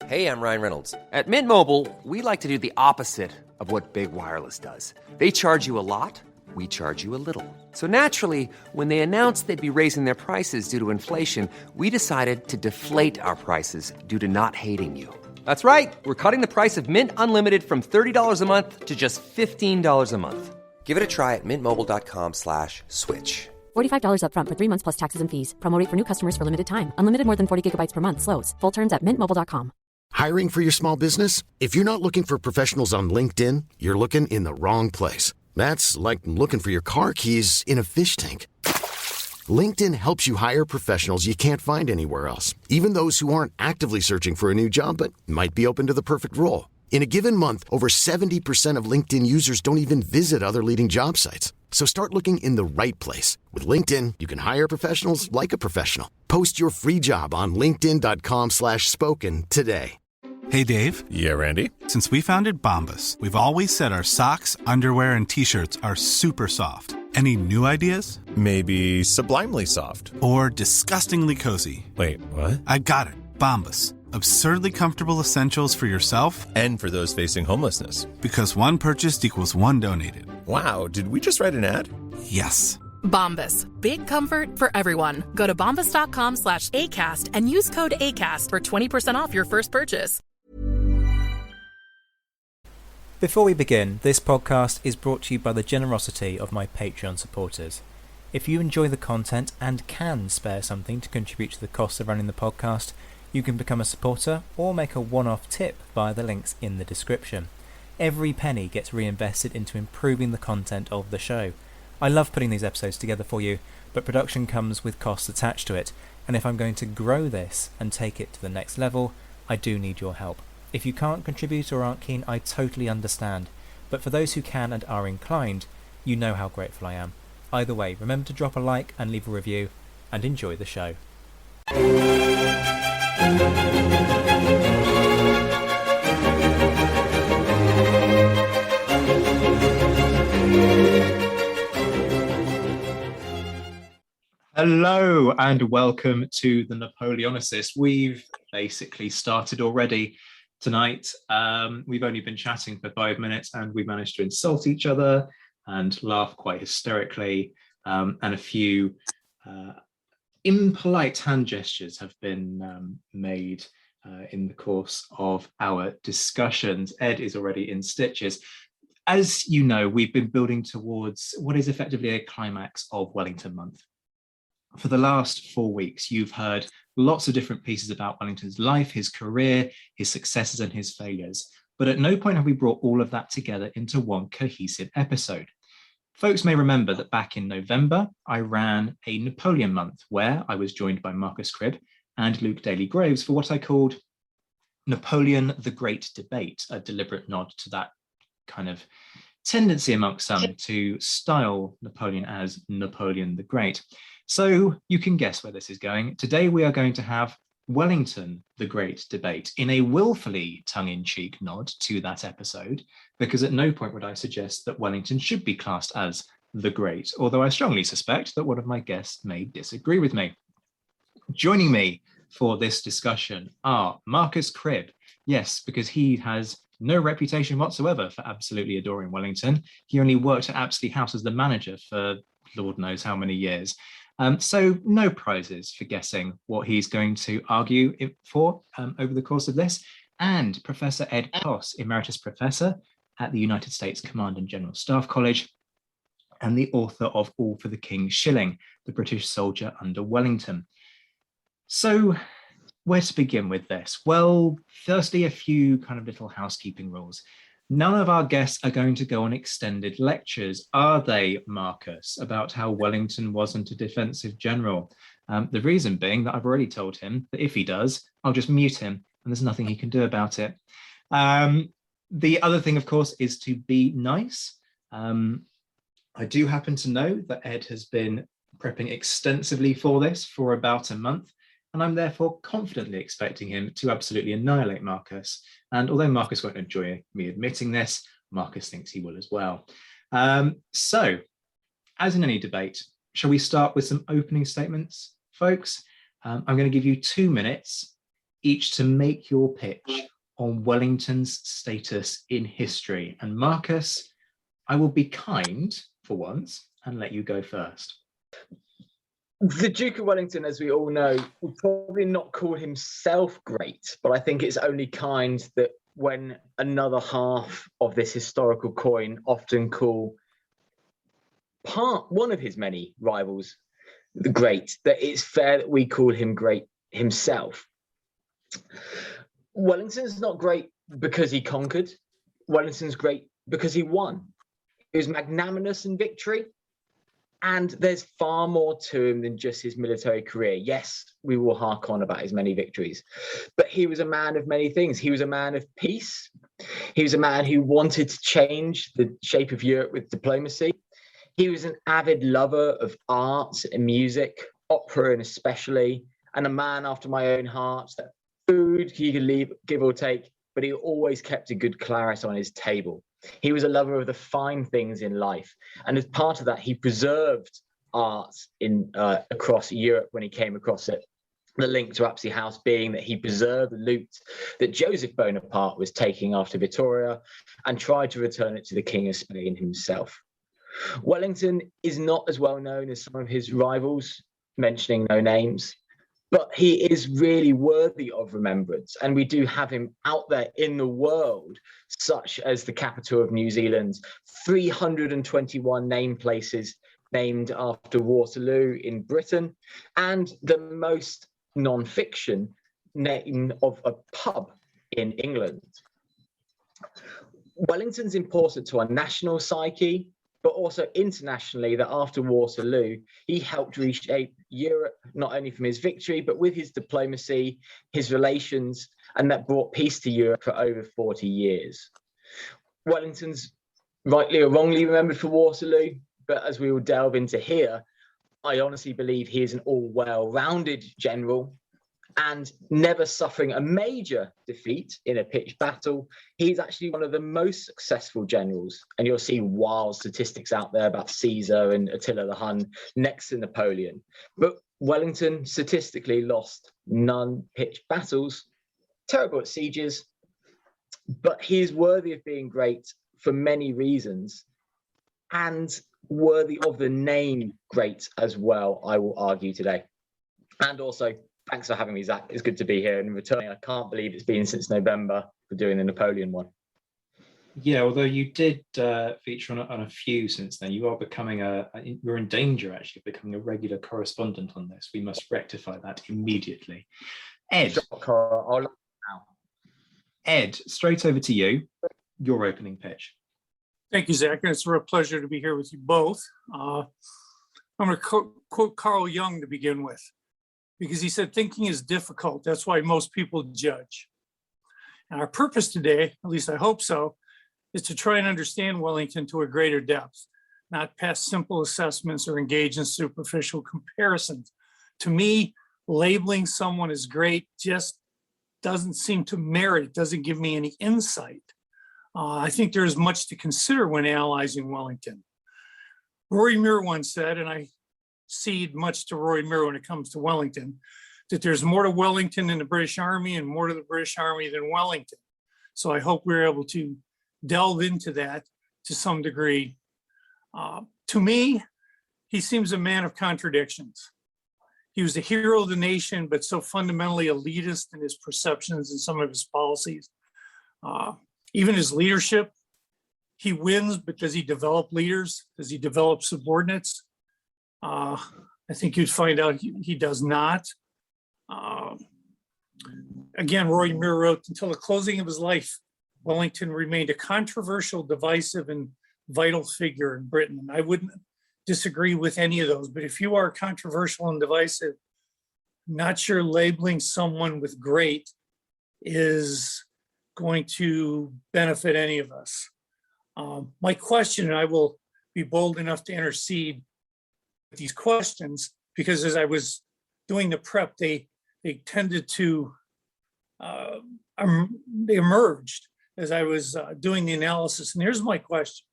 Hey, I'm Ryan Reynolds. At Mint Mobile, we like to do the opposite of what Big Wireless does. They charge you a lot, we charge you a little. So naturally, when they announced they'd be raising their prices due to inflation, we decided to deflate our prices due to not hating you. That's right. We're cutting the price of Mint Unlimited from $30 a month to just $15 a month. Give it a try at mintmobile.com/switch. $45 up front for 3 months plus taxes and fees. Promo rate for new customers for limited time. Unlimited more than 40 gigabytes per month. Slows full terms at mintmobile.com. Hiring for your small business? If you're not looking for professionals on LinkedIn, you're looking in the wrong place. That's like looking for your car keys in a fish tank. LinkedIn helps you hire professionals you can't find anywhere else, even those who aren't actively searching for a new job but might be open to the perfect role. In a given month, over 70% of LinkedIn users don't even visit other leading job sites. So start looking in the right place. With LinkedIn, you can hire professionals like a professional. Post your free job on linkedin.com/spoken today. Hey, Dave. Yeah, Randy. Since we founded Bombas, we've always said our socks, underwear, and T-shirts are super soft. Any new ideas? Maybe sublimely soft. Or disgustingly cozy. Wait, what? I got it. Bombas. Absurdly comfortable essentials for yourself and for those facing homelessness. Because one purchased equals one donated. Wow, did we just write an ad? Yes. Bombas. Big comfort for everyone. Go to bombas.com/ACAST and use code ACAST for 20% off your first purchase. Before we begin, this podcast is brought to you by the generosity of my Patreon supporters. If you enjoy the content and can spare something to contribute to the cost of running the podcast, you can become a supporter or make a one-off tip via the links in the description. Every penny gets reinvested into improving the content of the show. I love putting these episodes together for you, but production comes with costs attached to it, and if I'm going to grow this and take it to the next level, I do need your help. If you can't contribute or aren't keen, I totally understand, but for those who can and are inclined, you know how grateful I am. Either way, remember to drop a like and leave a review, and enjoy the show. Hello and welcome to the Napoleonicist. We've basically started already tonight. We've only been chatting for 5 minutes and we managed to insult each other and laugh quite hysterically, and a few impolite hand gestures have been made in the course of our discussions. Ed is already in stitches. As you know, we've been building towards what is effectively a climax of Wellington month. For the last 4 weeks, you've heard lots of different pieces about Wellington's life, his career, his successes and his failures. But at no point have we brought all of that together into one cohesive episode. Folks may remember that back in November, I ran a Napoleon month where I was joined by Marcus Cribb and Luke Daly-Groves for what I called Napoleon the Great Debate, a deliberate nod to that kind of tendency amongst some to style Napoleon as Napoleon the Great. So you can guess where this is going. Today we are going to have Wellington the Great Debate in a willfully tongue-in-cheek nod to that episode, because at no point would I suggest that Wellington should be classed as the Great, although I strongly suspect that one of my guests may disagree with me. Joining me for this discussion are Marcus Cribb. Yes, because he has no reputation whatsoever for absolutely adoring Wellington. He only worked at Apsley House as the manager for Lord knows how many years. So no prizes for guessing what he's going to argue for over the course of this. And Professor Ed Coss, Emeritus Professor at the United States Command and General Staff College, and the author of All for the King's Shilling, the British Soldier under Wellington. So where to begin with this? Well, firstly, a few kind of little housekeeping rules. None of our guests are going to go on extended lectures, are they, Marcus, about how Wellington wasn't a defensive general? The reason being that I've already told him that if he does, I'll just mute him and there's nothing he can do about it. The other thing, of course, is to be nice. I do happen to know that Ed has been prepping extensively for this for about a month, and I'm therefore confidently expecting him to absolutely annihilate Marcus. And although Marcus won't enjoy me admitting this, Marcus thinks he will as well. So, as in any debate, shall we start with some opening statements, folks? I'm going to give you 2 minutes. each to make your pitch on Wellington's status in history. And Marcus, I will be kind for once and let you go first. The Duke of Wellington, as we all know, would probably not call himself great, but I think it's only kind that when another half of this historical coin often call one of his many rivals the great, that it's fair that we call him great himself. Wellington's not great because he conquered. Wellington's great because he won. He was magnanimous in victory. And there's far more to him than just his military career. Yes, we will hark on about his many victories, but he was a man of many things. He was a man of peace. He was a man who wanted to change the shape of Europe with diplomacy. He was an avid lover of art and music, opera and especially, and a man after my own heart. Food he could give or take, but he always kept a good claret on his table. He was a lover of the fine things in life. And as part of that, he preserved art across Europe when he came across it. The link to Apsley House being that he preserved the loot that Joseph Bonaparte was taking after Vittoria and tried to return it to the King of Spain himself. Wellington is not as well known as some of his rivals, mentioning no names, but he is really worthy of remembrance. And we do have him out there in the world, such as the capital of New Zealand, 321 name places named after Waterloo in Britain, and the most non-fiction name of a pub in England. Wellington's important to our national psyche, but also internationally, that after Waterloo, he helped reshape Europe, not only from his victory, but with his diplomacy, his relations, and that brought peace to Europe for over 40 years. Wellington's rightly or wrongly remembered for Waterloo, but as we will delve into here, I honestly believe he is an all well-rounded general, and never suffering a major defeat in a pitched battle. He's actually one of the most successful generals, and you'll see wild statistics out there about Caesar and Attila the Hun next to Napoleon. But Wellington statistically lost none pitched battles, terrible at sieges, but he is worthy of being great for many reasons, and worthy of the name great as well, I will argue today. And also, thanks for having me, Zach. It's good to be here and returning. I can't believe it's been since November for doing the Napoleon one. Yeah, although you did feature on a few since then, you are becoming you're in danger actually of becoming a regular correspondent on this. We must rectify that immediately. Ed, Ed, straight over to you. Your opening pitch. Thank you, Zach. It's a real pleasure to be here with you both. I'm going to quote Carl Jung to begin with, because he said, thinking is difficult. That's why most people judge. And our purpose today, at least I hope so, is to try and understand Wellington to a greater depth, not past simple assessments or engage in superficial comparisons. To me, labeling someone as great just doesn't seem to merit, doesn't give me any insight. I think there is much to consider when analyzing Wellington. Rory Muir once said, and I cede much to Rory Muir when it comes to Wellington, that there's more to Wellington than the British Army and more to the British Army than Wellington. So I hope we're able to delve into that to some degree. To me, he seems a man of contradictions. He was the hero of the nation, but so fundamentally elitist in his perceptions and some of his policies. Even his leadership, he wins, but does he develop leaders? Does he develop subordinates? I think you'd find out he does not. Again, Roy Muir wrote, until the closing of his life, Wellington remained a controversial, divisive, and vital figure in Britain. And I wouldn't disagree with any of those, but if you are controversial and divisive, I'm not sure labeling someone with great is going to benefit any of us. My question, and I will be bold enough to intercede with these questions, because as I was doing the prep, they tended to, they emerged as I was doing the analysis. And here's my question.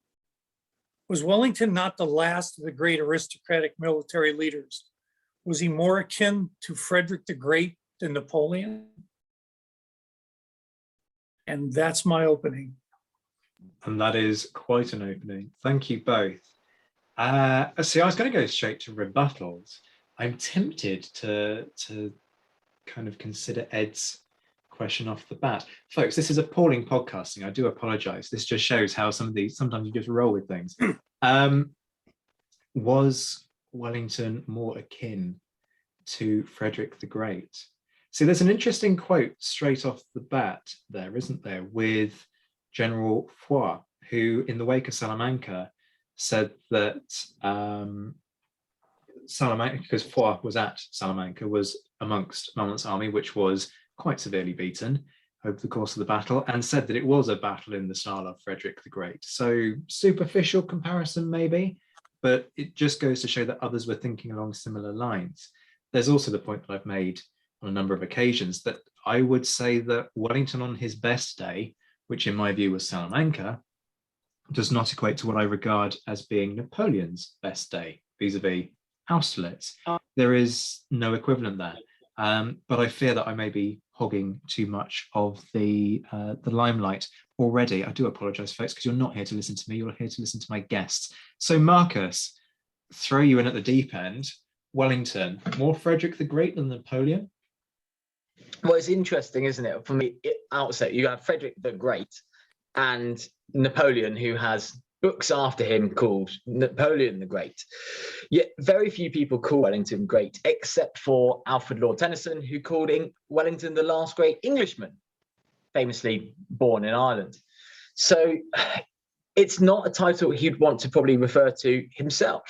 Was Wellington not the last of the great aristocratic military leaders? Was he more akin to Frederick the Great than Napoleon? And that's my opening. And that is quite an opening. Thank you both. See, I was going to go straight to rebuttals. I'm tempted to kind of consider Ed's question off the bat. Folks, this is appalling podcasting. I do apologize. This just shows how sometimes you just roll with things. Was Wellington more akin to Frederick the Great? See, there's an interesting quote straight off the bat there, isn't there, with General Foy, who in the wake of Salamanca said that Salamanca, because Foy was at Salamanca, was amongst Monmouth's army, which was quite severely beaten over the course of the battle, and said that it was a battle in the style of Frederick the Great. So superficial comparison maybe, but it just goes to show that others were thinking along similar lines. There's also the point that I've made on a number of occasions that I would say that Wellington on his best day, which in my view was Salamanca, does not equate to what I regard as being Napoleon's best day, vis-a-vis Austerlitz. There is no equivalent there. But I fear that I may be hogging too much of the limelight already. I do apologize, folks, because you're not here to listen to me, you're here to listen to my guests. So Marcus, throw you in at the deep end. Wellington, more Frederick the Great than Napoleon? Well, it's interesting, isn't it? From the outset, you have Frederick the Great and Napoleon, who has books after him called Napoleon the Great. Yet very few people call Wellington great, except for Alfred Lord Tennyson, who called Wellington the last great Englishman, famously born in Ireland. So it's not a title he'd want to probably refer to himself.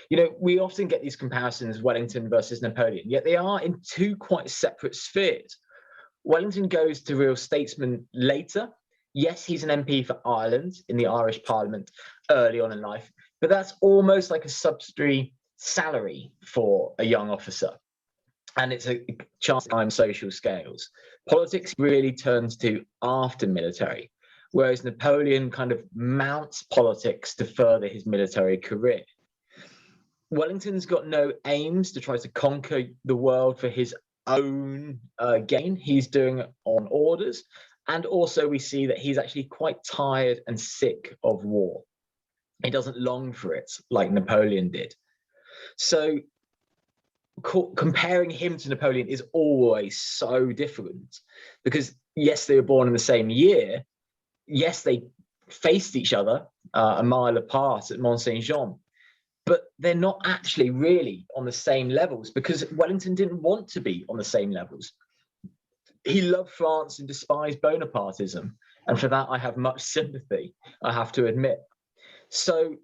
You know, we often get these comparisons, Wellington versus Napoleon, yet they are in two quite separate spheres. Wellington goes to real statesman later. Yes, he's an MP for Ireland in the Irish Parliament early on in life, but that's almost like a subsidiary salary for a young officer. And it's a chance to climb social scales. Politics really turns to after military, whereas Napoleon kind of mounts politics to further his military career. Wellington's got no aims to try to conquer the world for his own gain. He's doing it on orders. And also we see that he's actually quite tired and sick of war. He doesn't long for it like Napoleon did. So comparing him to Napoleon is always so different because yes, they were born in the same year. Yes, they faced each other a mile apart at Mont Saint-Jean, but they're not actually really on the same levels because Wellington didn't want to be on the same levels. He loved France and despised Bonapartism. And for that, I have much sympathy, I have to admit. So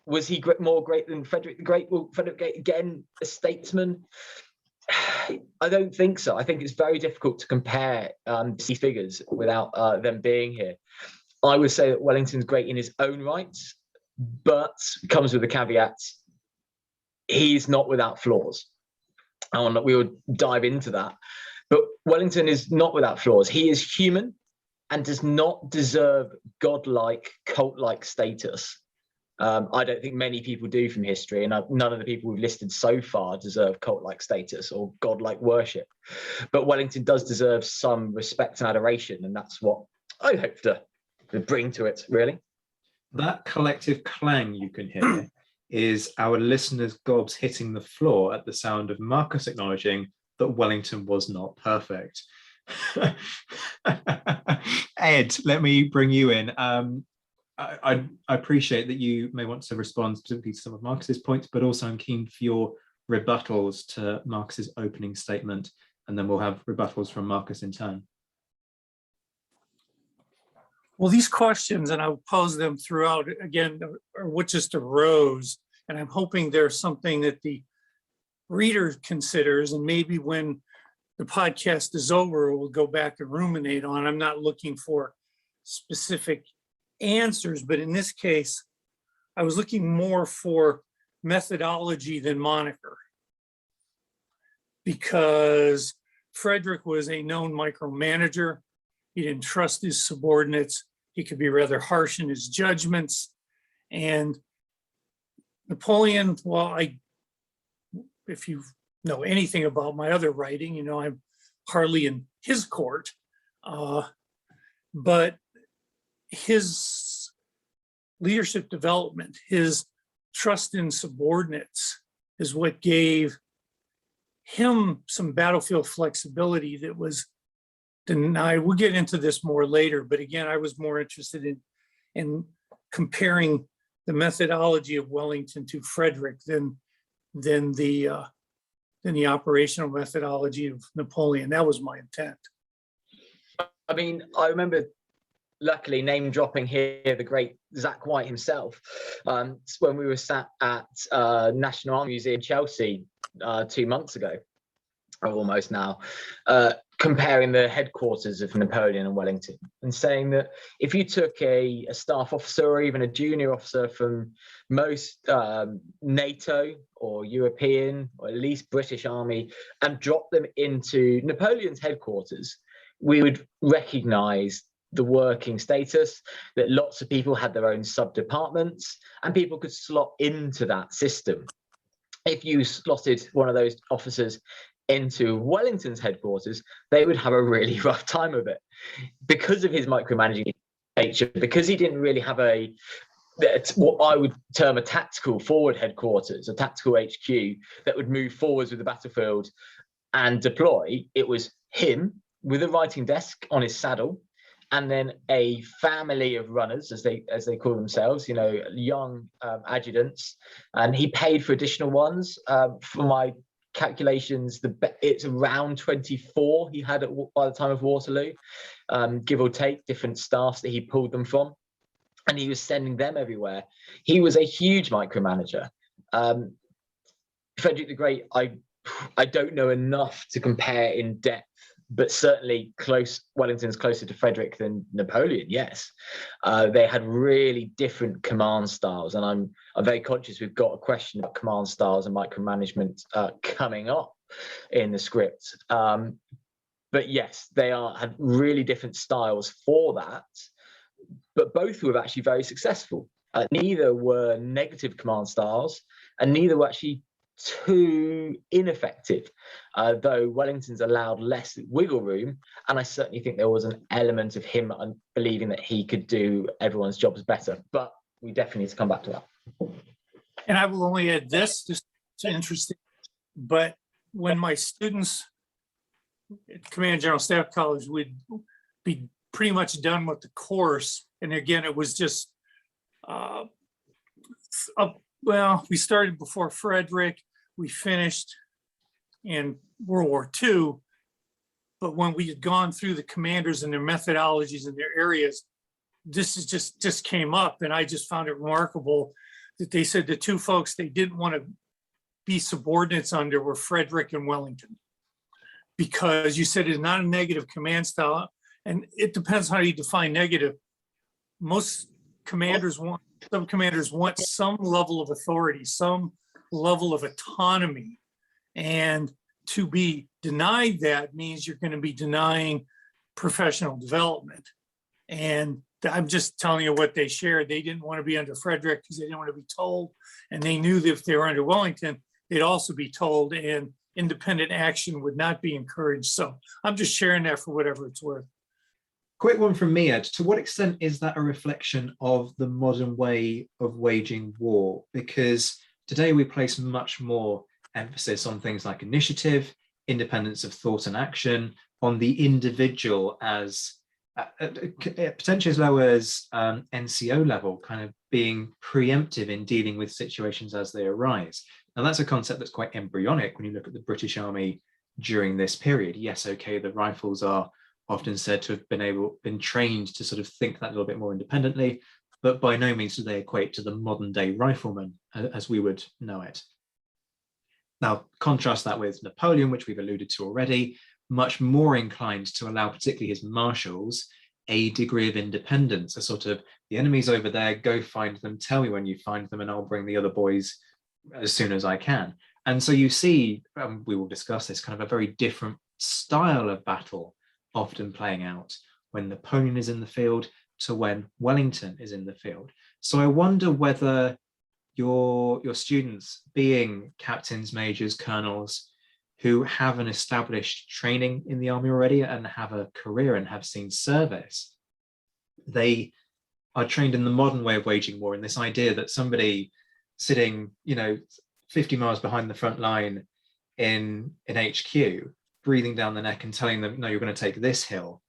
was he more great than Frederick the Great? Well, Frederick the Great, again, a statesman? I don't think so. I think it's very difficult to compare these figures without them being here. I would say that Wellington's great in his own right, but comes with a caveat. He's not without flaws. And we will dive into that. But Wellington is not without flaws. He is human and does not deserve godlike, cult-like status. I don't think many people do from history, and none of the people we've listed so far deserve cult-like status or godlike worship. But Wellington does deserve some respect and adoration, and that's what I hope to bring to it, really. That collective clang you can hear is our listeners' gobs hitting the floor at the sound of Marcus acknowledging that Wellington was not perfect. Ed, let me bring you in. I appreciate that you may want to respond specifically to some of Marcus's points, but also I'm keen for your rebuttals to Marcus's opening statement, and then we'll have rebuttals from Marcus in turn. Well, these questions, and I'll pose them throughout again, are what just arose, and I'm hoping there's something that the reader considers, and maybe when the podcast is over, we'll go back and ruminate on. I'm not looking for specific answers, but in this case, I was looking more for methodology than moniker, because Frederick was a known micromanager. He didn't trust his subordinates. He could be rather harsh in his judgments. And Napoleon, well, if you know anything about my other writing, you know I'm hardly in his court. but his leadership development, his trust in subordinates is what gave him some battlefield flexibility that was denied. We'll get into this more later, but again, I was more interested in comparing the methodology of Wellington to Frederick than the operational methodology of Napoleon. That was my intent. I mean, I remember, luckily, name dropping here, the great Zach White himself, when we were sat at National Army Museum, Chelsea, 2 months ago, or almost now, comparing the headquarters of Napoleon and Wellington, and saying that if you took a staff officer or even a junior officer from most NATO or European or at least British Army and dropped them into Napoleon's headquarters, we would recognize the working status, that lots of people had their own sub-departments and people could slot into that system. If you slotted one of those officers into Wellington's headquarters, they would have a really rough time of it because of his micromanaging nature, because he didn't really have what I would term a tactical forward headquarters, a tactical HQ that would move forwards with the battlefield and deploy. It was him with a writing desk on his saddle, and then a family of runners, as they call themselves, young adjutants, and he paid for additional ones. For my calculations, it's around 24 he had by the time of Waterloo, give or take, different staffs that he pulled them from, and he was sending them everywhere. He was a huge micromanager. Frederick the Great, I don't know enough to compare in depth, but certainly Wellington's closer to Frederick than Napoleon. Yes, they had really different command styles, and I'm very conscious we've got a question about command styles and micromanagement coming up in the script. But yes, they had really different styles for that, but both were actually very successful. Neither were negative command styles, and neither were actually too ineffective, though Wellington's allowed less wiggle room, and I certainly think there was an element of him believing that he could do everyone's jobs better, but we definitely need to come back to that. And I will only add this, just to interesting, but when my students at Command General Staff College would be pretty much done with the course, and again, it was just we started before Frederick, we finished in World War II, but when we had gone through the commanders and their methodologies and their areas, this is just came up, and I just found it remarkable that they said the two folks they didn't want to be subordinates under were Frederick and Wellington, because you said it's not a negative command style, and it depends how you define negative. Most subcommanders want some level of authority, some level of autonomy, and to be denied that means you're going to be denying professional development. And I'm just telling you what they shared. They didn't want to be under Frederick because they didn't want to be told, and they knew that if they were under Wellington, they'd also be told, and independent action would not be encouraged. So I'm just sharing that for whatever it's worth. Quick one from me, Ed. To what extent is that a reflection of the modern way of waging war? Because today we place much more emphasis on things like initiative, independence of thought and action, on the individual as potentially as low as NCO level, kind of being preemptive in dealing with situations as they arise. Now, that's a concept that's quite embryonic when you look at the British Army during this period. Yes, okay, the rifles are often said to have been trained to sort of think that a little bit more independently, but by no means do they equate to the modern day rifleman as we would know it. Now, contrast that with Napoleon, which we've alluded to already, much more inclined to allow particularly his marshals a degree of independence, a sort of, the enemy's over there, go find them, tell me when you find them, and I'll bring the other boys as soon as I can. And so you see, we will discuss this, kind of a very different style of battle often playing out when Napoleon is in the field to when Wellington is in the field. So I wonder whether your students, being captains, majors, colonels, who have an established training in the army already and have a career and have seen service, they are trained in the modern way of waging war, in this idea that somebody sitting, 50 miles behind the front line in HQ, breathing down the neck and telling them, no, you're going to take this hill,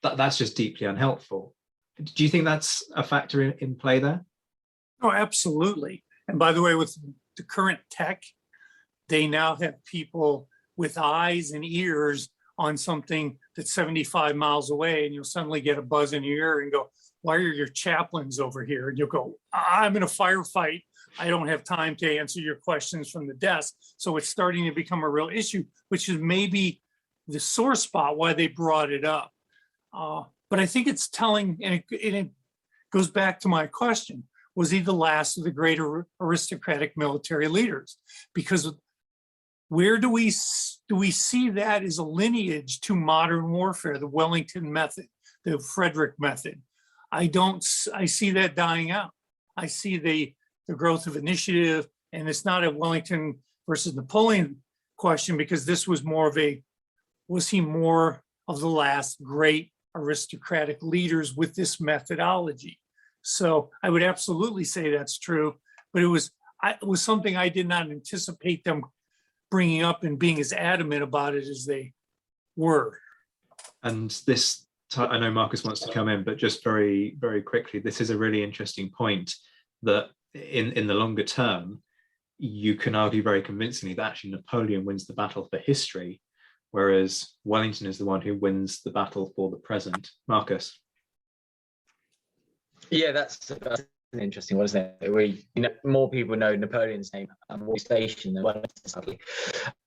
that's just deeply unhelpful. Do you think that's a factor in play there? Oh, absolutely. And by the way, with the current tech, they now have people with eyes and ears on something that's 75 miles away, and you'll suddenly get a buzz in your ear and go, why are your chaplains over here? And you'll go, I'm in a firefight. I don't have time to answer your questions from the desk. So it's starting to become a real issue, which is maybe the sore spot why they brought it up. But I think it's telling, and it goes back to my question, was he the last of the great aristocratic military leaders? Because where do we see that as a lineage to modern warfare, the Wellington method, the Frederick method? I see that dying out. I see the growth of initiative, and it's not a Wellington versus Napoleon question, because this was was he more of the last great aristocratic leaders with this methodology? So I would absolutely say that's true, but it was something I did not anticipate them bringing up and being as adamant about it as they were. And this, I know Marcus wants to come in, but just very, very quickly, this is a really interesting point that in the longer term, you can argue very convincingly that actually Napoleon wins the battle for history, whereas Wellington is the one who wins the battle for the present. Marcus? Yeah, that's an interesting one, isn't it? More people know Napoleon's name and more station than Wellington, sadly.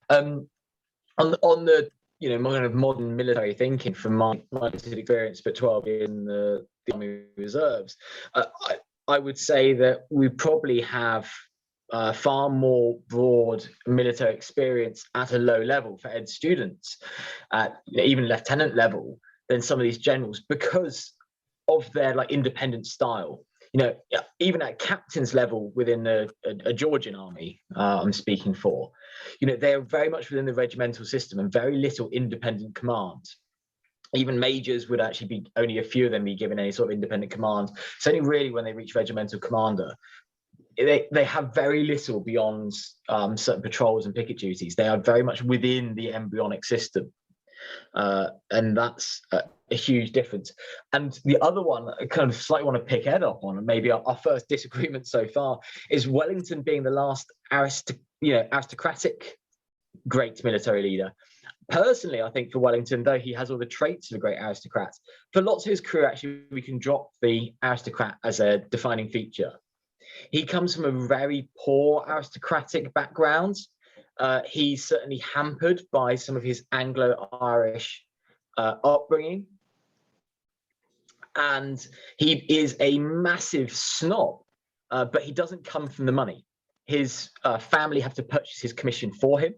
On the more kind of modern military thinking from my experience, but 12 years in the Army Reserves, I would say that we probably have far more broad military experience at a low level for Ed students, at even lieutenant level, than some of these generals, because of their independent style. Even at captain's level within a Georgian army, I'm speaking for, they're very much within the regimental system and very little independent command. Even majors would actually be, only a few of them be given any sort of independent command. It's only really when they reach regimental commander, they have very little beyond certain patrols and picket duties. They are very much within the embryonic system. And that's a huge difference. And the other one I kind of slightly want to pick Ed up on, and maybe our first disagreement so far, is Wellington being the last aristocratic great military leader. Personally, I think for Wellington, though he has all the traits of a great aristocrat, for lots of his career, actually, we can drop the aristocrat as a defining feature. He comes from a very poor aristocratic background. He's certainly hampered by some of his Anglo-Irish upbringing. And he is a massive snob, but he doesn't come from the money. His family have to purchase his commission for him.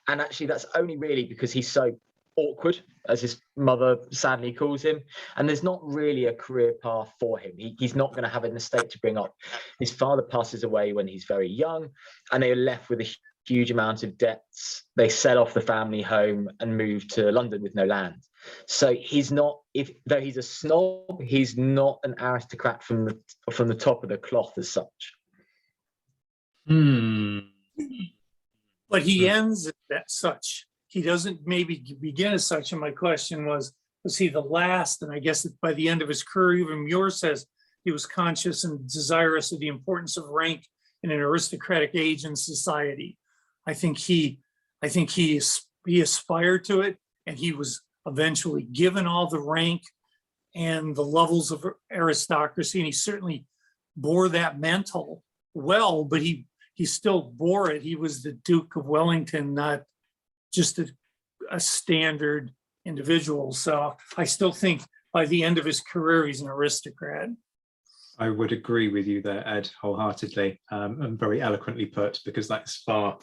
And actually, that's only really because he's so awkward, as his mother sadly calls him. And there's not really a career path for him. He's not going to have an estate to bring up. His father passes away when he's very young, and they are left with a huge amount of debts. They sell off the family home and move to London with no land. So he's not, though he's a snob, he's not an aristocrat from the top of the cloth as such. But he ends as such. He doesn't maybe begin as such. And my question was he the last? And I guess that by the end of his career, even Muir says he was conscious and desirous of the importance of rank in an aristocratic age in society. I think he aspired to it, and he was eventually given all the rank and the levels of aristocracy, and he certainly bore that mantle well, but he still bore it. He was the Duke of Wellington, not just a standard individual. So I still think by the end of his career, he's an aristocrat. I would agree with you there, Ed, wholeheartedly, and very eloquently put, because that's far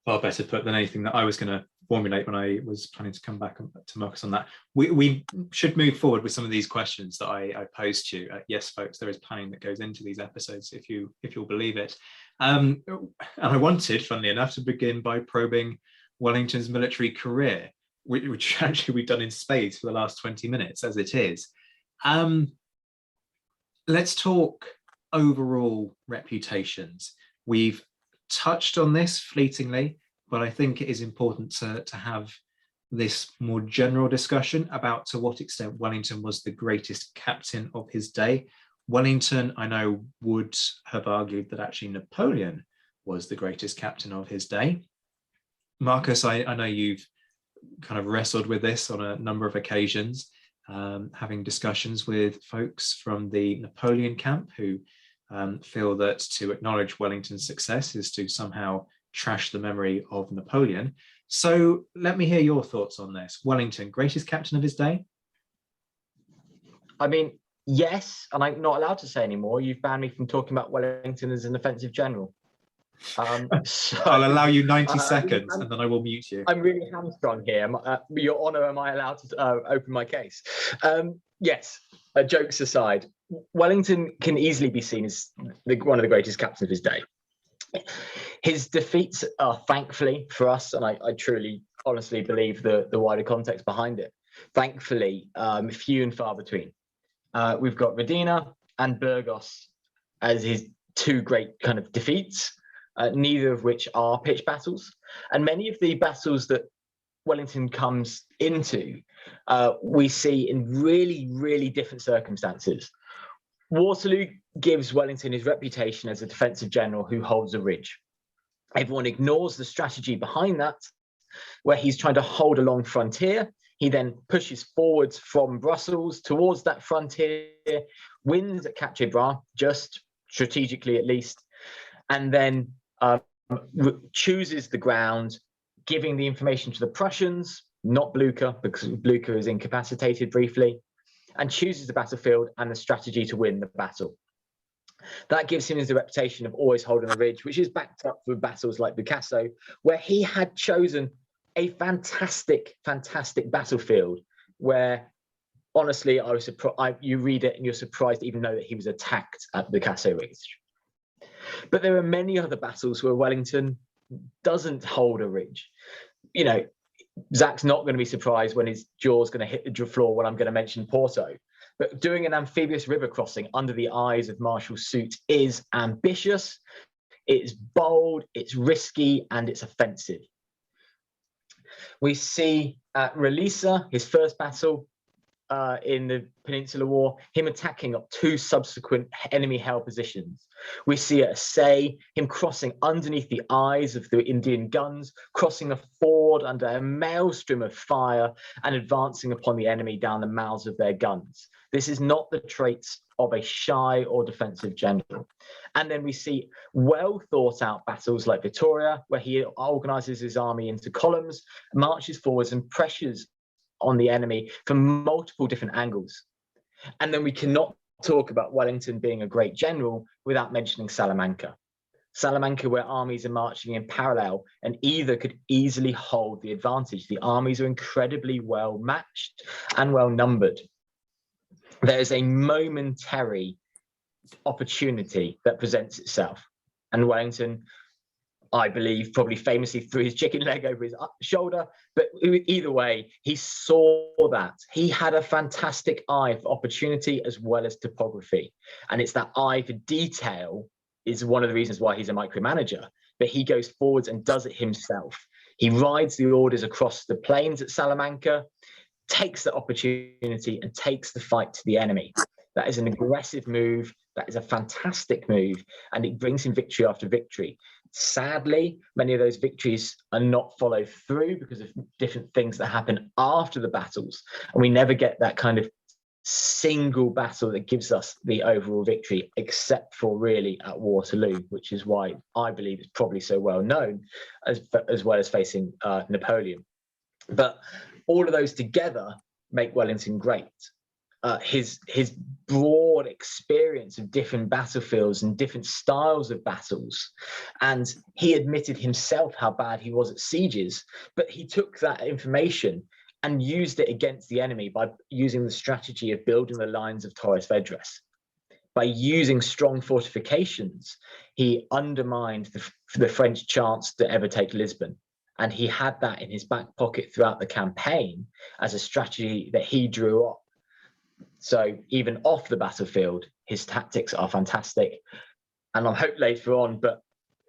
better put than anything that I was going to formulate when I was planning to come back to Marcus on that. We should move forward with some of these questions that I posed to you. Yes, folks, there is planning that goes into these episodes, if you'll believe it. And I wanted, funnily enough, to begin by probing Wellington's military career, which actually we've done in spades for the last 20 minutes, as it is. Let's talk overall reputations. We've touched on this fleetingly, but I think it is important to have this more general discussion about to what extent Wellington was the greatest captain of his day. Wellington, I know, would have argued that actually Napoleon was the greatest captain of his day. Marcus, I know you've kind of wrestled with this on a number of occasions, having discussions with folks from the Napoleon camp who feel that to acknowledge Wellington's success is to somehow trash the memory of Napoleon. So let me hear your thoughts on this. Wellington, greatest captain of his day? I mean, yes, and I'm not allowed to say anymore. You've banned me from talking about Wellington as an offensive general. So, I'll allow you 90 seconds and then I will mute you. I'm really hamstrung here. Your Honour, am I allowed to open my case? Yes, jokes aside, Wellington can easily be seen as one of the greatest captains of his day. His defeats are, thankfully for us, and I truly, honestly believe the wider context behind it, thankfully, few and far between. We've got Radina and Burgos as his two great kind of defeats, neither of which are pitched battles. And many of the battles that Wellington comes into, we see in really, really different circumstances. Waterloo gives Wellington his reputation as a defensive general who holds a ridge. Everyone ignores the strategy behind that, where he's trying to hold a long frontier. He then pushes forwards from Brussels towards that frontier, wins at Cap Bras, just strategically at least, and then chooses the ground, giving the information to the Prussians, not Blucher, because Blucher is incapacitated briefly, and chooses the battlefield and the strategy to win the battle. That gives him his reputation of always holding a ridge, which is backed up with battles like Bucasso, where he had chosen a fantastic, fantastic battlefield where, honestly, I was surprised. You read it and you're surprised to even know that he was attacked at Bucasso Ridge. But there are many other battles where Wellington doesn't hold a ridge. You know, Zach's not going to be surprised when his jaw's going to hit the floor when I'm going to mention Porto. But doing an amphibious river crossing under the eyes of Marshal Soult is ambitious, it's bold, it's risky, and it's offensive. We see at Relisa, his first battle in the Peninsular War, him attacking up two subsequent enemy-held positions. We see at Assay, him crossing underneath the eyes of the Indian guns, crossing a ford under a maelstrom of fire, and advancing upon the enemy down the mouths of their guns. This is not the traits of a shy or defensive general. And then we see well thought out battles like Vittoria, where he organizes his army into columns, marches forwards and pressures on the enemy from multiple different angles. And then we cannot talk about Wellington being a great general without mentioning Salamanca. Salamanca, where armies are marching in parallel and either could easily hold the advantage. The armies are incredibly well matched and well numbered. There is a momentary opportunity that presents itself. And Wellington, I believe, probably famously threw his chicken leg over his shoulder, but either way, he saw that. He had a fantastic eye for opportunity as well as topography. And it's that eye for detail is one of the reasons why he's a micromanager, but he goes forwards and does it himself. He rides the orders across the plains at Salamanca, takes the opportunity and takes the fight to the enemy. That is an aggressive move. That is a fantastic move. And it brings him victory after victory. Sadly, many of those victories are not followed through because of different things that happen after the battles. And we never get that kind of single battle that gives us the overall victory, except for really at Waterloo, which is why I believe it's probably so well known, as well as facing Napoleon. But all of those together make Wellington great. His broad experience of different battlefields and different styles of battles. And he admitted himself how bad he was at sieges, but he took that information and used it against the enemy by using the strategy of building the lines of Torres Vedras. By using strong fortifications, he undermined the French chance to ever take Lisbon. And he had that in his back pocket throughout the campaign as a strategy that he drew up. So even off the battlefield, his tactics are fantastic. And I hope later on, but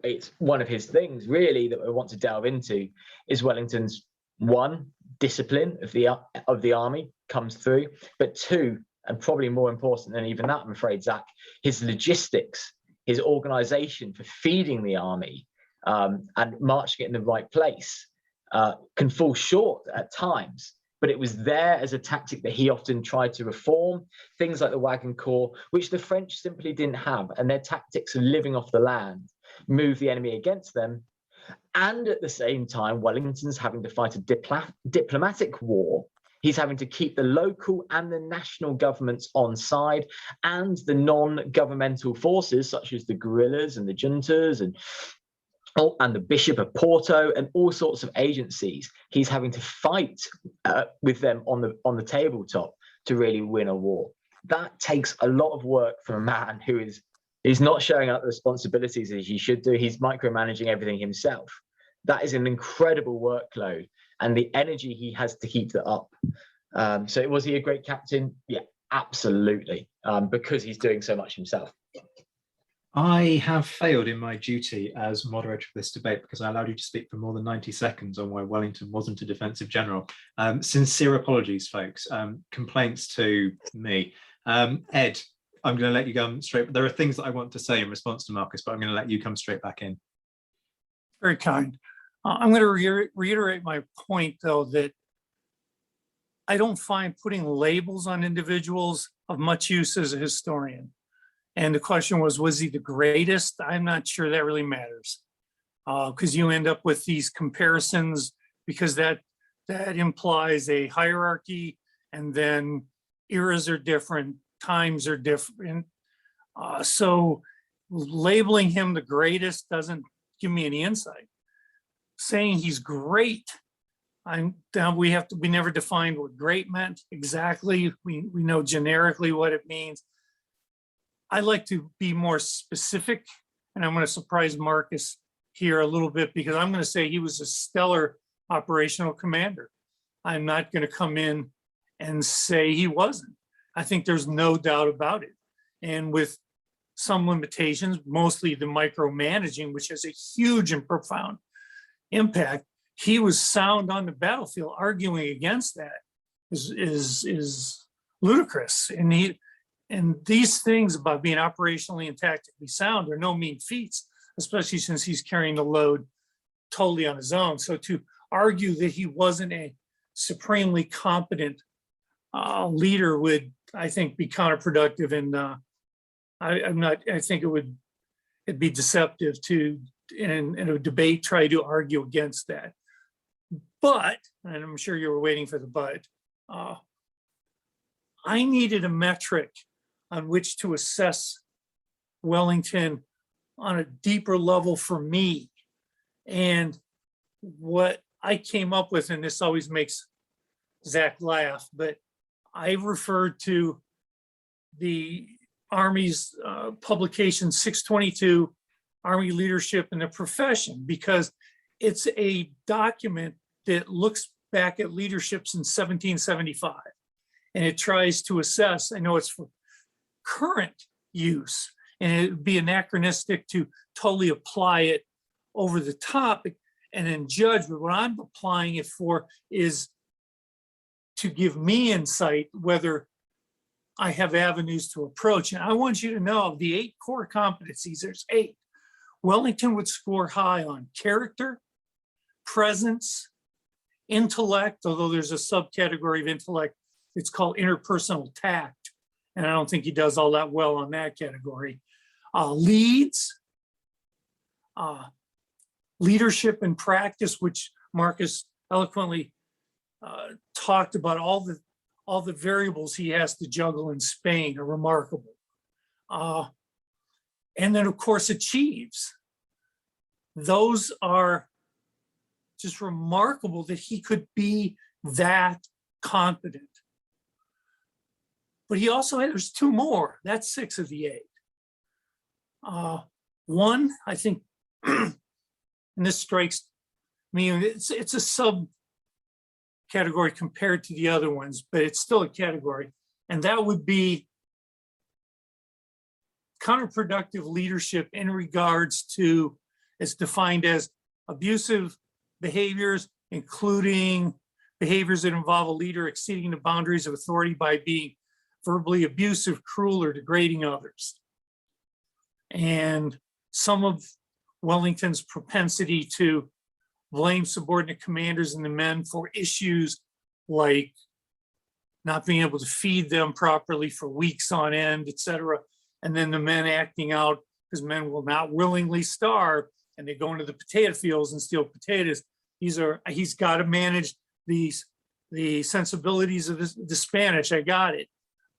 it's one of his things really that I want to delve into, is Wellington's, one, discipline of the army comes through, but two, and probably more important than even that, I'm afraid, Zach, his logistics, his organization for feeding the army and marching it in the right place can fall short at times. But it was there as a tactic that he often tried to reform, things like the wagon corps, which the French simply didn't have, and their tactics of living off the land move the enemy against them. And at the same time, Wellington's having to fight a diplomatic war. He's having to keep the local and the national governments on side, and the non-governmental forces, such as the guerrillas and the juntas and the Bishop of Porto and all sorts of agencies. He's having to fight with them on the tabletop to really win a war. That takes a lot of work from a man who is not showing up the responsibilities as he should do. He's micromanaging everything himself. That is an incredible workload, and the energy he has to keep that up. So was he a great captain? Yeah, absolutely, because he's doing so much himself. I have failed in my duty as moderator of this debate because I allowed you to speak for more than 90 seconds on why Wellington wasn't a defensive general. Sincere apologies, folks. Complaints to me. Ed, I'm going to let you go straight. There are things that I want to say in response to Marcus, but I'm going to let you come straight back in. Very kind. I'm going to reiterate my point, though, that I don't find putting labels on individuals of much use as a historian. And the question was he the greatest? I'm not sure that really matters, because you end up with these comparisons, because that implies a hierarchy, and then eras are different, times are different. So labeling him the greatest doesn't give me any insight. Saying he's great, we never defined what great meant exactly. We know generically what it means. I like to be more specific, and I'm going to surprise Marcus here a little bit, because I'm going to say he was a stellar operational commander. I'm not going to come in and say he wasn't. I think there's no doubt about it. And with some limitations, mostly the micromanaging, which has a huge and profound impact, he was sound on the battlefield. Arguing against that is ludicrous. And these things about being operationally and tactically sound are no mean feats, especially since he's carrying the load totally on his own. So to argue that he wasn't a supremely competent leader would, I think, be counterproductive. And I think it'd be deceptive to, in a debate, try to argue against that. But, and I'm sure you were waiting for the but, I needed a metric on which to assess Wellington on a deeper level for me. And what I came up with, and this always makes Zach laugh, but I referred to the Army's publication 622, Army Leadership in the Profession, because it's a document that looks back at leadership since 1775. And it tries to assess, I know it's for current use, and it would be anachronistic to totally apply it over the top and then judge. But what I'm applying it for is to give me insight whether I have avenues to approach. And I want you to know, of the 8 core competencies, there's 8. Wellington would score high on character, presence, intellect, although there's a subcategory of intellect. It's called interpersonal tact, and I don't think he does all that well on that category. Leads, leadership and practice, which Marcus eloquently talked about. All the variables he has to juggle in Spain are remarkable. And then, of course, achieves. Those are just remarkable that he could be that confident. But he also there's 2 more. That's 6 of the 8. One, I think, and this strikes me, it's a subcategory compared to the other ones, but it's still a category. And that would be counterproductive leadership in regards to, it's defined as abusive behaviors, including behaviors that involve a leader exceeding the boundaries of authority by being verbally abusive, cruel, or degrading others. And some of Wellington's propensity to blame subordinate commanders and the men for issues like not being able to feed them properly for weeks on end, etc. And then the men acting out, because men will not willingly starve, and they go into the potato fields and steal potatoes. He's got to manage the sensibilities of the Spanish. I got it.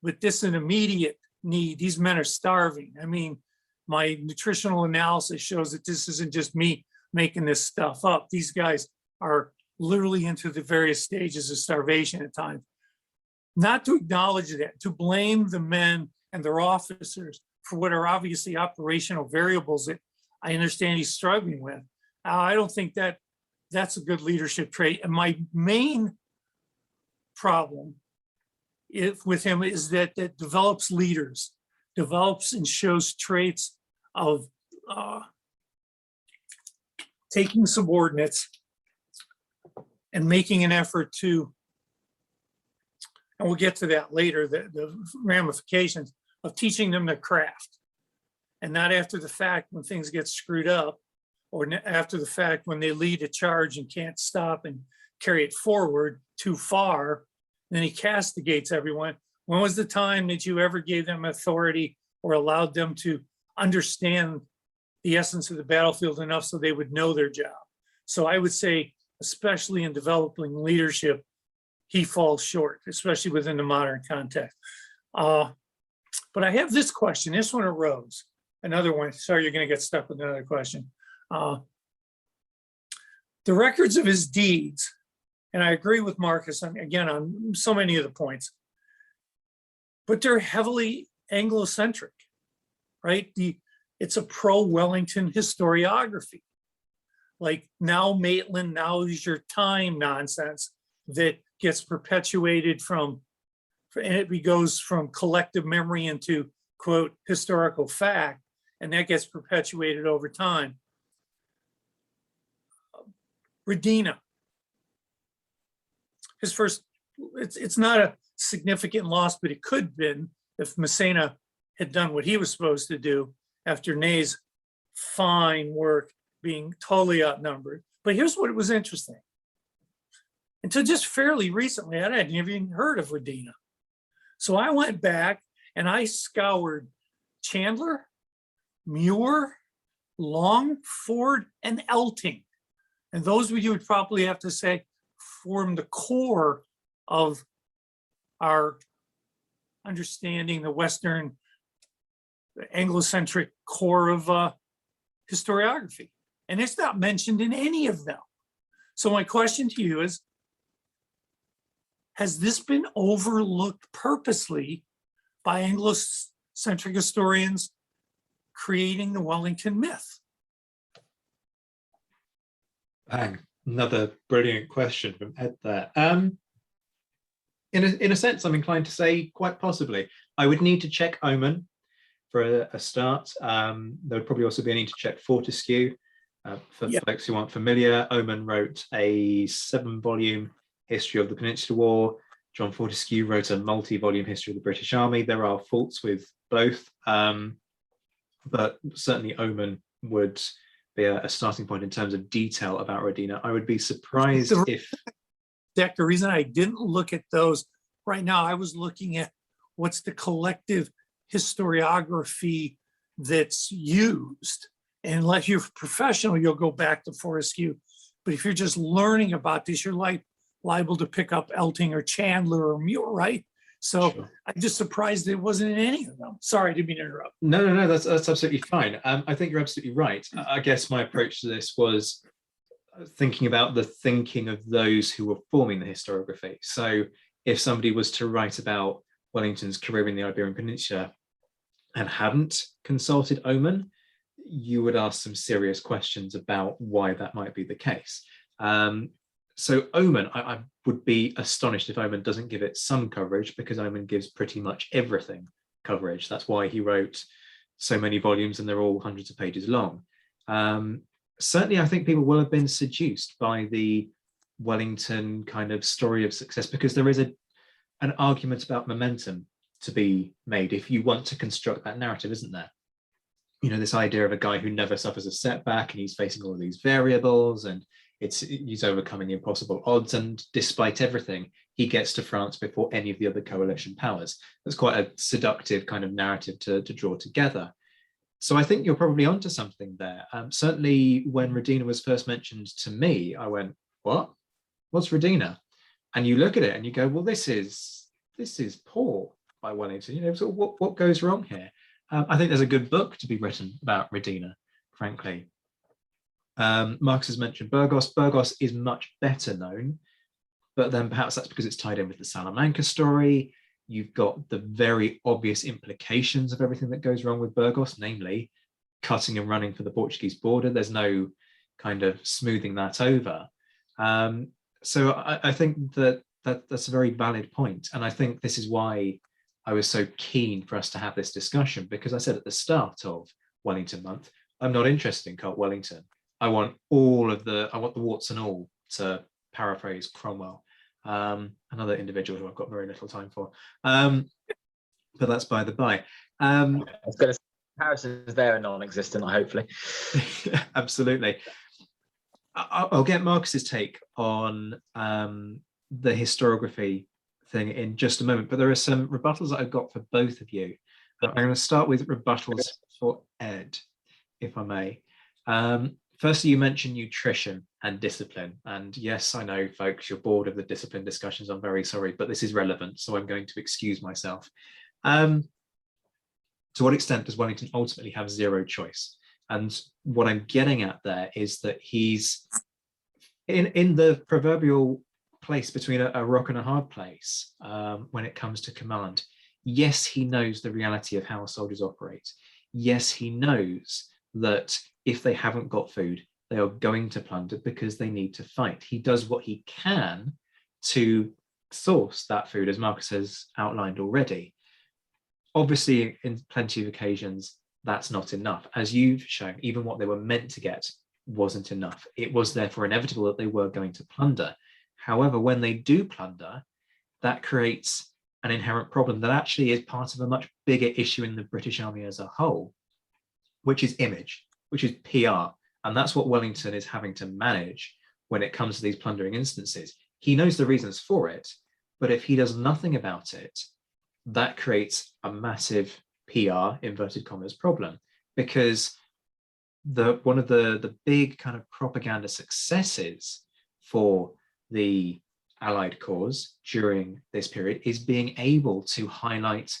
But this is an immediate need. These men are starving. I mean, my nutritional analysis shows that this isn't just me making this stuff up. These guys are literally into the various stages of starvation at times. Not to acknowledge that, to blame the men and their officers for what are obviously operational variables that I understand he's struggling with. I don't think that that's a good leadership trait. And my main problem with him is that develops leaders, develops and shows traits of taking subordinates and making an effort to, and we'll get to that later, the ramifications of teaching them their craft. And not after the fact when things get screwed up, or after the fact when they lead a charge and can't stop and carry it forward too far, then he castigates everyone. When was the time that you ever gave them authority or allowed them to understand the essence of the battlefield enough so they would know their job? So I would say, especially in developing leadership, he falls short, especially within the modern context. But I have this question. This one arose. Another one. Sorry, you're going to get stuck with another question. The records of his deeds, and I agree with Marcus, again, on so many of the points, but they're heavily Anglo-centric, right? It's a pro-Wellington historiography. Like, now Maitland, now is your time nonsense that gets perpetuated from, and it goes from collective memory into, quote, historical fact, and that gets perpetuated over time. Radina, his first, it's not a significant loss, but it could have been if Massena had done what he was supposed to do after Ney's fine work being totally outnumbered. But here's what was interesting. Until just fairly recently, I hadn't even heard of Radina. So I went back and I scoured Chandler, Muir, Longford, and Elting. And those of you would probably have to say form the core of our understanding the Western Anglo-centric core of historiography. And it's not mentioned in any of them. So my question to you is, has this been overlooked purposely by Anglo-centric historians creating the Wellington myth? Bang, another brilliant question from Ed there. In a sense, I'm inclined to say quite possibly. I would need to check Oman for a start. There would probably also be a need to check Fortescue. For folks who aren't familiar, Oman wrote a 7-volume history of the Peninsular War. John Fortescue wrote a multi-volume history of the British Army. There are faults with both, but certainly Oman would be a starting point in terms of detail about Radina. I would be surprised if... Zach, the reason I didn't look at those right now, I was looking at what's the collective historiography that's used. And unless you're professional, you'll go back to Fortescue. But if you're just learning about this, you're liable to pick up Elting or Chandler or Muir, right? So sure. I'm just surprised it wasn't in any of them. Sorry, I didn't mean to interrupt. No, that's absolutely fine. I think you're absolutely right. I guess my approach to this was thinking about the thinking of those who were forming the historiography. So if somebody was to write about Wellington's career in the Iberian Peninsula and hadn't consulted Oman, you would ask some serious questions about why that might be the case. So Omen, I would be astonished if Omen doesn't give it some coverage, because Omen gives pretty much everything coverage. That's why he wrote so many volumes, and they're all hundreds of pages long. Certainly, I think people will have been seduced by the Wellington kind of story of success, because there is an argument about momentum to be made if you want to construct that narrative, isn't there? You know, this idea of a guy who never suffers a setback, and he's facing all of these variables, and he's overcoming impossible odds, and despite everything, he gets to France before any of the other coalition powers. That's quite a seductive kind of narrative to draw together. So I think you're probably onto something there. Certainly, when Radina was first mentioned to me, I went, "What? What's Radina?" And you look at it and you go, "Well, this is poor by Wellington. You know, so what goes wrong here?" I think there's a good book to be written about Radina, frankly. Marcus has mentioned Burgos. Burgos is much better known, but then perhaps that's because it's tied in with the Salamanca story. You've got the very obvious implications of everything that goes wrong with Burgos, namely cutting and running for the Portuguese border. There's no kind of smoothing that over. So I think that's a very valid point. And I think this is why I was so keen for us to have this discussion, because I said at the start of Wellington Month, I'm not interested in Cult Wellington. I want the warts and all, to paraphrase Cromwell, another individual who I've got very little time for. But that's by the by. I was going to say, comparisons there are non-existent, hopefully. Absolutely. I'll get Marcus's take on the historiography thing in just a moment, but there are some rebuttals that I've got for both of you. I'm going to start with rebuttals for Ed, if I may. Firstly, you mentioned nutrition and discipline. And yes, I know, folks, you're bored of the discipline discussions. I'm very sorry, but this is relevant, so I'm going to excuse myself. To what extent does Wellington ultimately have zero choice? And what I'm getting at there is that he's in the proverbial place between a rock and a hard place when it comes to command. Yes, he knows the reality of how soldiers operate. Yes, he knows that if they haven't got food, they are going to plunder because they need to fight. He does what he can to source that food, as Marcus has outlined already. Obviously, in plenty of occasions, that's not enough. As you've shown, even what they were meant to get wasn't enough. It was therefore inevitable that they were going to plunder. However, when they do plunder, that creates an inherent problem that actually is part of a much bigger issue in the British Army as a whole, which is image, which is PR. And that's what Wellington is having to manage when it comes to these plundering instances. He knows the reasons for it, but if he does nothing about it, that creates a massive PR, inverted commas, problem, because one of the big kind of propaganda successes for the Allied cause during this period is being able to highlight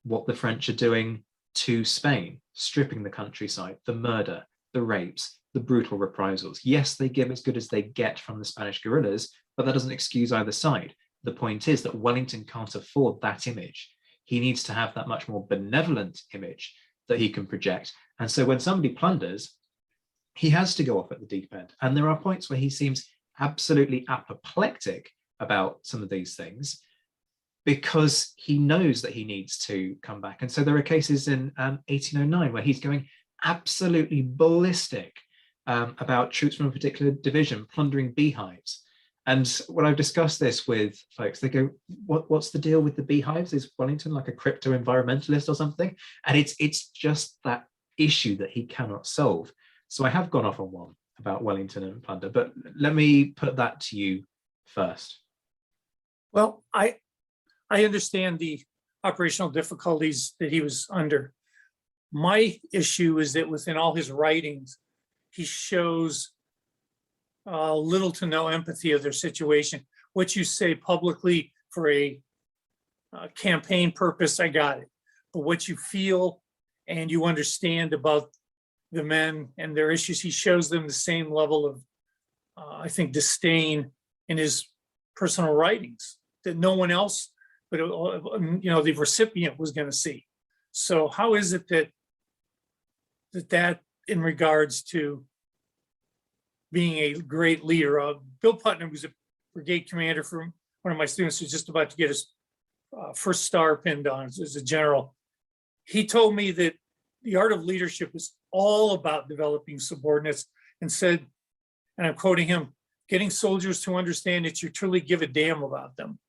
what the French are doing to Spain, stripping the countryside, the murder, the rapes, the brutal reprisals. Yes, they give as good as they get from the Spanish guerrillas, but that doesn't excuse either side. The point is that Wellington can't afford that image. He needs to have that much more benevolent image that he can project. And so when somebody plunders, he has to go off at the deep end. And there are points where he seems absolutely apoplectic about some of these things because he knows that he needs to come back. And so there are cases in 1809 where he's going absolutely ballistic about troops from a particular division plundering beehives. And when I've discussed this with folks, they go, what's the deal with the beehives? Is Wellington like a crypto-environmentalist or something? And it's just that issue that he cannot solve. So I have gone off on one about Wellington and plunder, but let me put that to you first. Well, I understand the operational difficulties that he was under. My issue is that within all his writings, he shows little to no empathy of their situation. What you say publicly for a campaign purpose, I got it. But what you feel and you understand about the men and their issues, he shows them the same level of, I think, disdain in his personal writings that no one else, but the recipient was going to see. So how is it that in regards to being a great leader, Bill Putnam was brigade commander from one of my students who's just about to get his first star pinned on as a general. He told me that the art of leadership is all about developing subordinates, and said, and I'm quoting him, getting soldiers to understand that you truly give a damn about them.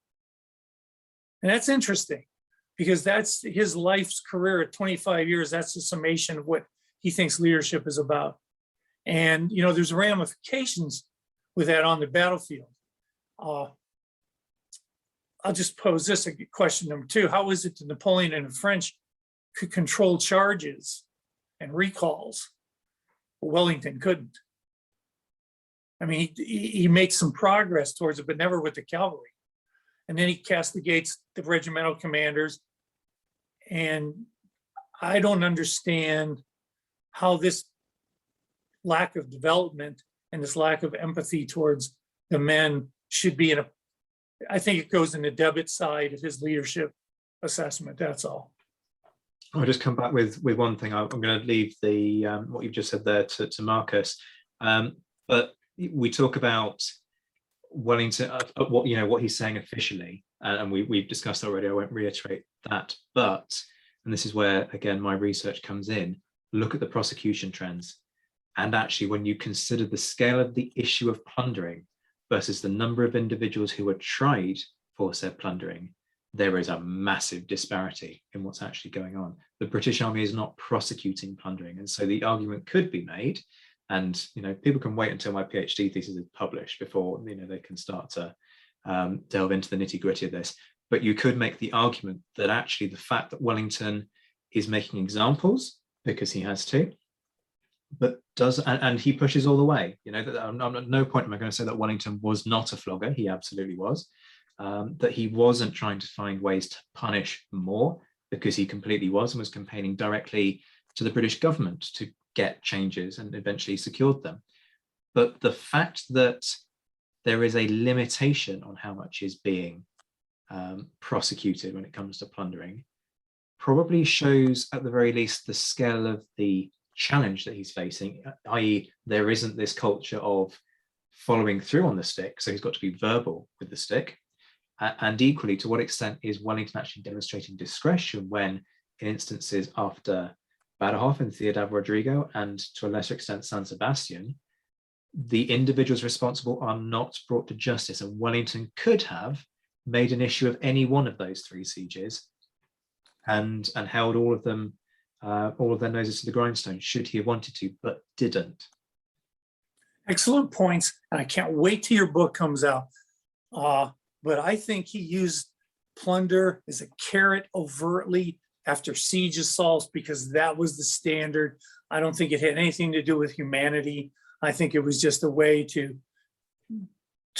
And that's interesting, because that's his life's career at 25 years. That's the summation of what he thinks leadership is about. And, you know, there's ramifications with that on the battlefield. I'll just pose this question number 2. How is it that Napoleon and the French could control charges and recalls? Wellington couldn't. I mean, he makes some progress towards it, but never with the cavalry. And then he castigates the regimental commanders. And I don't understand how this lack of development and this lack of empathy towards the men should be I think it goes in the debit side of his leadership assessment. That's all. I'll just come back with one thing. I'm going to leave the what you've just said there to Marcus. But we talk about Wellington, what he's saying officially, and we've discussed already. I won't reiterate that. But, and this is where again my research comes in. Look at the prosecution trends, and actually, when you consider the scale of the issue of plundering versus the number of individuals who were tried for said plundering, there is a massive disparity in what's actually going on. The British Army is not prosecuting plundering, and so the argument could be made. And people can wait until my PhD thesis is published before they can start to delve into the nitty-gritty of this. But you could make the argument that actually the fact that Wellington is making examples because he has to, but and he pushes all the way. That I'm at no point am I going to say that Wellington was not a flogger. He absolutely was. That he wasn't trying to find ways to punish more, because he completely was, and was campaigning directly to the British government to get changes, and eventually secured them. But the fact that there is a limitation on how much is being prosecuted when it comes to plundering probably shows, at the very least, the scale of the challenge that he's facing, i.e. there isn't this culture of following through on the stick, so he's got to be verbal with the stick. And equally, to what extent is Wellington actually demonstrating discretion when, in instances after Badajoz and Ciudad Rodrigo, and to a lesser extent San Sebastian, the individuals responsible are not brought to justice, and Wellington could have made an issue of any one of those 3 sieges and held all of them, all of their noses to the grindstone, should he have wanted to, but didn't. Excellent points, and I can't wait till your book comes out. But I think he used plunder as a carrot overtly after siege assaults, because that was the standard. I don't think it had anything to do with humanity. I think it was just a way to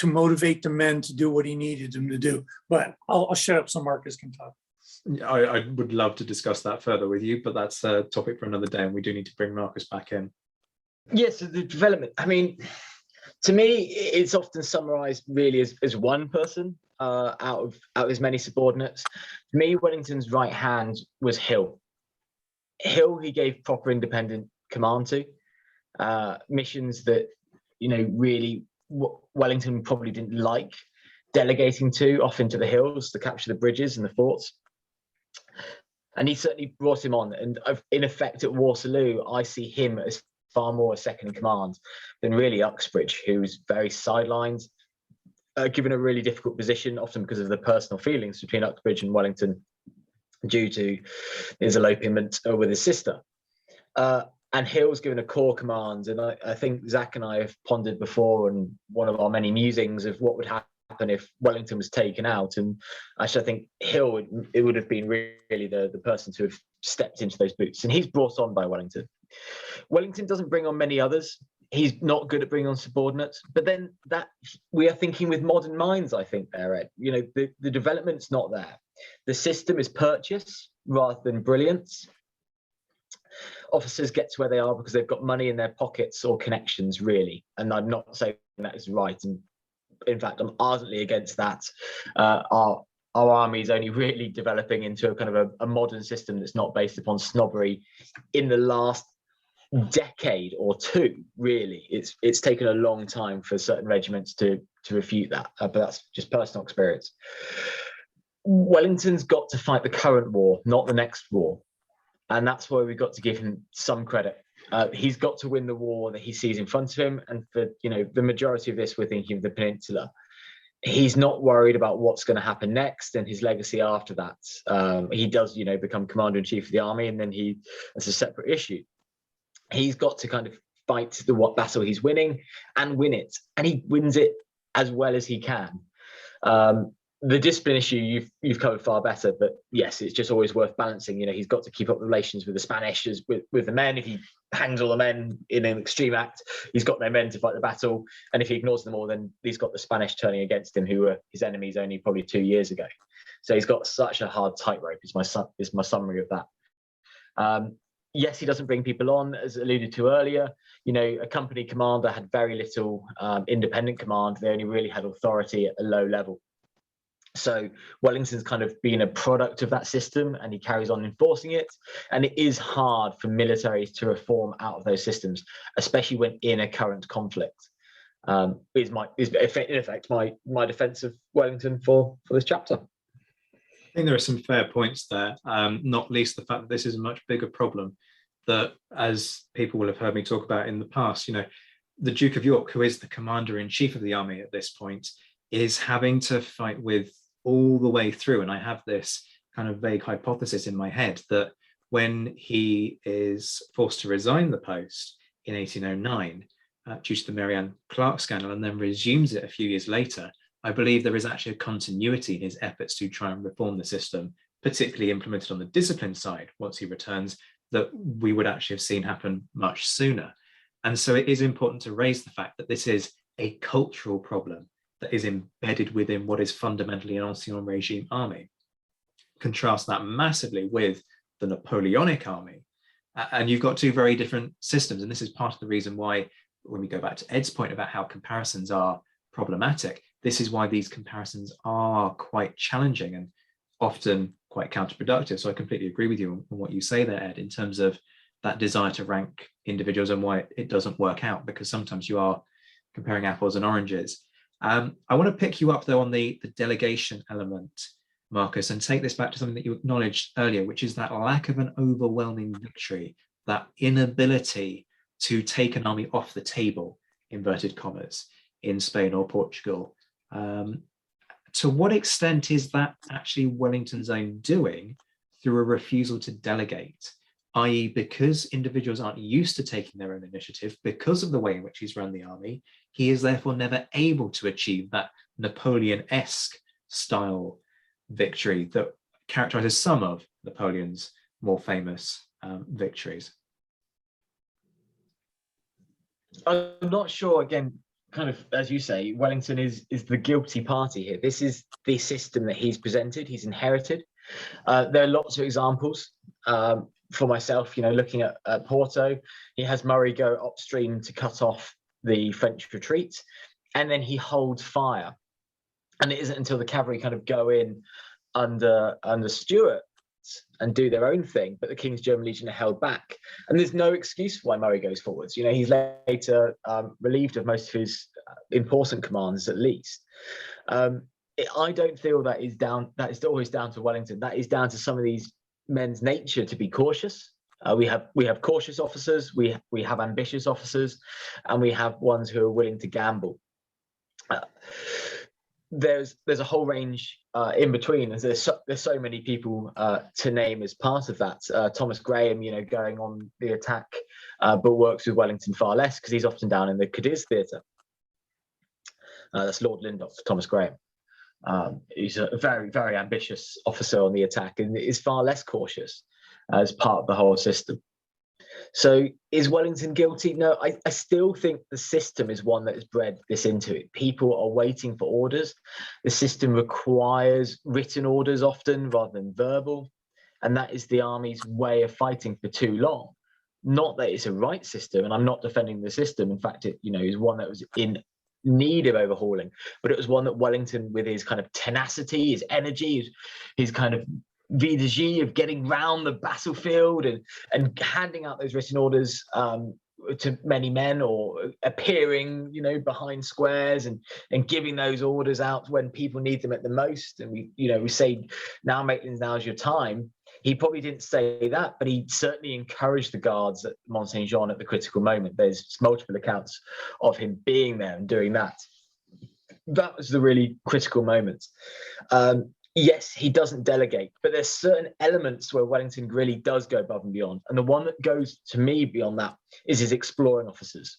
motivate the men to do what he needed them to do. But I'll shut up so Marcus can talk. I would love to discuss that further with you, but that's a topic for another day, and we do need to bring Marcus back in. Yes, the development. I mean, to me, it's often summarized really as one person out of his many subordinates. For me, Wellington's right hand was Hill. Hill, he gave proper independent command to missions that, really Wellington probably didn't like delegating to, off into the hills to capture the bridges and the forts. And he certainly brought him on. And in effect, at Waterloo, I see him as far more a second in command than really Uxbridge, who's very sidelined, given a really difficult position, often because of the personal feelings between Uxbridge and Wellington due to his elopement with his sister. And Hill's given a corps command. And I think Zach and I have pondered before on one of our many musings of what would happen if Wellington was taken out. And actually, I think Hill, it would have been really the person to have stepped into those boots. And he's brought on by Wellington. Wellington doesn't bring on many others. He's not good at bringing on subordinates. But then that we are thinking with modern minds, I think, there, Ed. The development's not there. The system is purchase rather than brilliance. Officers get to where they are because they've got money in their pockets or connections, really. And I'm not saying that is right. And in fact, I'm ardently against that. Our army is only really developing into a kind of a modern system that's not based upon snobbery in the last decade or two, really. It's taken a long time for certain regiments to refute that, but that's just personal experience. Wellington's got to fight the current war, not the next war. And that's why we've got to give him some credit. He's got to win the war that he sees in front of him. And for, the majority of this, we're thinking of the peninsula. He's not worried about what's going to happen next and his legacy after that. He does, become commander-in-chief of the army, and then that's a separate issue. He's got to kind of fight what battle he's winning and win it. And he wins it as well as he can. The discipline issue you've covered far better, but yes, it's just always worth balancing. He's got to keep up the relations with the Spanish, with the men. If he hangs all the men in an extreme act, he's got no men to fight the battle. And if he ignores them all, then he's got the Spanish turning against him, who were his enemies only probably 2 years ago. So he's got such a hard tightrope, is my summary of that. Yes, he doesn't bring people on, as alluded to earlier. A company commander had very little independent command. They only really had authority at a low level. So Wellington's kind of been a product of that system, and he carries on enforcing it. And it is hard for militaries to reform out of those systems, especially when in a current conflict. Is in effect my defense of Wellington for this chapter. I think there are some fair points there, not least the fact that this is a much bigger problem that, as people will have heard me talk about in the past, the Duke of York, who is the commander-in-chief of the army at this point, is having to fight with all the way through. And I have this kind of vague hypothesis in my head that when he is forced to resign the post in 1809 due to the Mary Ann Clark scandal, and then resumes it a few years later, I believe there is actually a continuity in his efforts to try and reform the system, particularly implemented on the discipline side once he returns, that we would actually have seen happen much sooner. And so it is important to raise the fact that this is a cultural problem that is embedded within what is fundamentally an ancien regime army. Contrast that massively with the Napoleonic army, and you've got two very different systems. And this is part of the reason why, when we go back to Ed's point about how comparisons are problematic, this is why these comparisons are quite challenging and often quite counterproductive. So I completely agree with you on what you say there, Ed, in terms of that desire to rank individuals and why it doesn't work out, because sometimes you are comparing apples and oranges. I want to pick you up, though, on the delegation element, Marcus, and take this back to something that you acknowledged earlier, which is that lack of an overwhelming victory, that inability to take an army off the table, inverted commas, in Spain or Portugal. To what extent is that actually Wellington's own doing through a refusal to delegate, i.e. because individuals aren't used to taking their own initiative because of the way in which he's run the army, he is therefore never able to achieve that Napoleon-esque style victory that characterizes some of Napoleon's more famous victories? I'm not sure, again, kind of, as you say, Wellington is the guilty party here. This is the system that he's presented, he's inherited. There are lots of examples. For myself, looking at Porto, he has Murray go upstream to cut off the French retreat, and then he holds fire. And it isn't until the cavalry kind of go in under Stuart and do their own thing, but the King's German Legion are held back. And there's no excuse for why Murray goes forwards. He's later relieved of most of his important commands, at least. I don't feel that is always down to Wellington. That is down to some of these men's nature to be cautious. We have cautious officers, we have ambitious officers, and we have ones who are willing to gamble. There's a whole range in between, and there's so many people to name as part of that. Thomas Graham, going on the attack, but works with Wellington far less because he's often down in the Cadiz theatre. That's Lord Lindolf, Thomas Graham. He's a very, very ambitious officer on the attack and is far less cautious as part of the whole system. So is Wellington guilty? No, I still think the system is one that has bred this into it. People are waiting for orders. The system requires written orders often rather than verbal. And that is the army's way of fighting for too long. Not that it's a right system, and I'm not defending the system. In fact, it is one that was in need of overhauling, but it was one that Wellington, with his kind of tenacity, his energy, his kind of vie of getting round the battlefield and handing out those written orders to many men, or appearing, behind squares and giving those orders out when people need them at the most. And we say, now Maitland's, now's your time. He probably didn't say that, but he certainly encouraged the guards at Mont Saint Jean at the critical moment. There's multiple accounts of him being there and doing that. That was the really critical moment. Yes, he doesn't delegate, but there's certain elements where Wellington really does go above and beyond. And the one that goes to me beyond that is his exploring officers.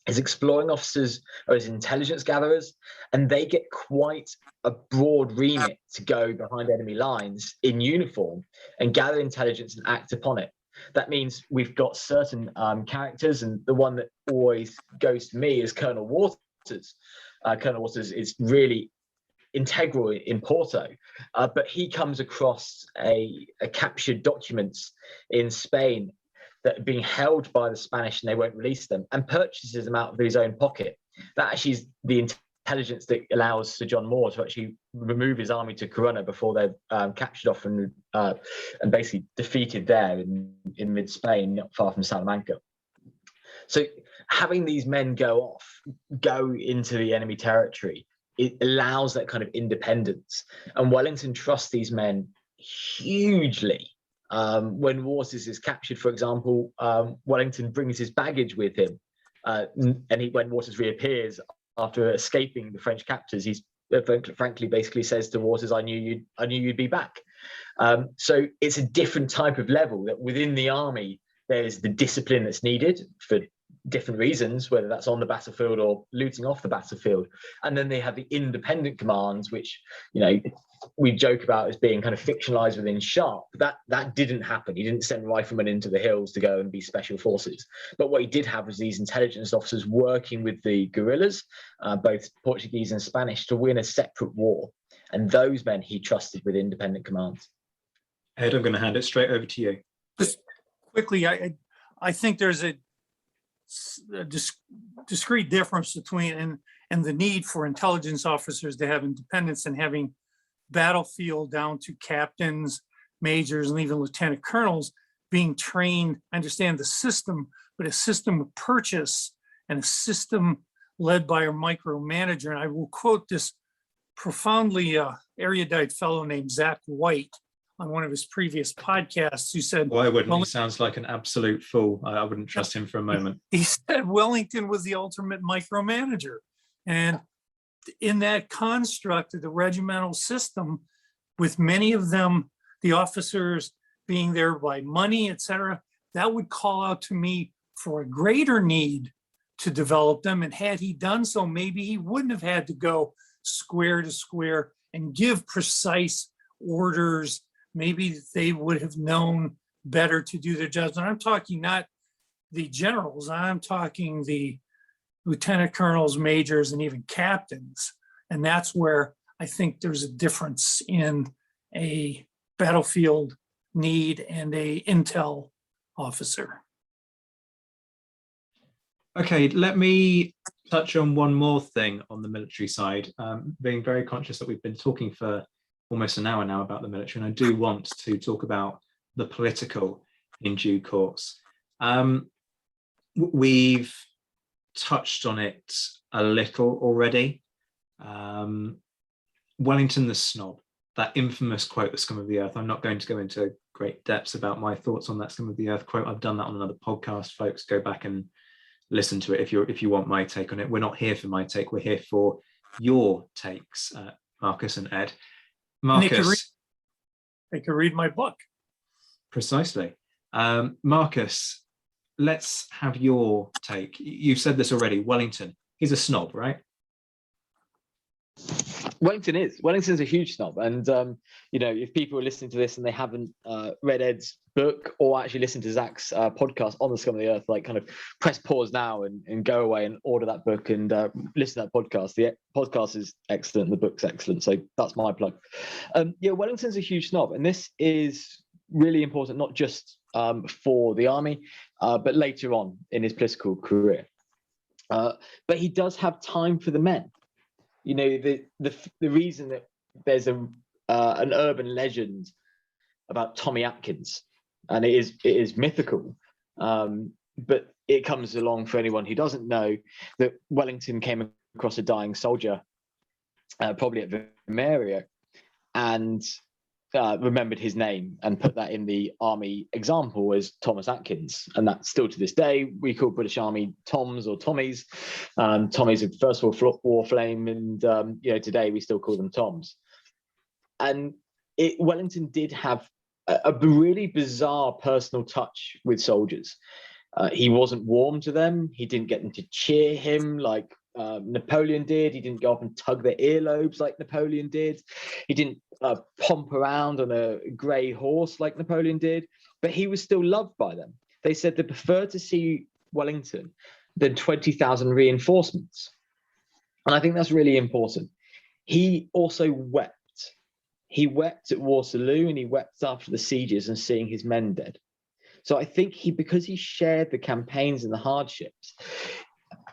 His exploring officers are his intelligence gatherers, and they get quite a broad remit to go behind enemy lines in uniform and gather intelligence and act upon it. That means we've got certain characters, and the one that always goes to me is Colonel Waters. Colonel Waters is really integral in Porto, but he comes across a captured documents in Spain that are being held by the Spanish, and they won't release them, and purchases them out of his own pocket. That actually is the intelligence that allows Sir John Moore to actually remove his army to Corunna before they're captured off and basically defeated there in mid-Spain, not far from Salamanca. So having these men go into the enemy territory, it allows that kind of independence. And Wellington trusts these men hugely. When Waters is captured, for example, Wellington brings his baggage with him. When Waters reappears after escaping the French captors, he's frankly basically says to Waters, I knew you'd be back. So it's a different type of level, that within the army, there's the discipline that's needed for different reasons, whether that's on the battlefield or looting off the battlefield. And then they have the independent commands, which, we joke about as being kind of fictionalized within Sharp. That didn't happen. He didn't send riflemen into the hills to go and be special forces. But what he did have was these intelligence officers working with the guerrillas, both Portuguese and Spanish, to win a separate war. And those men he trusted with independent commands. Ed, I'm going to hand it straight over to you. Just quickly, I think there's a discrete difference between and the need for intelligence officers to have independence and having battlefield down to captains, majors, and even lieutenant colonels being trained. I understand the system, but a system of purchase and a system led by a micromanager. And I will quote this profoundly erudite fellow named Zach White on one of his previous podcasts, who said, why wouldn't he? Sounds like an absolute fool. I wouldn't trust him for a moment. He said Wellington was the ultimate micromanager. And in that construct of the regimental system, with many of them, the officers being there by money, etc., that would call out to me for a greater need to develop them. And had he done so, maybe he wouldn't have had to go square to square and give precise orders. Maybe they would have known better to do their jobs. And I'm talking not the generals, I'm talking the lieutenant colonels, majors, and even captains. And that's where I think there's a difference in a battlefield need and a intel officer. Okay, let me touch on one more thing on the military side, being very conscious that we've been talking for almost an hour now about the military, and I do want to talk about the political in due course. We've touched on it a little already. Wellington the Snob, that infamous quote, the scum of the earth. I'm not going to go into great depths about my thoughts on that scum of the earth quote. I've done that on another podcast, folks. Go back and listen to it if you want my take on it. We're not here for my take. We're here for your takes, Marcus and Ed. Marcus, they can read my book. Precisely. Marcus, let's have your take. You've said this already. Wellington, he's a snob, right? Wellington's a huge snob, and if people are listening to this and they haven't read Ed's book or actually listened to Zach's podcast on the scum of the earth, like, kind of press pause now and go away and order that book and listen to that podcast. The podcast is excellent, the book's excellent, so that's my plug. Wellington's a huge snob, and this is really important, not just for the army, but later on in his political career. But he does have time for the men. The reason that there's an urban legend about Tommy Atkins, and it is mythical, But it comes along, for anyone who doesn't know, that Wellington came across a dying soldier, probably at Vimeria, and remembered his name and put that in the army example as Thomas Atkins. And that's still to this day, we call British Army Toms or Tommies. Tommy's a First World War flame, and today we still call them Toms. And Wellington did have a really bizarre personal touch with soldiers. He wasn't warm to them. He didn't get them to cheer him like Napoleon did. He didn't go up and tug their earlobes like Napoleon did. He didn't pomp around on a grey horse like Napoleon did, but he was still loved by them. They said they preferred to see Wellington than 20,000 reinforcements. And I think that's really important. He also wept. He wept at Waterloo, and he wept after the sieges and seeing his men dead. So I think because he shared the campaigns and the hardships,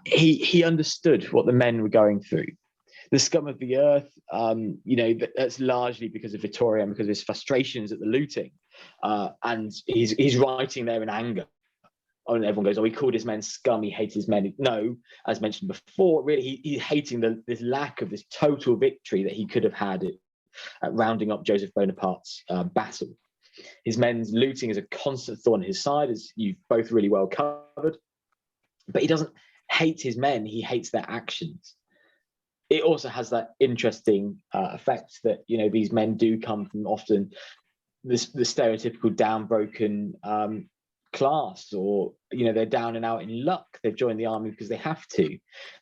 he understood what the men were going through. The scum of the earth, that's largely because of Vittoria and because of his frustrations at the looting. And he's writing there in anger. And everyone goes, he called his men scum, he hated his men. No, as mentioned before, really, he's hating this lack of this total victory that he could have had at rounding up Joseph Bonaparte's battle. His men's looting is a constant thorn in his side, as you've both really well covered. But he doesn't hate his men, he hates their actions. It also has that interesting effect that, these men do come from often the stereotypical downtrodden class, or, they're down and out in luck. They've joined the army because they have to.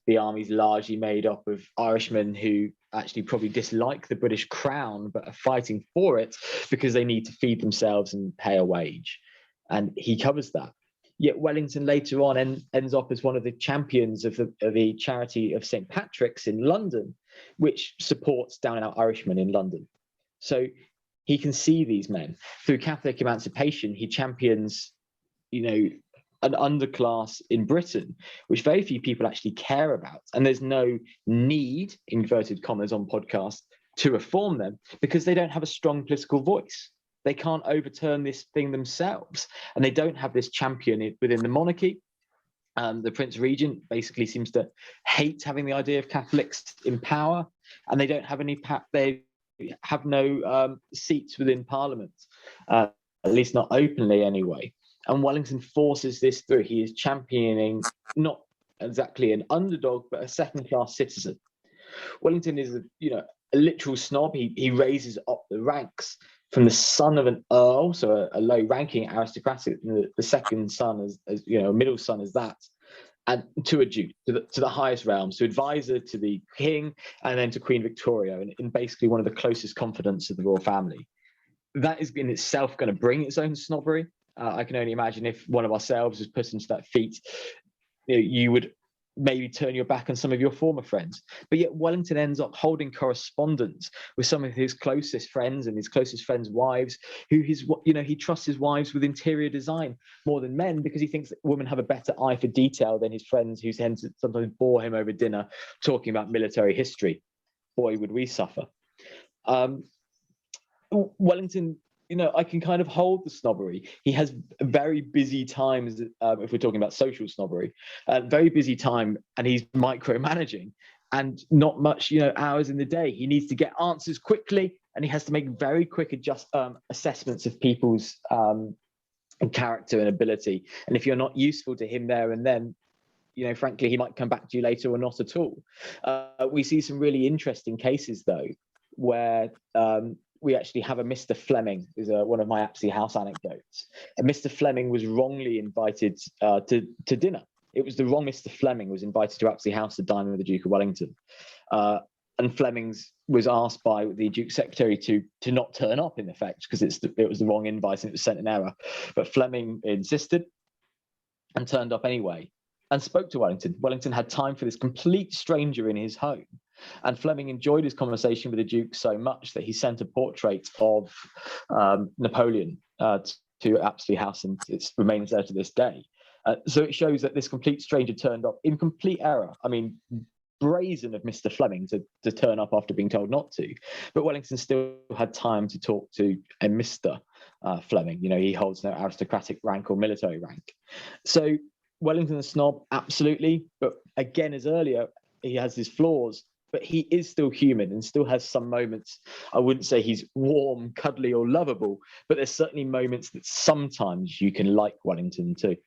The army's largely made up of Irishmen who actually probably dislike the British crown, but are fighting for it because they need to feed themselves and pay a wage. And he covers that. Yet Wellington later on ends up as one of the champions of the charity of St. Patrick's in London, which supports down and out Irishmen in London. So he can see these men. Through Catholic emancipation, he champions, an underclass in Britain, which very few people actually care about. And there's no need, inverted commas on podcasts, to reform them because they don't have a strong political voice. They can't overturn this thing themselves. And they don't have this champion within the monarchy. The Prince Regent basically seems to hate having the idea of Catholics in power. And they don't have they have no seats within Parliament, at least not openly anyway. And Wellington forces this through. He is championing not exactly an underdog, but a second-class citizen. Wellington is a literal snob. He raises up the ranks from the son of an earl, so a low-ranking aristocratic, the second son as a middle son as that, and to a duke, to the highest realms, to advisor to the king, and then to Queen Victoria, in basically one of the closest confidants of the royal family. That is in itself going to bring its own snobbery. I can only imagine if one of ourselves was put into that feat, you would maybe turn your back on some of your former friends. But yet Wellington ends up holding correspondence with some of his closest friends and his closest friends' wives, who he trusts his wives with interior design more than men, because he thinks that women have a better eye for detail than his friends, who sometimes bore him over dinner talking about military history. Boy, would we suffer. Wellington, I can kind of hold the snobbery. He has very busy times, if we're talking about social snobbery, very busy time, and he's micromanaging and not much, hours in the day. He needs to get answers quickly, and he has to make very quick assessments of people's character and ability. And if you're not useful to him there and then, frankly, he might come back to you later or not at all. We see some really interesting cases, though, where we actually have a Mr. Fleming, is one of my Apsley House anecdotes. And Mr. Fleming was wrongly invited to dinner. It was the wrong Mr. Fleming was invited to Apsley House to dine with the Duke of Wellington. And Fleming's was asked by the Duke's secretary to not turn up, in effect, because it was the wrong invite and it was sent in error. But Fleming insisted and turned up anyway and spoke to Wellington. Wellington had time for this complete stranger in his home. And Fleming enjoyed his conversation with the Duke so much that he sent a portrait of Napoleon to Apsley House, and it remains there to this day. So it shows that this complete stranger turned up in complete error. I mean, brazen of Mr. Fleming to turn up after being told not to. But Wellington still had time to talk to a Mr. Fleming. He holds no aristocratic rank or military rank. So Wellington a snob? Absolutely. But again, as earlier, he has his flaws, but he is still human and still has some moments. I wouldn't say he's warm, cuddly, or lovable, but there's certainly moments that sometimes you can like Wellington too.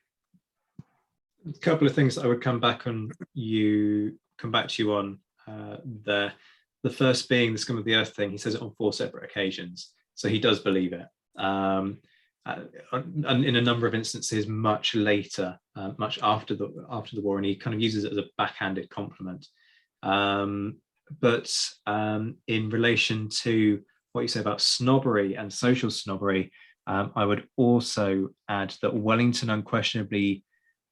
A couple of things I would come back to you on there. The first being the scum of the earth thing. He says it on 4 separate occasions, so he does believe it. And in a number of instances, much later, much after the war, and he kind of uses it as a backhanded compliment. But in relation to what you say about snobbery and social snobbery, I would also add that Wellington unquestionably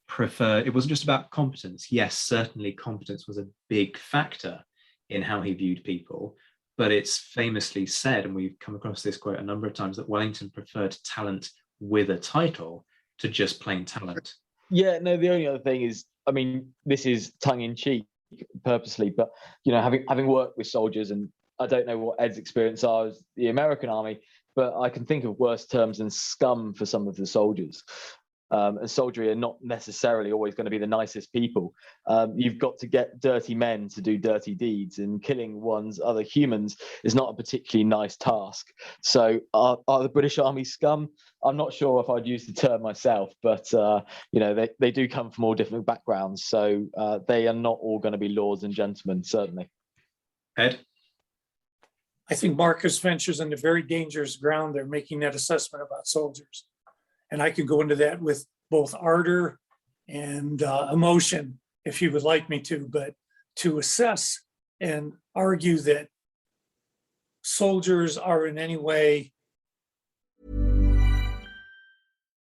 preferred. It wasn't just about competence. Yes, certainly competence was a big factor in how he viewed people, but it's famously said, and we've come across this quote a number of times, that Wellington preferred talent with a title to just plain talent. Yeah, no, the only other thing is, I mean, this is tongue-in-cheek purposely, but, you know, having worked with soldiers, and I don't know what Ed's experience are as the American army, but I can think of worse terms than scum for some of the soldiers. And soldiery are not necessarily always going to be the nicest people. You've got to get dirty men to do dirty deeds, and killing one's other humans is not a particularly nice task. So are the British Army scum? I'm not sure if I'd use the term myself, but you know, they do come from all different backgrounds. So they are not all going to be lords and gentlemen, certainly. Ed? I think Marcus ventures into very dangerous ground there, making that assessment about soldiers. And I could go into that with both ardor and emotion, if you would like me to, but to assess and argue that soldiers are in any way.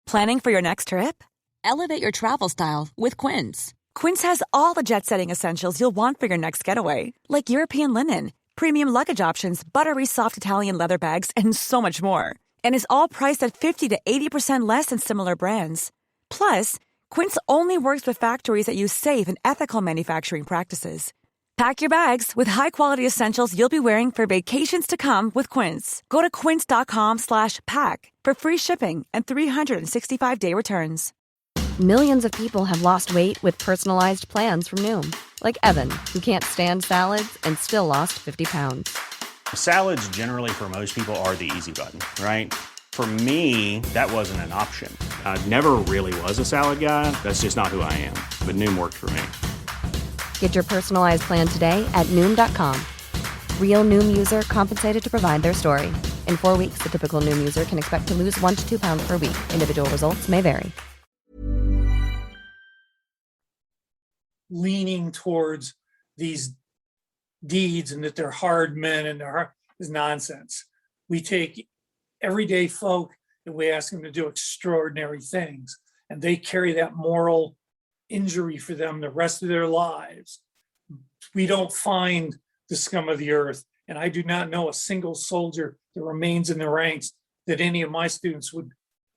Planning for your next trip? Elevate your travel style with Quince. Quince has all the jet-setting essentials you'll want for your next getaway, like European linen, premium luggage options, buttery soft Italian leather bags, and so much more. And is all priced at 50 to 80% less than similar brands. Plus, Quince only works with factories that use safe and ethical manufacturing practices. Pack your bags with high-quality essentials you'll be wearing for vacations to come with Quince. Go to quince.com/pack for free shipping and 365-day returns. Millions of people have lost weight with personalized plans from Noom. Like Evan, who can't stand salads and still lost 50 pounds. Salads generally for most people are the easy button, right? For me, that wasn't an option. I never really was a salad guy. That's just not who I am. But Noom worked for me. Get your personalized plan today at Noom.com. Real Noom user compensated to provide their story. In 4 weeks, the typical Noom user can expect to lose 1 to 2 pounds per week. Individual results may vary. Leaning towards these deeds and that they're hard men and they're hard is nonsense. We take everyday folk and we ask them to do extraordinary things, and they carry that moral injury for them the rest of their lives. We don't find the scum of the earth, and I do not know a single soldier that remains in the ranks that any of my students would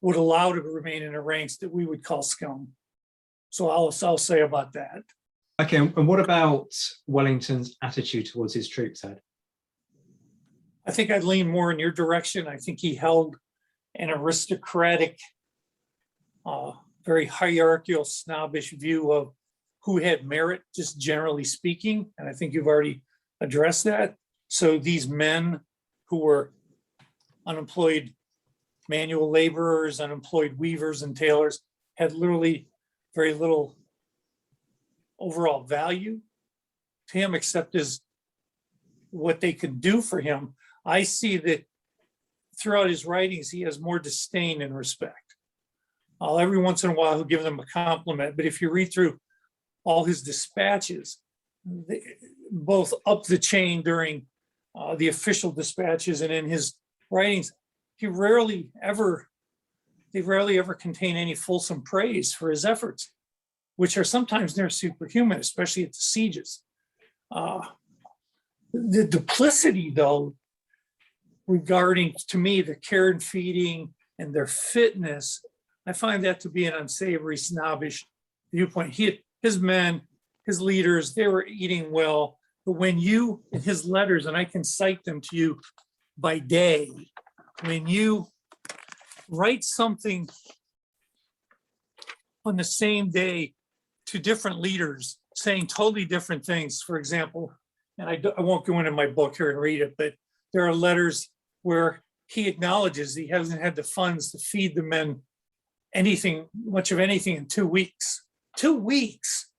allow to remain in the ranks that we would call scum. So I'll say about that. Okay, and what about Wellington's attitude towards his troops, Ed? I think I'd lean more in your direction. I think he held an aristocratic, very hierarchical, snobbish view of who had merit, just generally speaking. And I think you've already addressed that. So these men who were unemployed manual laborers, unemployed weavers and tailors had literally very little overall value to him, except as what they could do for him. I see that throughout his writings, he has more disdain and respect. Every once in a while, he'll give them a compliment, but if you read through all his dispatches, both up the chain during the official dispatches and in his writings, they rarely ever contain any fulsome praise for his efforts, which are sometimes near superhuman, especially at the sieges. The duplicity, though, regarding, to me, the care and feeding and their fitness, I find that to be an unsavory, snobbish viewpoint. His men, his leaders, they were eating well. But when you, in his letters, and I can cite them to you by day, when you write something on the same day to different leaders saying totally different things. For example, and I won't go into my book here and read it, but there are letters where he acknowledges he hasn't had the funds to feed the men much of anything in 2 weeks. 2 weeks.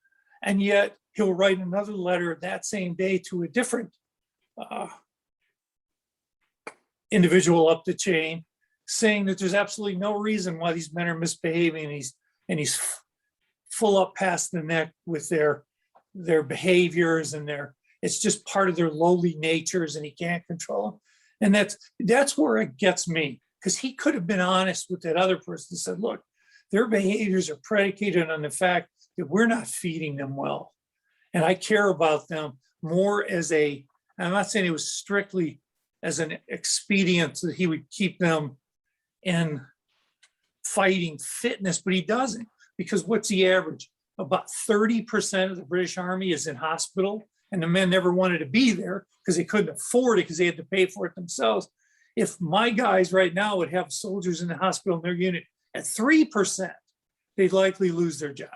And yet he'll write another letter that same day to a different individual up the chain, saying that there's absolutely no reason why these men are misbehaving, and he's full up past the neck with their behaviors, and it's just part of their lowly natures, and he can't control them. And that's where it gets me, because he could have been honest with that other person and said, look, their behaviors are predicated on the fact that we're not feeding them well. And I care about them more I'm not saying it was strictly as an expedient that he would keep them in fighting fitness, but he doesn't, because what's the average? About 30% of the British Army is in hospital, and the men never wanted to be there because they couldn't afford it because they had to pay for it themselves. If my guys right now would have soldiers in the hospital in their unit at 3%, they'd likely lose their job.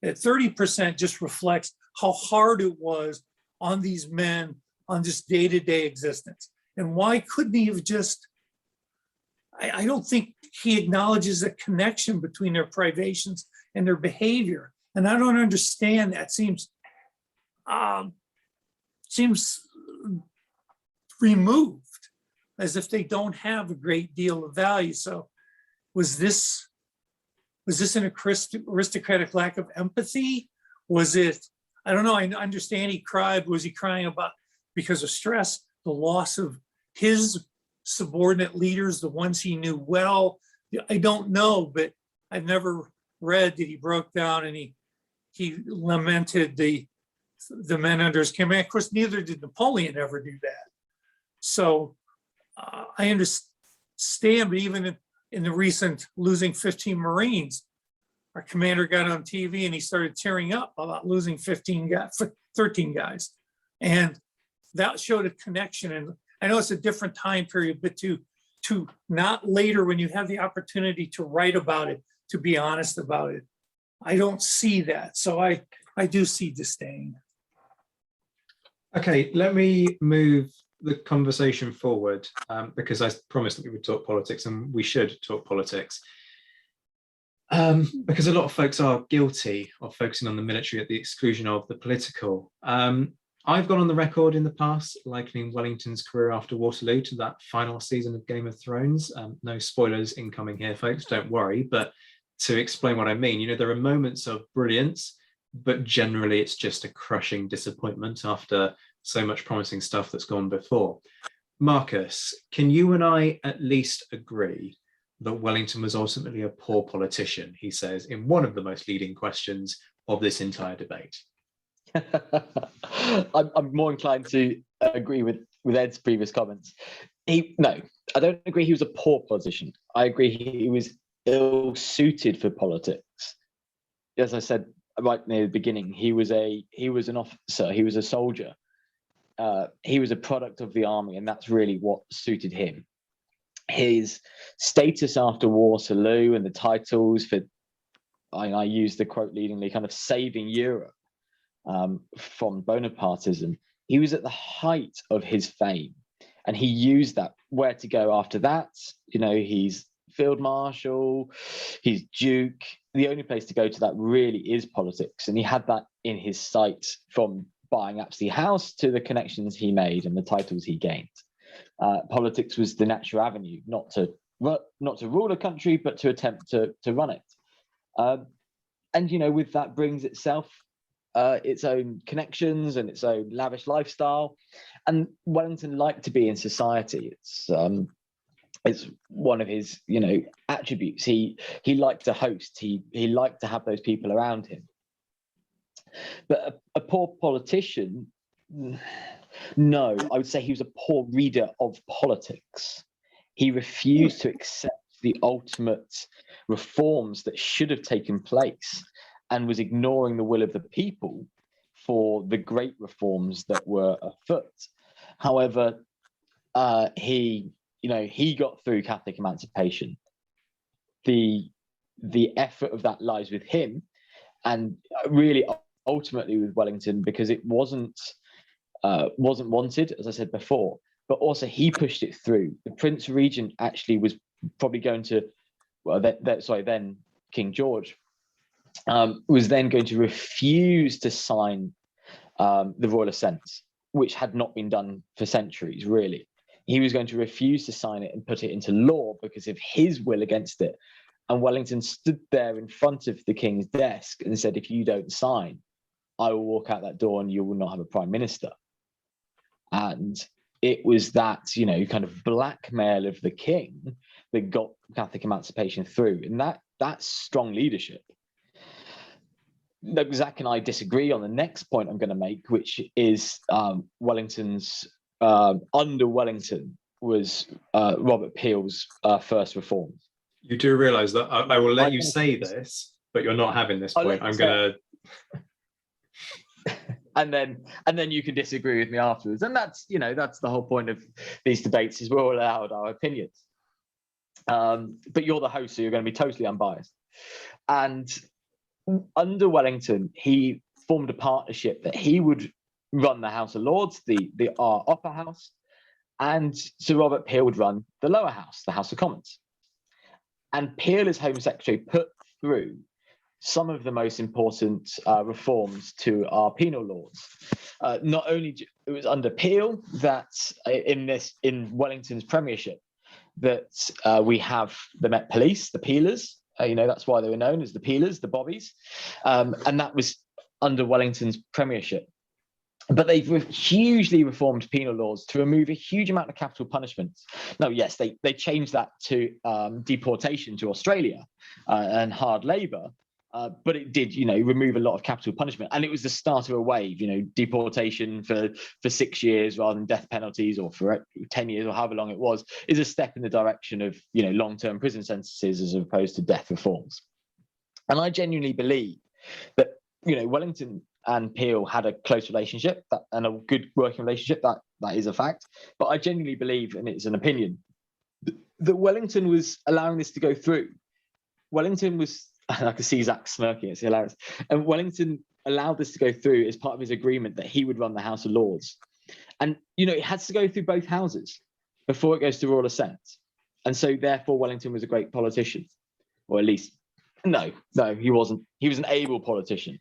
At 30% just reflects how hard it was on these men on this day-to-day existence. And why couldn't he have just, I don't think he acknowledges the connection between their privations and their behavior. And I don't understand that. Seems removed, as if they don't have a great deal of value. So was this an aristocratic lack of empathy? Was it, I don't know, I understand he cried. Was he crying about, because of stress, the loss of his subordinate leaders, the ones he knew well? I don't know, but I've never read that he broke down and he lamented the men under his command. Of course, neither did Napoleon ever do that. So I understand, but even in the recent losing 15 Marines, our commander got on TV and he started tearing up about losing 13 guys. And that showed a connection. And I know it's a different time period, but to not later, when you have the opportunity to write about it, to be honest about it, I don't see that. So I do see disdain. Okay, let me move the conversation forward, because I promised that we would talk politics, and we should talk politics. Because a lot of folks are guilty of focusing on the military at the exclusion of the political. I've gone on the record in the past likening Wellington's career after Waterloo to that final season of Game of Thrones. No spoilers incoming here, folks, don't worry. But to explain what I mean, there are moments of brilliance, but generally it's just a crushing disappointment after so much promising stuff that's gone before. Marcus, can you and I at least agree that Wellington was ultimately a poor politician, he says in one of the most leading questions of this entire debate? I'm more inclined to agree with Ed's previous comments. No, I don't agree he was a poor politician. I agree he was ill-suited for politics. As I said right near the beginning, he was an officer, he was a soldier. He was a product of the army, and that's really what suited him. His status after Waterloo and the titles for, I use the quote leadingly, kind of saving Europe from Bonapartism. He was at the height of his fame, and he used that. Where to go after that? He's field marshal, he's duke. The only place to go to that really is politics, and he had that in his sight from buying Apsley House to the connections he made and the titles he gained. Politics was the natural avenue, not to rule a country, but to attempt to run it. And with that brings itself its own connections and its own lavish lifestyle. And Wellington liked to be in society. It's one of his attributes. He liked to host. He liked to have those people around him. But a poor politician, no, I would say he was a poor reader of politics. He refused to accept the ultimate reforms that should have taken place and was ignoring the will of the people for the great reforms that were afoot. However, he got through Catholic emancipation. The the effort of that lies with him, and really ultimately with Wellington, because it wasn't wanted, as I said before, but also he pushed it through. The Prince Regent actually was probably going to, then King George was then going to refuse to sign the royal assent, which had not been done for centuries, really. He was going to refuse to sign it and put it into law because of his will against it. And Wellington stood there in front of the king's desk and said, if you don't sign, I will walk out that door and you will not have a prime minister. And it was that, kind of blackmail of the king that got Catholic emancipation through. And that's strong leadership. Zach and I disagree on the next point I'm going to make, which is Wellington's, under Wellington was Robert Peel's first reforms. You do realise that I will let you say this, but you're not having this point. I'm going to... And then you can disagree with me afterwards. And that's the whole point of these debates, is we're all allowed our opinions. But you're the host, so you're going to be totally unbiased. And under Wellington, he formed a partnership that he would run the House of Lords, the upper house, and Sir Robert Peel would run the lower house, the House of Commons. And Peel, as Home Secretary, put through some of the most important reforms to our penal laws. Not only it was under Peel that in Wellington's premiership that we have the Met Police, the Peelers. That's why they were known as the Peelers, the Bobbies, and that was under Wellington's premiership. But they've hugely reformed penal laws to remove a huge amount of capital punishments. Now, yes, they changed that to deportation to Australia and hard labour, but it did, remove a lot of capital punishment. And it was the start of a wave, deportation for 6 years rather than death penalties, or for 10 years or however long it was, is a step in the direction of, long-term prison sentences as opposed to death reforms. And I genuinely believe that, Wellington and Peel had a close relationship and a good working relationship. That is a fact. But I genuinely believe, and it's an opinion, that Wellington was allowing this to go through. Wellington was, I can see Zach smirking, it's hilarious. And Wellington allowed this to go through as part of his agreement that he would run the House of Lords. And, it has to go through both houses before it goes to royal assent. And so therefore Wellington was a great politician. Or at least, no, he wasn't. He was an able politician.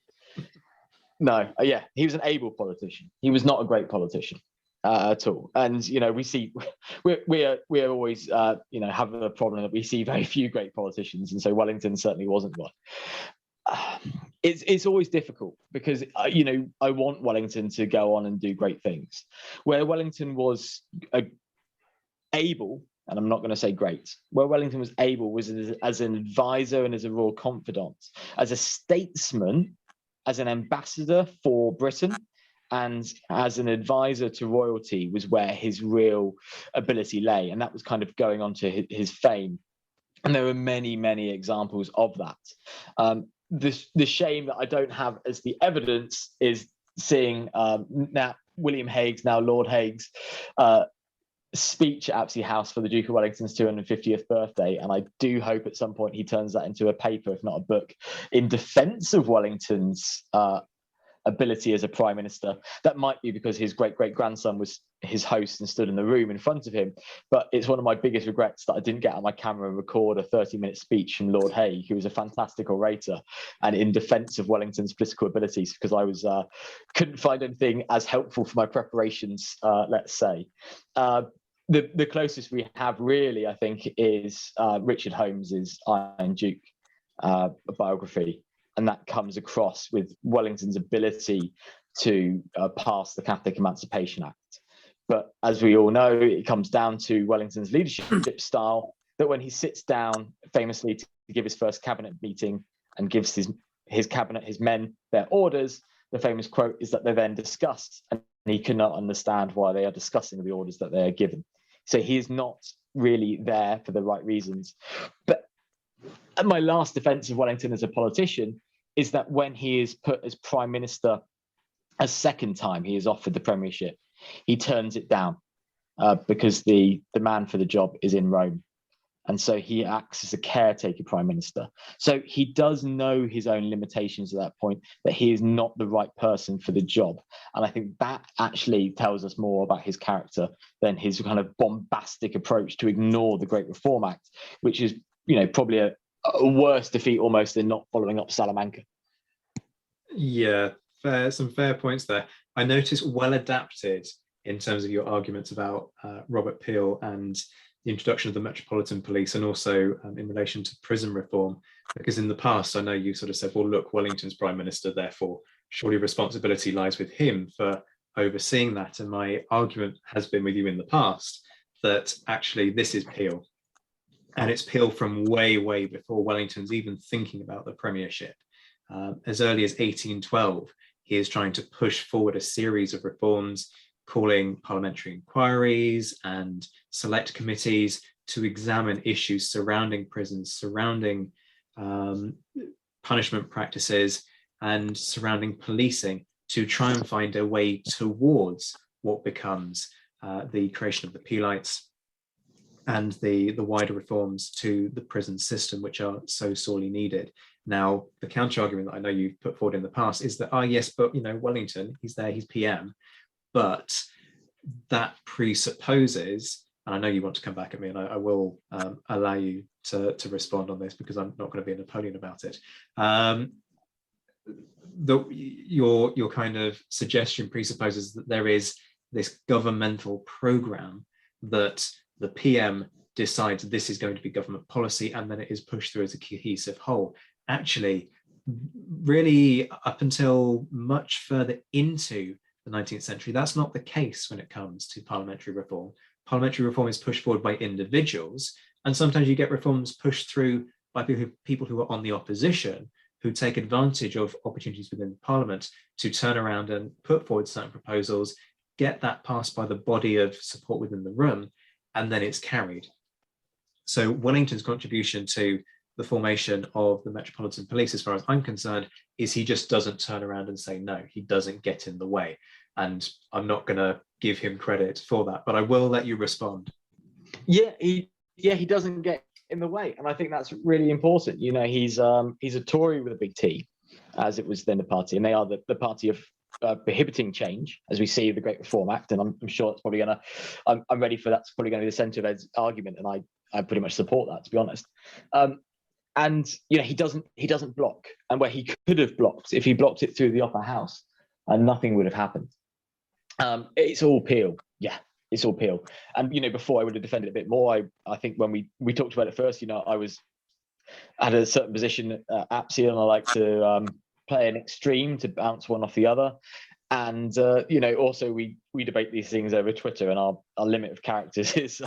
He was an able politician. He was not a great politician at all. And we see we're always have a problem that we see very few great politicians, and so Wellington certainly wasn't one. It's always difficult because I want Wellington to go on and do great things. Where Wellington was able, and I'm not going to say great, where Wellington was able was as an advisor and as a royal confidant, as a statesman, as an ambassador for Britain, and as an advisor to royalty was where his real ability lay. And that was kind of going on to his fame. And there were many, many examples of that. The shame that I don't have as the evidence is seeing now William Hague's, now Lord Hague's, speech at Apsley House for the Duke of Wellington's 250th birthday, and I do hope at some point he turns that into a paper, if not a book, in defence of Wellington's ability as a prime minister. That might be because his great-great-grandson was his host and stood in the room in front of him, but it's one of my biggest regrets that I didn't get on my camera and record a 30-minute speech from Lord Hague, who was a fantastic orator and in defence of Wellington's political abilities, because I was couldn't find anything as helpful for my preparations, let's say. The closest we have really, I think, is Richard Holmes's Iron Duke biography. And that comes across with Wellington's ability to pass the Catholic Emancipation Act. But as we all know, it comes down to Wellington's leadership style, that when he sits down famously to give his first cabinet meeting and gives his cabinet, his men, their orders, the famous quote is that they then discuss, and he cannot understand why they are discussing the orders that they are given. So he is not really there for the right reasons. But my last defense of Wellington as a politician is that when he is put as prime minister a second time, he is offered the premiership, he turns it down because the man for the job is in Rome. And so he acts as a caretaker prime minister. So he does know his own limitations at that point, that he is not the right person for the job. And I think that actually tells us more about his character than his kind of bombastic approach to ignore the Great Reform Act, which is, probably a worse defeat almost than not following up Salamanca. Yeah, some fair points there. I noticed well adapted in terms of your arguments about Robert Peel and the introduction of the Metropolitan Police, and also in relation to prison reform, because in the past, I know you sort of said, well, look, Wellington's prime minister, therefore, surely responsibility lies with him for overseeing that. And my argument has been with you in the past that actually this is Peel. And it's Peel from way, way before Wellington's even thinking about the premiership. As early as 1812, he is trying to push forward a series of reforms, calling parliamentary inquiries and select committees to examine issues surrounding prisons, surrounding punishment practices, and surrounding policing, to try and find a way towards what becomes the creation of the Peelites and the wider reforms to the prison system, which are so sorely needed. Now, the counter argument that I know you've put forward in the past is that, yes, but Wellington, he's there, he's PM, but that presupposes, and I know you want to come back at me, and I will allow you to respond on this, because I'm not going to be a Napoleon about it. Your kind of suggestion presupposes that there is this governmental program that the PM decides this is going to be government policy, and then it is pushed through as a cohesive whole. Actually, really up until much further into the 19th century, that's not the case when it comes to parliamentary reform. Parliamentary reform is pushed forward by individuals, and sometimes you get reforms pushed through by people who are on the opposition, who take advantage of opportunities within Parliament to turn around and put forward certain proposals, get that passed by the body of support within the room, and then it's carried. So Wellington's contribution to the formation of the Metropolitan Police, as far as I'm concerned, is he just doesn't turn around and say no. He doesn't get in the way. And I'm not going to give him credit for that, but I will let you respond. Yeah, he doesn't get in the way. And I think that's really important. He's a Tory with a big T, as it was then the party. And they are the party of prohibiting change, as we see the Great Reform Act, and I'm sure it's probably I'm ready for that's probably going to be the centre of Ed's argument, and I pretty much support that, to be honest. And he doesn't block, and where he could have blocked, if he blocked it through the upper house, and nothing would have happened. It's all Peel, it's all Peel. And before I would have defended it a bit more. I think when we talked about it first, I had a certain position at APSI, and I like to play an extreme to bounce one off the other. And also we debate these things over Twitter, and our limit of characters is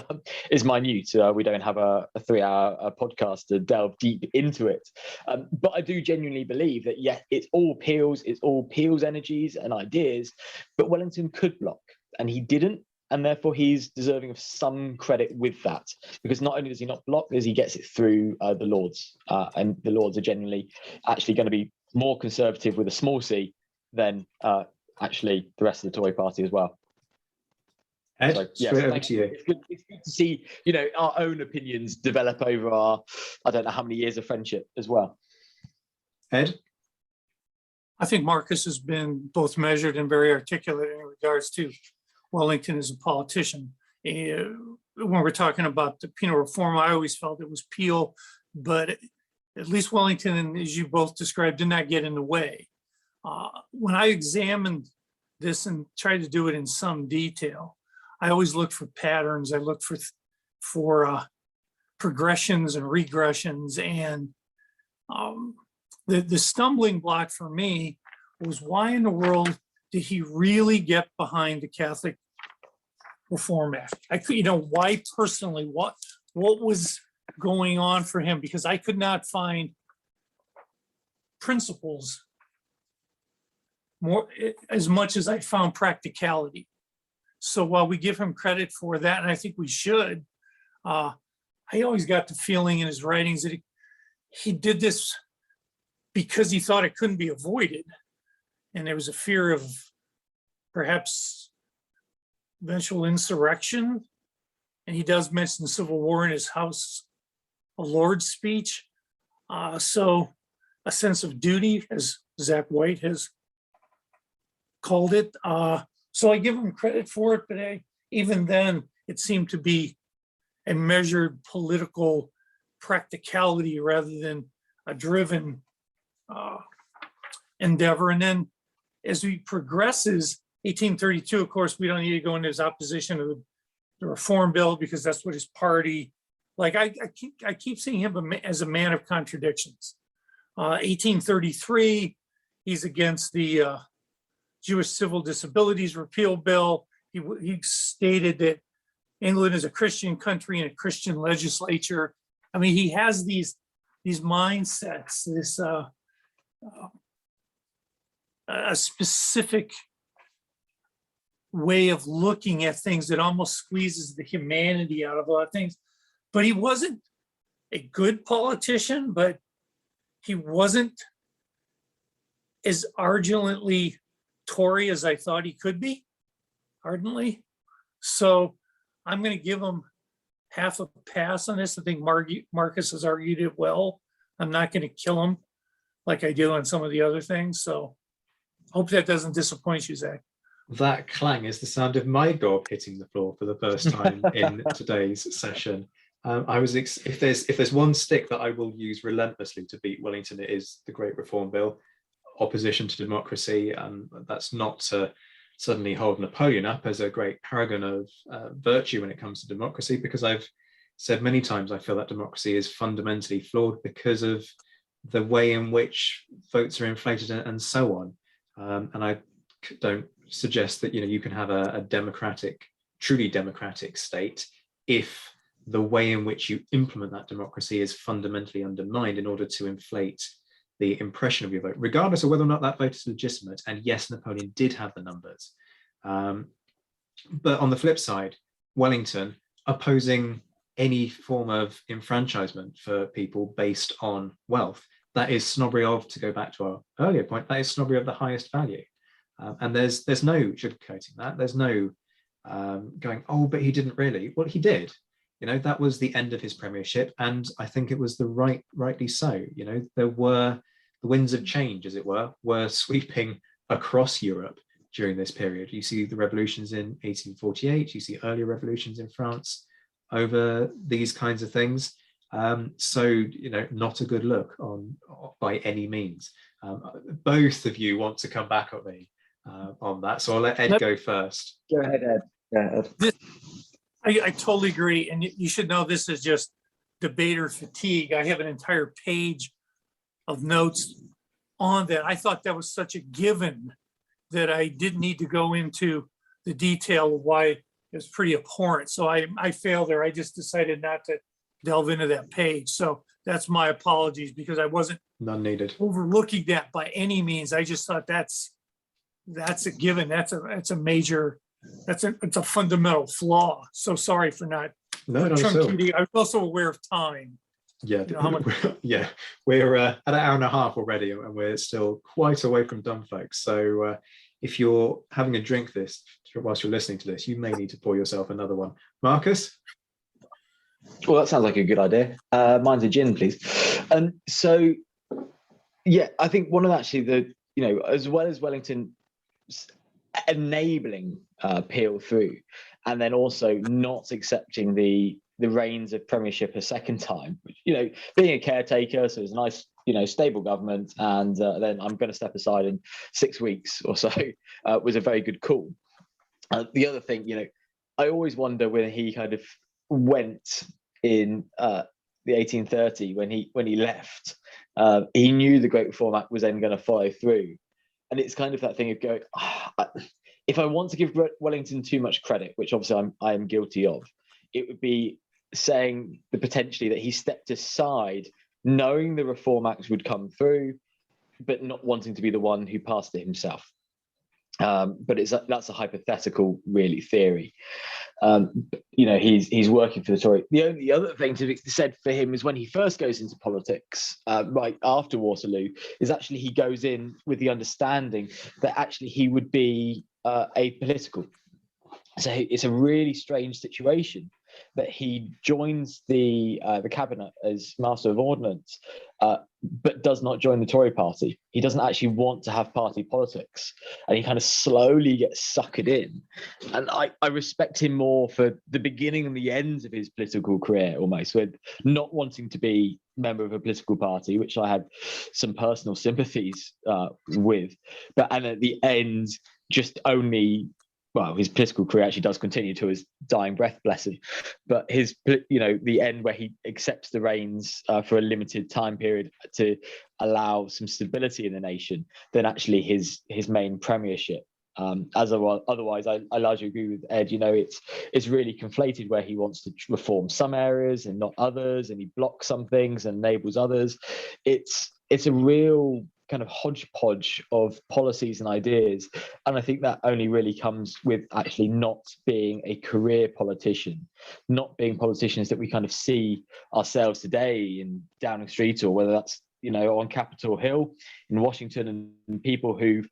minute. We don't have a 3-hour podcast to delve deep into it. But I do genuinely believe that it's all Peel's energies and ideas, but Wellington could block, and he didn't. And therefore, he's deserving of some credit with that, because not only does he not block, as he gets it through the Lords, and the Lords are genuinely actually going to be more conservative with a small c than actually the rest of the Tory party as well. Ed, over to you. It's good to see, our own opinions develop over our, I don't know how many years of friendship as well. Ed? I think Marcus has been both measured and very articulate in regards to Wellington as a politician. When we're talking about the penal reform, I always felt it was Peel, but at least Wellington, as you both described, did not get in the way. When I examined this and tried to do it in some detail, I always look for patterns. I look for progressions and regressions. And the stumbling block for me was, why in the world did he really get behind the Catholic Reform Act? Why personally? What was going on for him? Because I could not find principles more as much as I found practicality. So while we give him credit for that, and I think we should, I always got the feeling in his writings that he did this because he thought it couldn't be avoided. And there was a fear of perhaps eventual insurrection. And he does mention the Civil War in his house Lord's speech. So a sense of duty, as Zach White has called it. So I give him credit for it, but even then, it seemed to be a measured political practicality rather than a driven endeavor. And then as he progresses, 1832, of course, we don't need to go into his opposition to the Reform Bill because that's what his party, like I keep seeing him as a man of contradictions. 1833, he's against the Jewish Civil Disabilities Repeal Bill. He stated that England is a Christian country and a Christian legislature. I mean, he has these mindsets, this a specific way of looking at things that almost squeezes the humanity out of a lot of things. But he wasn't a good politician, but he wasn't as ardently Tory as I thought he could be, ardently. So I'm going to give him half a pass on this. I think Marcus has argued it well. I'm not going to kill him like I do on some of the other things. So hope that doesn't disappoint you, Zach. That clang is the sound of my gob hitting the floor for the first time in today's session. If there's one stick that I will use relentlessly to beat Wellington, it is the Great Reform Bill, opposition to democracy. That's not to suddenly hold Napoleon up as a great paragon of virtue when it comes to democracy, because I've said many times I feel that democracy is fundamentally flawed because of the way in which votes are inflated and so on. And I don't suggest that you can have a truly democratic state if the way in which you implement that democracy is fundamentally undermined in order to inflate the impression of your vote, regardless of whether or not that vote is legitimate. And yes, Napoleon did have the numbers. But on the flip side, Wellington opposing any form of enfranchisement for people based on wealth, that is snobbery of, to go back to our earlier point, that is snobbery of the highest value. And there's no sugarcoating that. There's no going, oh, but he didn't really. Well, he did. That was the end of his premiership, and I think it was rightly so. There were the winds of change, as it were sweeping across Europe during this period. You see the revolutions in 1848. You see earlier revolutions in France over these kinds of things. So not a good look by any means. Both of you want to come back at me on that, so I'll let Ed go first. Go ahead, Ed. Yeah, Ed. I totally agree. And you should know this is just debater fatigue. I have an entire page of notes on that. I thought that was such a given that I didn't need to go into the detail of why it was pretty abhorrent. So I failed there. I just decided not to delve into that page. So that's my apologies, because I wasn't none needed overlooking that by any means. I just thought that's a given. It's a fundamental flaw. So sorry for not. No, I was also aware of time. Yeah, we're at an hour and a half already, and we're still quite away from dumb folks. So if you're having a drink whilst you're listening to this, you may need to pour yourself another one. Marcus? Well, that sounds like a good idea. Mine's a gin, please. So, yeah, I think one of as well as Wellington enabling Peel through, and then also not accepting the reins of premiership a second time, being a caretaker, so it's a nice, stable government, and then I'm going to step aside in 6 weeks or so, was a very good call. The other thing, I always wonder when he kind of went in the 1830 when he left, he knew the Great Reform Act was then going to follow through, and it's kind of that thing of going, if I want to give Wellington too much credit, which obviously I am guilty of, it would be saying potentially that he stepped aside knowing the Reform Act would come through, but not wanting to be the one who passed it himself. But that's a hypothetical, really, theory. He's working for the Tory. The only other thing to be said for him is when he first goes into politics, right after Waterloo, is actually he goes in with the understanding that actually he would be apolitical. So it's a really strange situation that he joins the cabinet as Master of Ordnance, but does not join the Tory party. He doesn't actually want to have party politics, and he kind of slowly gets suckered in. And I respect him more for the beginning and the ends of his political career, almost, with not wanting to be member of a political party, which I had some personal sympathies with, and at the end, just only, well, his political career actually does continue to his dying breath, bless him. But his, the end where he accepts the reins for a limited time period to allow some stability in the nation, then actually his main premiership. Otherwise, I largely agree with Ed. It's really conflated, where he wants to reform some areas and not others, and he blocks some things and enables others. It's a real kind of hodgepodge of policies and ideas, and I think that only really comes with actually not being a career politician, not being politicians that we kind of see ourselves today in Downing Street, or whether that's on Capitol Hill in Washington, and people who've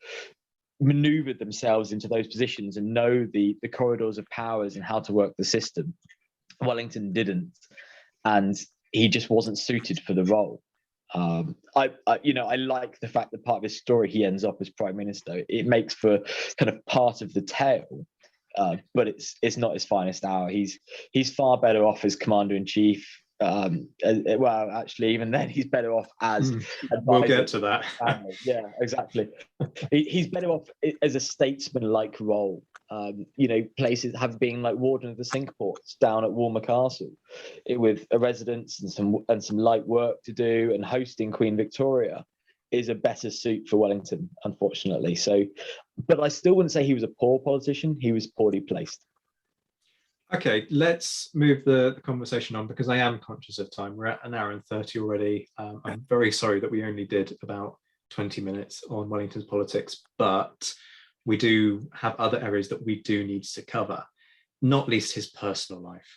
maneuvered themselves into those positions and know the corridors of powers and how to work the system. Wellington didn't, and he just wasn't suited for the role. I like the fact that part of his story, he ends up as prime minister. It makes for kind of part of the tale, but it's not his finest hour. He's far better off as commander in chief. Well, actually, even then, he's better off as. We'll get to that. Yeah, exactly. He's better off as a statesman-like role. Places have been like warden of the Cinque Ports down at Walmer Castle, with a residence and some light work to do, and hosting Queen Victoria is a better suit for Wellington, unfortunately. So, but I still wouldn't say he was a poor politician. He was poorly placed. Okay, let's move the conversation on, because I am conscious of time. We're at 1 hour and 30 already. I'm very sorry that we only did about 20 minutes on Wellington's politics, but we do have other areas that we do need to cover, not least his personal life.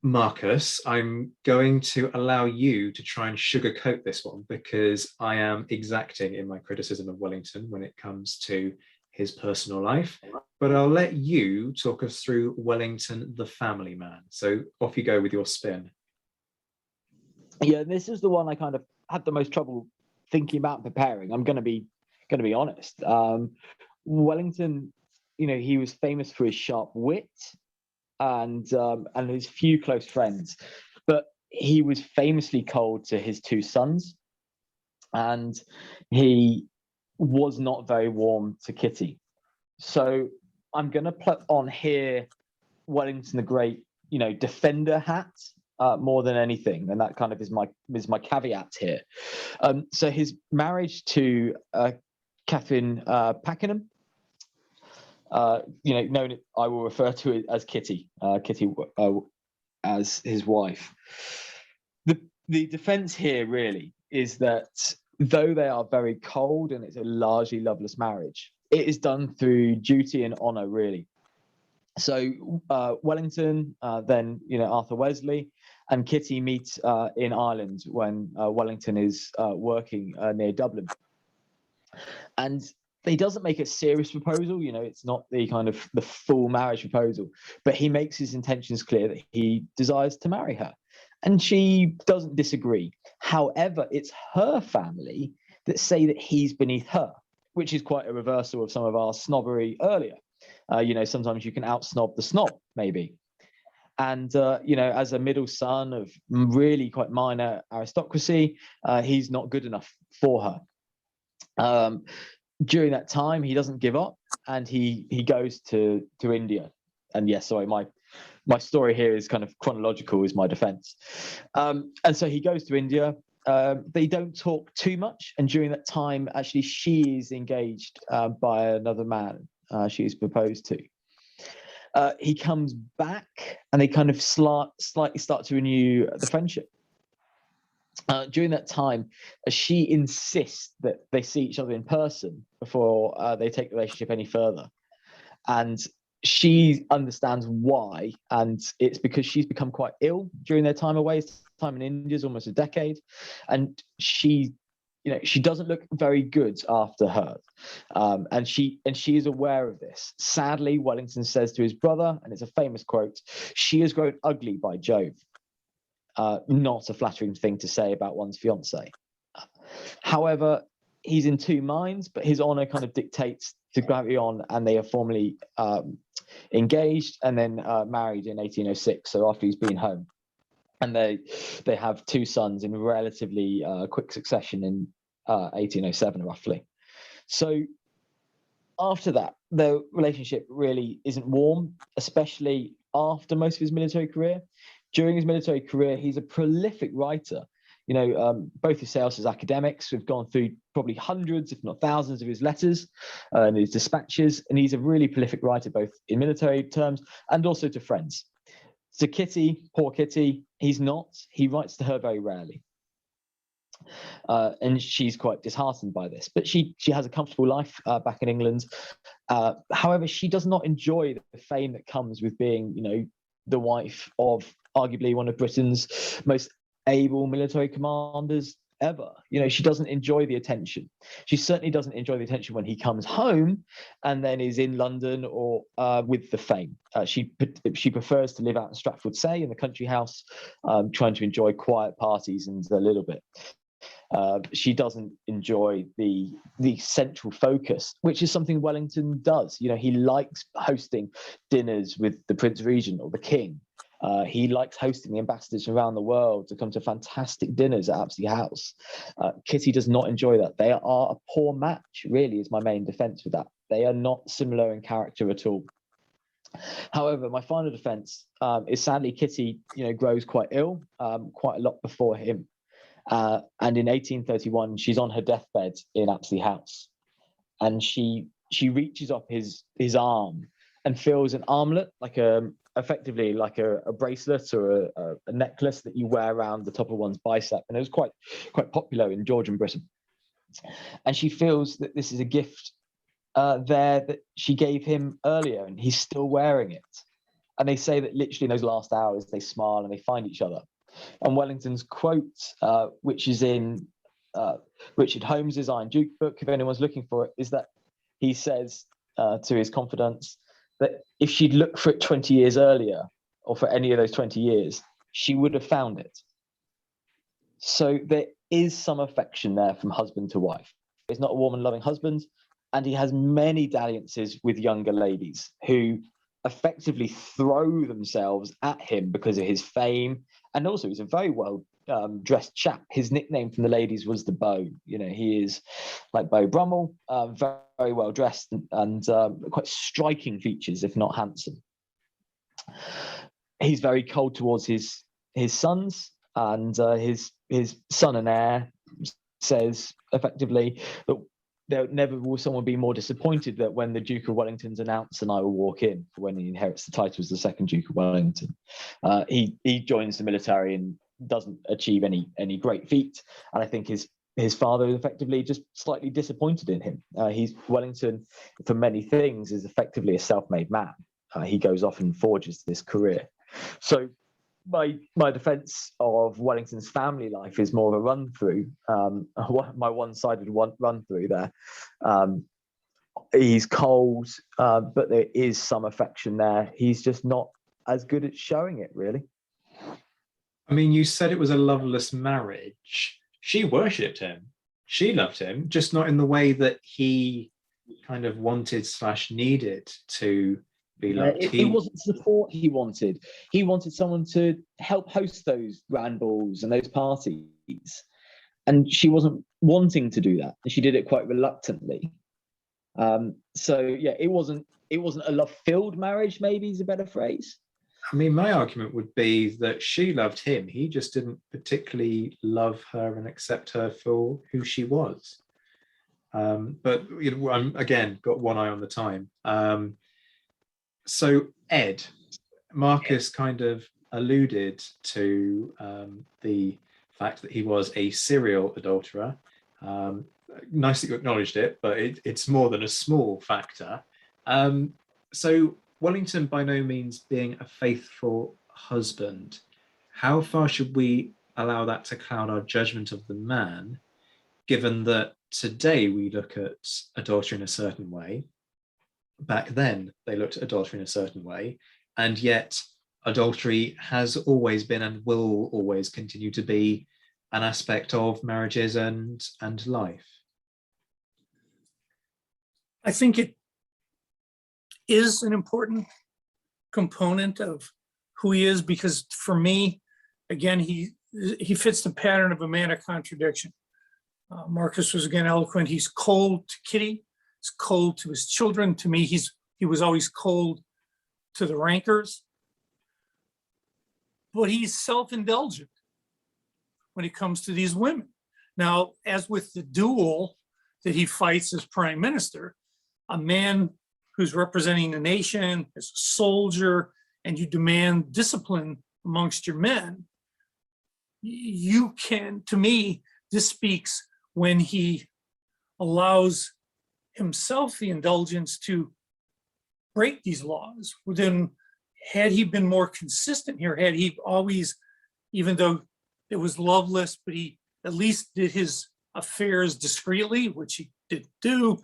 Marcus, I'm going to allow you to try and sugarcoat this one, because I am exacting in my criticism of Wellington when it comes to his personal life, but I'll let you talk us through Wellington, the family man. So off you go with your spin. Yeah, this is the one I kind of had the most trouble thinking about preparing. I'm going to be honest. Wellington, he was famous for his sharp wit and his few close friends, but he was famously cold to his two sons, and he was not very warm to Kitty. So I'm going to put on here Wellington the Great, defender hat more than anything, and that kind of is my caveat here. So his marriage to Catherine Pakenham, known, I will refer to it as Kitty, as his wife. The defence here really is that though they are very cold and it's a largely loveless marriage, it is done through duty and honour, really. So Wellington, then Arthur Wesley, and Kitty meet in Ireland when Wellington is working near Dublin, and he doesn't make a serious proposal. It's not the kind of the full marriage proposal, but he makes his intentions clear that he desires to marry her. And she doesn't disagree. However, it's her family that say that he's beneath her, which is quite a reversal of some of our snobbery earlier. Sometimes you can out-snob the snob, maybe. And, as a middle son of really quite minor aristocracy, he's not good enough for her. During that time, he doesn't give up, and he goes to India. And yes, sorry, my story here is kind of chronological, is my defense. And so he goes to India. They don't talk too much. And during that time, actually, she is engaged by another man. She is proposed to. He comes back, and they kind of slightly start to renew the friendship. During that time, she insists that they see each other in person before they take the relationship any further. And she understands why, and it's because she's become quite ill during their time away. His time in India is almost a decade, and she she doesn't look very good after her, and she is aware of this. Sadly, Wellington says to his brother, and it's a famous quote, "She has grown ugly by Jove." Not a flattering thing to say about one's fiance. However, he's in two minds, but his honor kind of dictates to carry on, and they are formally engaged and then married in 1806. So after he's been home, and they have two sons in relatively quick succession in 1807, roughly. So after that, the relationship really isn't warm, especially after most of his military career. During his military career, he's a prolific writer. Both himself as academics, we've gone through probably hundreds, if not thousands, of his letters and his dispatches, and he's a really prolific writer, both in military terms and also to friends. To Kitty, poor Kitty, he's not. He writes to her very rarely. And she's quite disheartened by this. But she has a comfortable life back in England. However, she does not enjoy the fame that comes with being, the wife of arguably one of Britain's most able military commanders ever. She doesn't enjoy the attention. She certainly doesn't enjoy the attention when he comes home and then is in London or with the fame. She prefers to live out in Stratford-Say in the country house, trying to enjoy quiet parties and a little bit. She doesn't enjoy the central focus, which is something Wellington does. He likes hosting dinners with the Prince Regent or the King. He likes hosting the ambassadors from around the world to come to fantastic dinners at Apsley House. Kitty does not enjoy that. They are a poor match, really, is my main defence with that. They are not similar in character at all. However, my final defence is sadly Kitty, grows quite ill, quite a lot before him. And in 1831, she's on her deathbed in Apsley House, and she reaches up his arm and feels an armlet, effectively like a bracelet or a necklace that you wear around the top of one's bicep, and it was quite popular in Georgian Britain. And she feels that this is a gift there that she gave him earlier, and he's still wearing it. And they say that literally in those last hours, they smile and they find each other. And Wellington's quote, which is in Richard Holmes's Iron Duke book, if anyone's looking for it, is that he says to his confidants that if she'd looked for it 20 years earlier, or for any of those 20 years, she would have found it. So there is some affection there from husband to wife. He's not a warm and loving husband, and he has many dalliances with younger ladies who effectively throw themselves at him because of his fame. And also, he's a very well dressed chap. His nickname from the ladies was the Beau. He is like Beau Brummel, very well dressed and quite striking features, if not handsome. He's very cold towards his sons, and his son and heir says effectively that there never will someone be more disappointed that when the Duke of Wellington's announced, and I will walk in, for when he inherits the title as the second Duke of Wellington. He joins the military and doesn't achieve any great feat, and I think his father is effectively just slightly disappointed in him. Wellington, for many things, is effectively a self-made man. He goes off and forges this career. So my defence of Wellington's family life is more of a run-through, my one-sided run-through there. He's cold, but there is some affection there. He's just not as good at showing it, really. I mean, you said it was a loveless marriage. She worshipped him. She loved him, just not in the way that he kind of wanted / needed to be loved. It wasn't support he wanted. He wanted someone to help host those grand balls and those parties. And she wasn't wanting to do that. And she did it quite reluctantly. So yeah, it wasn't a love-filled marriage, maybe is a better phrase. I mean, my argument would be that she loved him. He just didn't particularly love her and accept her for who she was. But I'm again got one eye on the time. So Ed, Marcus kind of alluded to the fact that he was a serial adulterer. Nice that you acknowledged it, but it's more than a small factor. So Wellington, by no means being a faithful husband, how far should we allow that to cloud our judgment of the man? given that today we look at adultery in a certain way. Back then, they looked at adultery in a certain way, and yet adultery has always been and will always continue to be an aspect of marriages and life. I think it is an important component of who he is, because for me, again, he fits the pattern of a man of contradiction. Marcus was again eloquent. He's cold to Kitty. He's cold to his children. To me, he was always cold to the rankers. But he's self-indulgent when it comes to these women. Now, as with the duel that he fights as prime minister, a man who's representing the nation as a soldier, and you demand discipline amongst your men, you can, to me, this speaks when he allows himself the indulgence to break these laws. Then, had he been more consistent here, had he always, even though it was loveless, but he at least did his affairs discreetly, which he didn't do,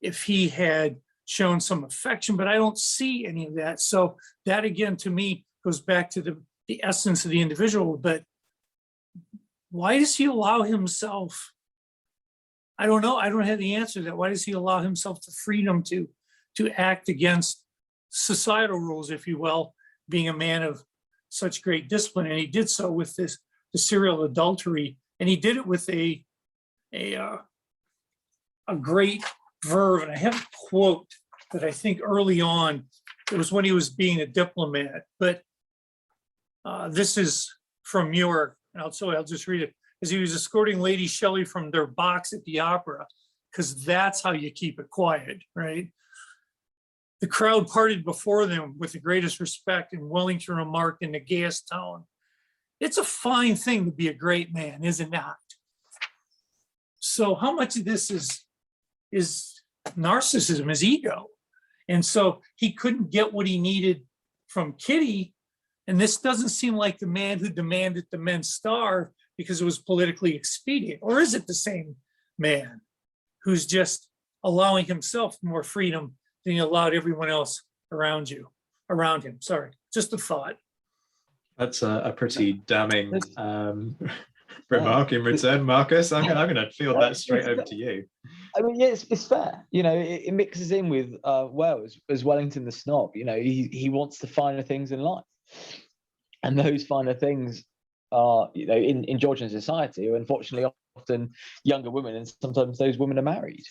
if he had shown some affection, but I don't see any of that. So that, again, to me, goes back to the essence of the individual. But why does he allow himself? I don't know. I don't have the answer to that. Why does he allow himself the freedom to act against societal rules, if you will, being a man of such great discipline? And he did so with the serial adultery, and he did it with a great verve. And I have a quote that I think early on, it was when he was being a diplomat, but this is from Muir, and I'll just read it. As he was escorting Lady Shelley from their box at the opera, because that's how you keep it quiet, right? The crowd parted before them with the greatest respect, and Wellington remarked in the gayest tone, "It's a fine thing to be a great man, is it not?" So how much of this is narcissism, is ego? And so he couldn't get what he needed from Kitty. And this doesn't seem like the man who demanded the men starve because it was politically expedient. Or is it the same man who's just allowing himself more freedom than he allowed everyone else around him? Sorry, just a thought. That's a pretty damning remark in return, Marcus. I'm going to field that straight over to you. I mean, yeah, it's fair. You know, it mixes in with as Wellington the snob. You know, he wants the finer things in life, and those finer things are, you know, in Georgian society, are unfortunately often younger women, and sometimes those women are married.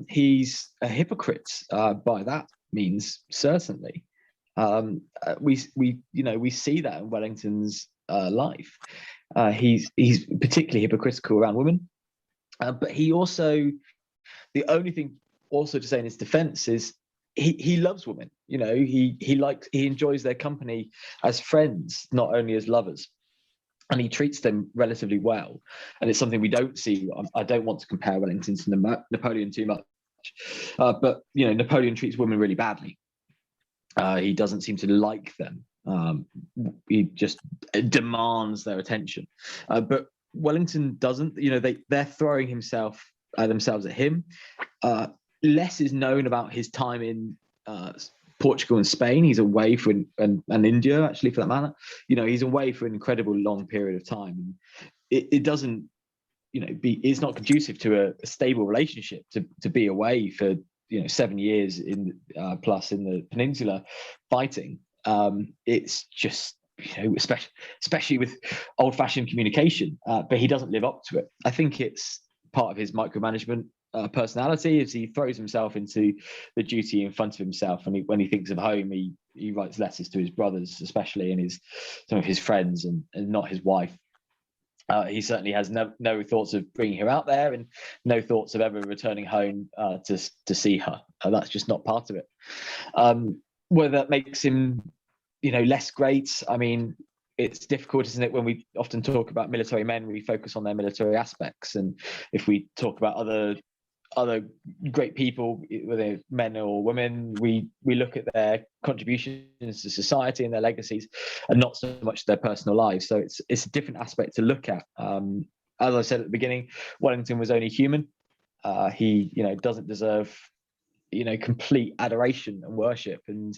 He's a hypocrite by that means, certainly. We see that in Wellington's life. He's particularly hypocritical around women, but he also, the only thing also to say in his defense is he loves women. You know, he enjoys their company as friends, not only as lovers, and he treats them relatively well. And it's something we don't see. I don't want to compare Wellington to Napoleon too much, but you know, Napoleon treats women really badly. He doesn't seem to like them. He just demands their attention. But Wellington doesn't. You know, they're throwing themselves at him. Less is known about his time in Portugal and Spain. He's away and India, actually, for that matter. You know, he's away for an incredible long period of time. It doesn't, you know, it's not conducive to a stable relationship to be away for, you know, 7 years plus in the peninsula fighting. It's just, you know, especially with old-fashioned communication, but he doesn't live up to it. I think it's part of his micromanagement personality, as he throws himself into the duty in front of himself. And when he thinks of home, he writes letters to his brothers, especially, and some of his friends, and not his wife. He certainly has no thoughts of bringing her out there, and no thoughts of ever returning home to see her. That's just not part of it. Whether that makes him, you know, less great, I mean, it's difficult, isn't it? When we often talk about military men, we focus on their military aspects, and if we talk about other great people, whether men or women, we look at their contributions to society and their legacies, and not so much their personal lives. So it's a different aspect to look at. as I said at the beginning, Wellington was only human. He, doesn't deserve, complete adoration and worship. And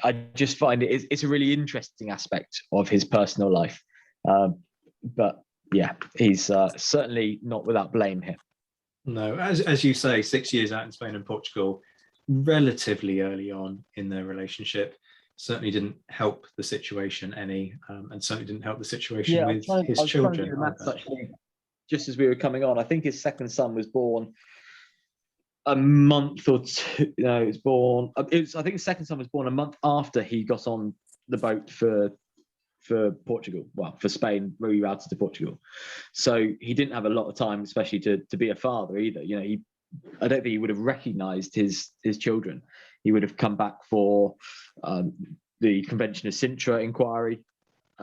I just find it's a really interesting aspect of his personal life. But yeah, he's certainly not without blame here. No, as you say, 6 years out in Spain and Portugal, relatively early on in their relationship, certainly didn't help the situation any, and certainly didn't help the situation with his children. Actually, just as we were coming on, I think his second son was born a month or two. No, it was born. I think his second son was born a month after he got on the boat for Portugal. Well, for Spain, rerouted to Portugal. So he didn't have a lot of time, especially to be a father either. I don't think he would have recognised his children. He would have come back for the Convention of Sintra inquiry.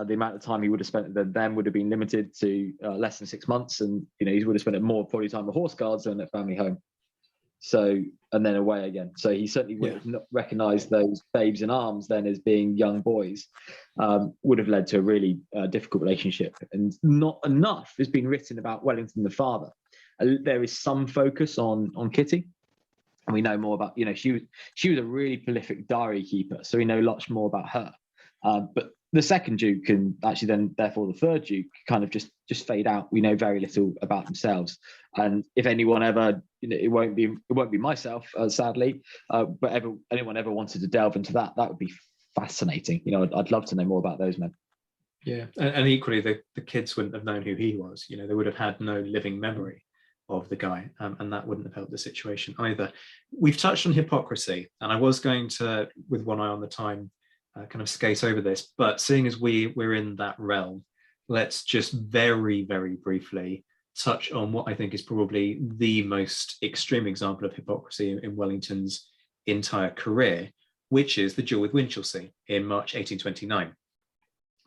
The amount of time he would have spent then would have been limited to less than 6 months, and he would have spent more probably time with horse guards than at family home. So, and then away again. So he certainly would have not recognised those babes in arms then as being young boys. Would have led to a really difficult relationship. And not enough has been written about Wellington the father. There is some focus on Kitty, and we know more about, she was a really prolific diary keeper, so we know much more about her. But the second Duke, and actually then therefore the third Duke, kind of just fade out. We know very little about themselves, and if anyone ever, it won't be myself, sadly, but anyone ever wanted to delve into that would be fascinating. I'd love to know more about those men. Yeah, and equally the kids wouldn't have known who he was. They would have had no living memory of the guy, and that wouldn't have helped the situation either. We've touched on hypocrisy, and I was going to, with one eye on the time, kind of skate over this, but seeing as we're in that realm, let's just very, very briefly touch on what I think is probably the most extreme example of hypocrisy in Wellington's entire career, which is the duel with Winchelsea in March 1829.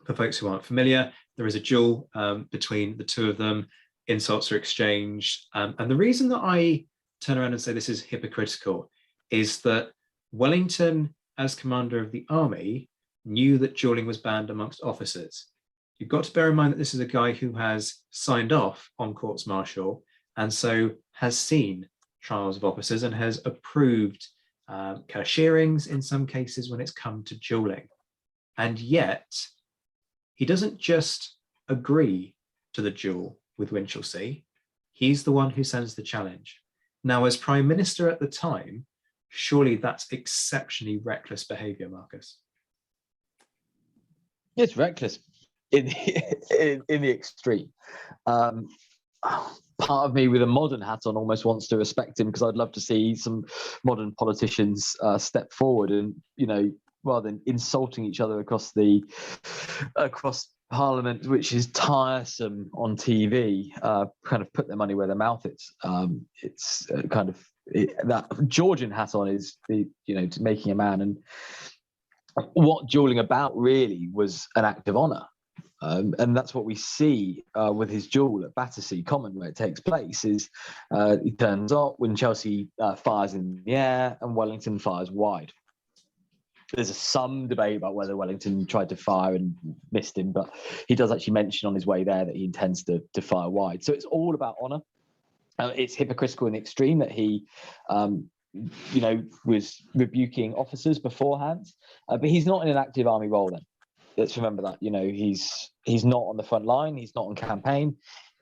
For folks who aren't familiar, there is a duel between the two of them. Insults are exchanged, and the reason that I turn around and say this is hypocritical is that Wellington, as commander of the army, knew that dueling was banned amongst officers. You've got to bear in mind that this is a guy who has signed off on courts martial, and so has seen trials of officers and has approved cashiering in some cases when it's come to dueling. And yet, he doesn't just agree to the duel with Winchelsea, he's the one who sends the challenge. Now, as Prime Minister at the time, surely that's exceptionally reckless behaviour, Marcus. It's reckless in the extreme. Part of me with a modern hat on almost wants to respect him, because I'd love to see some modern politicians step forward and, rather than insulting each other across Parliament, which is tiresome on TV, kind of put their money where their mouth is. It's kind of that Georgian hat on is to making a man, and what dueling about really was an act of honour, and that's what we see with his duel at Battersea Common, where it takes place. Is he turns up when Chelsea fires in the air and Wellington fires wide. There's some debate about whether Wellington tried to fire and missed him, but he does actually mention on his way there that he intends to fire wide. So it's all about honour. It's hypocritical in the extreme that he, was rebuking officers beforehand, but he's not in an active army role then. Let's remember that. He's not on the front line. He's not on campaign.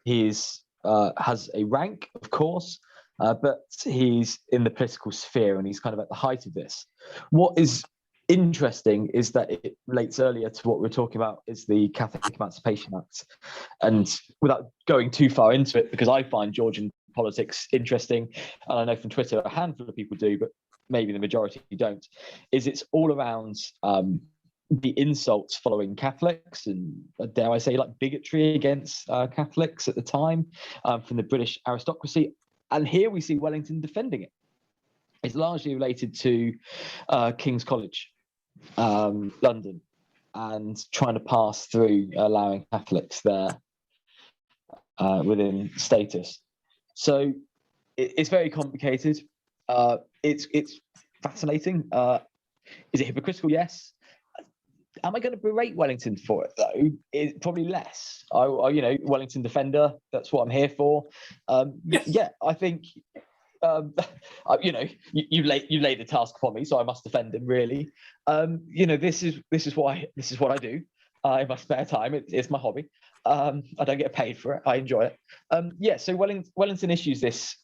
He's has a rank, of course, but he's in the political sphere, and he's kind of at the height of this. What is interesting is that it relates earlier to what we're talking about, is the Catholic Emancipation Act. And without going too far into it, because I find Georgian politics interesting, and I know from Twitter a handful of people do, but maybe the majority don't, is it's all around the insults following Catholics, and dare I say, like bigotry against Catholics at the time from the British aristocracy. And here we see Wellington defending it. It's largely related to King's College, London, and trying to pass through allowing Catholics there within status. So it's very complicated. It's fascinating. Is it hypocritical? Yes. am I going to berate Wellington for it though? Probably less. Wellington defender. That's what I'm here for. Yeah, I think. You laid the task upon me, so I must defend him. Really, this is what I do in my spare time. It's my hobby. I don't get paid for it. I enjoy it. So Wellington issues this,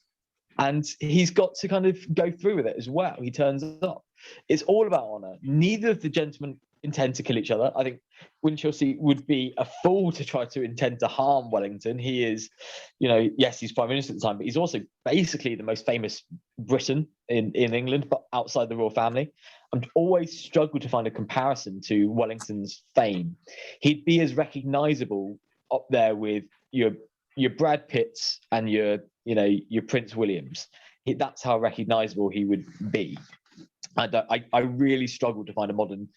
and he's got to kind of go through with it as well. He turns up. It's all about honour. Neither of the gentlemen intend to kill each other. I think Winchelsea would be a fool to try to intend to harm Wellington. He is, yes, he's Prime Minister at the time, but he's also basically the most famous Briton in England, but outside the royal family. I've always struggled to find a comparison to Wellington's fame. He'd be as recognisable up there with your Brad Pitts and your Prince Williams. That's how recognisable he would be. I really struggle to find a modern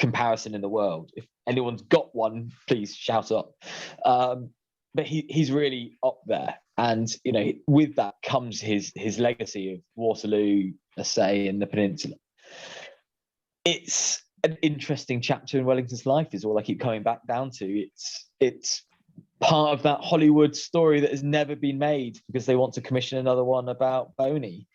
comparison in the world. If anyone's got one, please shout up. But he's really up there. And, with that comes his legacy of Waterloo, Marseille, and the Peninsula. It's an interesting chapter in Wellington's life, is all I keep coming back down to. It's part of that Hollywood story that has never been made because they want to commission another one about Boney.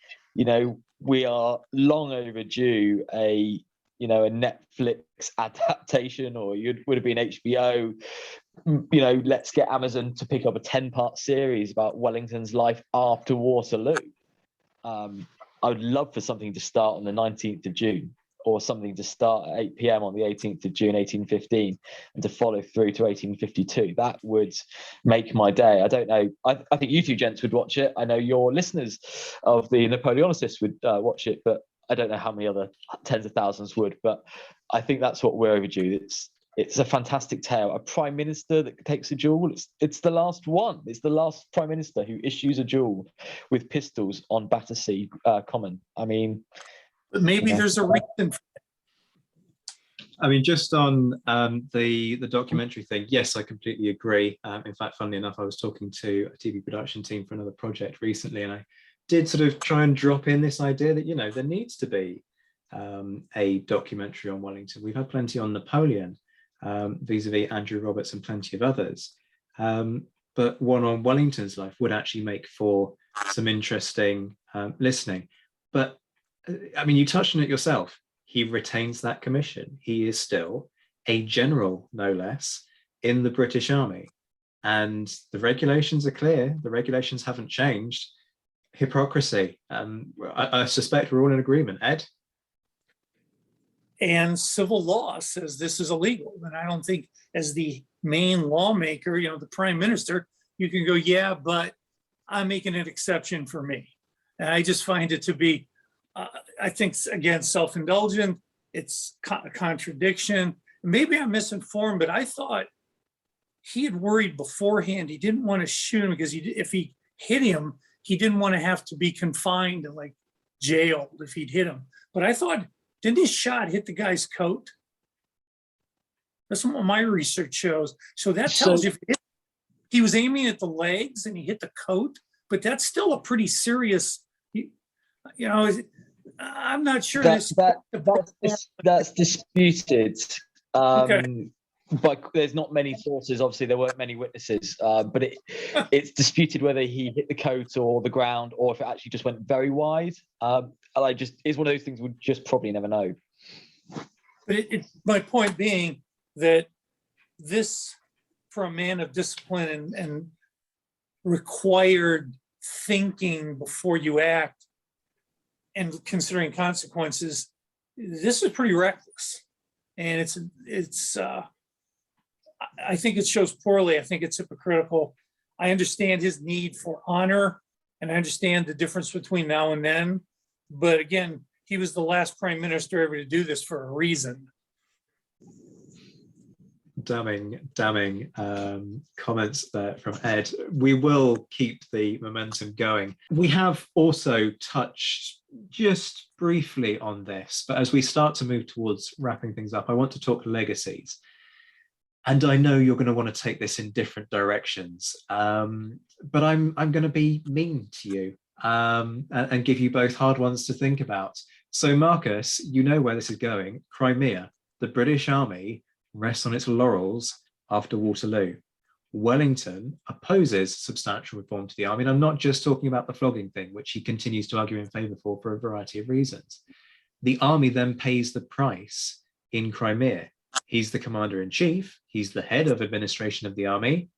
We are long overdue a Netflix adaptation, or would have been HBO. Let's get Amazon to pick up a 10-part series about Wellington's life after Waterloo. I would love for something to start on the 19th of June, or something to start at 8 p.m. on the 18th of June, 1815, and to follow through to 1852. That would make my day. I don't know. I think you two gents would watch it. I know your listeners of the Napoleonicist would watch it, but I don't know how many other tens of thousands would. But I think that's what we're overdue. It's a fantastic tale. A prime minister that takes a duel. It's the last one. It's the last prime minister who issues a duel with pistols on Battersea Common. I mean, but maybe there's a reason for it. I mean, just on the documentary thing, yes, I completely agree. In fact, funnily enough, I was talking to a TV production team for another project recently, and I did sort of try and drop in this idea that, there needs to be a documentary on Wellington. We've had plenty on Napoleon, vis-a-vis Andrew Roberts and plenty of others. But one on Wellington's life would actually make for some interesting listening. But I mean, you touched on it yourself. He retains that commission. He is still a general, no less, in the British Army. And the regulations are clear. The regulations haven't changed. Hypocrisy. I suspect we're all in agreement. Ed? And civil law says this is illegal. And I don't think, as the main lawmaker, the prime minister, you can go, yeah, but I'm making an exception for me. And I just find it to be, I think, again, self-indulgent. It's a contradiction. Maybe I'm misinformed, but I thought he had worried beforehand. He didn't want to shoot him because if he hit him, he didn't want to have to be confined and jailed if he'd hit him. But I thought, didn't his shot hit the guy's coat? That's what my research shows. So that tells you he was aiming at the legs and he hit the coat, but that's still a pretty serious, I'm not sure. That's disputed. Okay. But there's not many sources. Obviously, there weren't many witnesses. But it's disputed whether he hit the coat or the ground, or if it actually just went very wide. It's one of those things we'll just probably never know. But my point being that this, for a man of discipline and required thinking before you act and considering consequences, this is pretty reckless. And it's I think it shows poorly. I think it's hypocritical. I understand his need for honor, and I understand the difference between now and then. But again, he was the last prime minister ever to do this for a reason. Damning comments there from Ed. We will keep the momentum going. We have also touched just briefly on this, but as we start to move towards wrapping things up, I want to talk legacies. And I know you're going to want to take this in different directions, but I'm going to be mean to you and give you both hard ones to think about. So Marcus, you know where this is going. Crimea, the British Army rests on its laurels after Waterloo. Wellington opposes substantial reform to the army. And I'm not just talking about the flogging thing, which he continues to argue in favour for a variety of reasons. The army then pays the price in Crimea. He's the commander-in-chief. He's the head of administration of the army.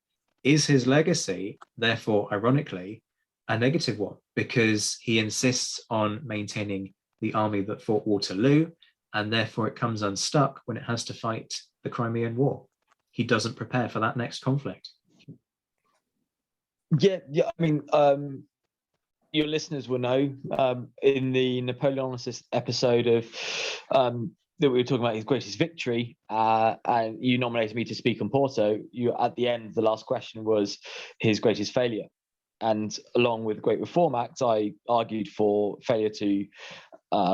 Is his legacy, therefore, ironically, a negative one? Because he insists on maintaining the army that fought Waterloo, and therefore it comes unstuck when it has to fight the Crimean War. He doesn't prepare for that next conflict. Yeah. I mean, your listeners will know in the Napoleonicist episode of that we were talking about his greatest victory, and you nominated me to speak on Porto. You at the end, the last question was his greatest failure, and along with the Great Reform Act, I argued for failure to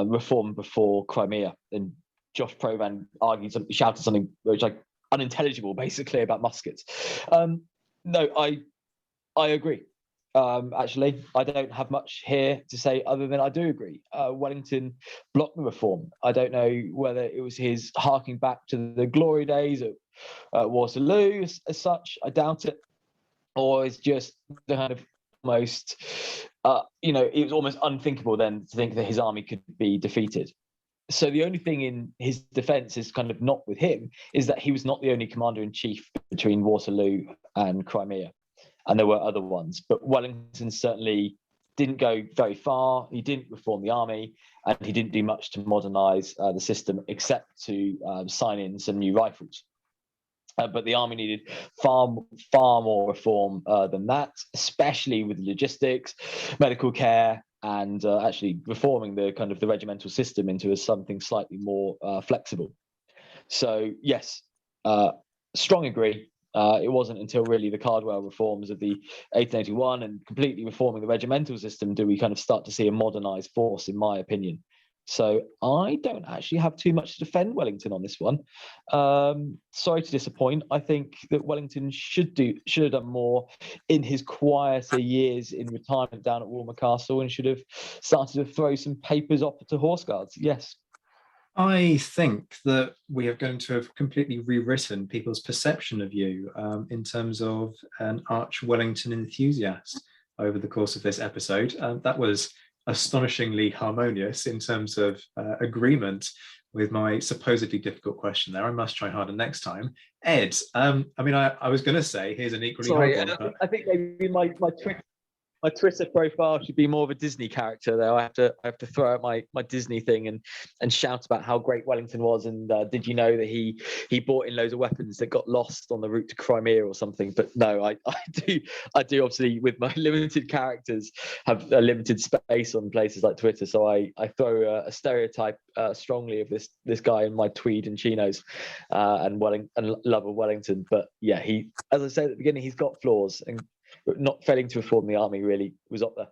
reform before Crimea. And Josh Provan shouted something which like unintelligible, basically, about muskets. No, I agree. Actually, I don't have much here to say other than I do agree. Wellington blocked the reform. I don't know whether it was his harking back to the glory days of Waterloo as such. I doubt it. Or it's just the kind of almost, it was almost unthinkable then to think that his army could be defeated. So the only thing in his defense is kind of not with him, is that he was not the only commander-in-chief between Waterloo and Crimea. And there were other ones, but Wellington certainly didn't go very far. He didn't reform the army, and he didn't do much to modernize the system, except to sign in some new rifles. But the army needed far more reform than that, especially with logistics, medical care, and actually reforming the regimental system into something slightly more flexible. So yes, strong agree. It wasn't until really the Cardwell reforms of the 1881 and completely reforming the regimental system do we kind of start to see a modernized force, in my opinion. So I don't actually have too much to defend Wellington on this one. Sorry to disappoint. I think that Wellington should have done more in his quieter years in retirement down at Walmer Castle, and should have started to throw some papers off to Horse Guards. Yes. I think that we are going to have completely rewritten people's perception of you in terms of an arch Wellington enthusiast over the course of this episode. That was astonishingly harmonious in terms of agreement with my supposedly difficult question there. I must try harder next time. Ed, I was going to say here's an equally hard one. But... I think maybe my Twitter profile should be more of a Disney character, though. I have to throw out my Disney thing and shout about how great Wellington was. And did you know that he brought in loads of weapons that got lost on the route to Crimea or something? But no, I do obviously, with my limited characters, have a limited space on places like Twitter. So I throw a stereotype strongly of this guy in my tweed and chinos and love of Wellington. But yeah, he, as I said at the beginning, he's got flaws, and not failing to reform the army really was up there.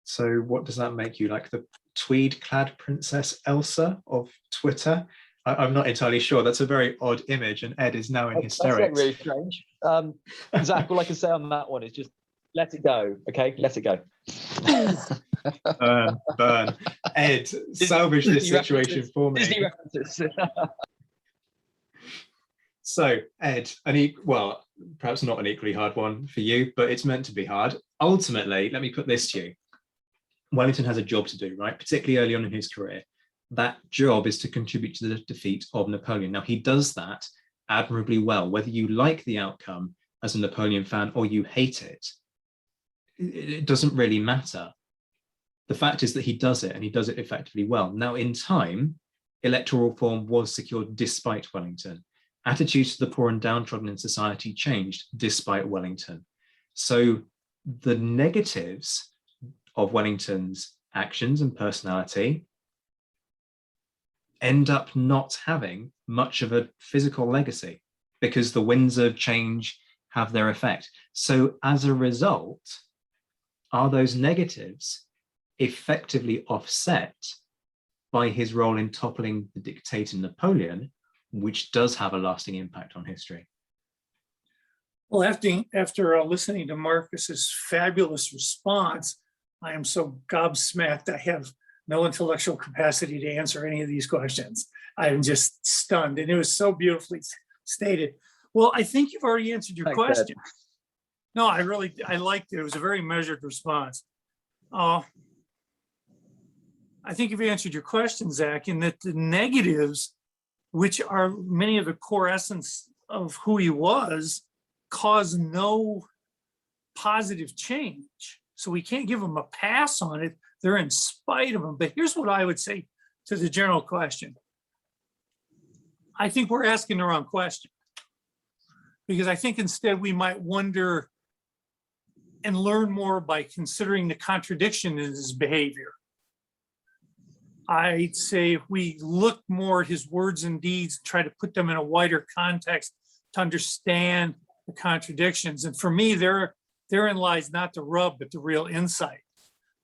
So what does that make you, like the tweed-clad Princess Elsa of Twitter? I'm not entirely sure. That's a very odd image, and Ed is now in hysterics. That's really strange. Zach, all I can say on that one is just let it go, okay? Let it go. Burn. Ed, salvage this situation for me. Disney references. So, Ed, perhaps not an equally hard one for you, but it's meant to be hard. Ultimately, let me put this to you. Wellington has a job to do, right? Particularly early on in his career. That job is to contribute to the defeat of Napoleon. Now, he does that admirably well. Whether you like the outcome as a Napoleon fan or you hate it, it doesn't really matter. The fact is that he does it, and he does it effectively well. Now, in time, electoral reform was secured despite Wellington. Attitudes to the poor and downtrodden in society changed despite Wellington. So the negatives of Wellington's actions and personality end up not having much of a physical legacy, because the winds of change have their effect. So as a result, are those negatives effectively offset by his role in toppling the dictator Napoleon, which does have a lasting impact on history? Well, after listening to Marcus's fabulous response, I am so gobsmacked I have no intellectual capacity to answer any of these questions. I'm just stunned, and it was so beautifully stated. Well, I think you've already answered your Thanks, Ed. question. No, I liked it. It was a very measured response. I think you've answered your question, Zach, in that the negatives, which are many of the core essence of who he was, cause no positive change. So we can't give him a pass on it. They're in spite of him. But here's what I would say to the general question. I think we're asking the wrong question, because I think instead we might wonder and learn more by considering the contradiction in his behavior. I'd say if we look more at his words and deeds, try to put them in a wider context to understand the contradictions. And for me, therein lies not the rub, but the real insight.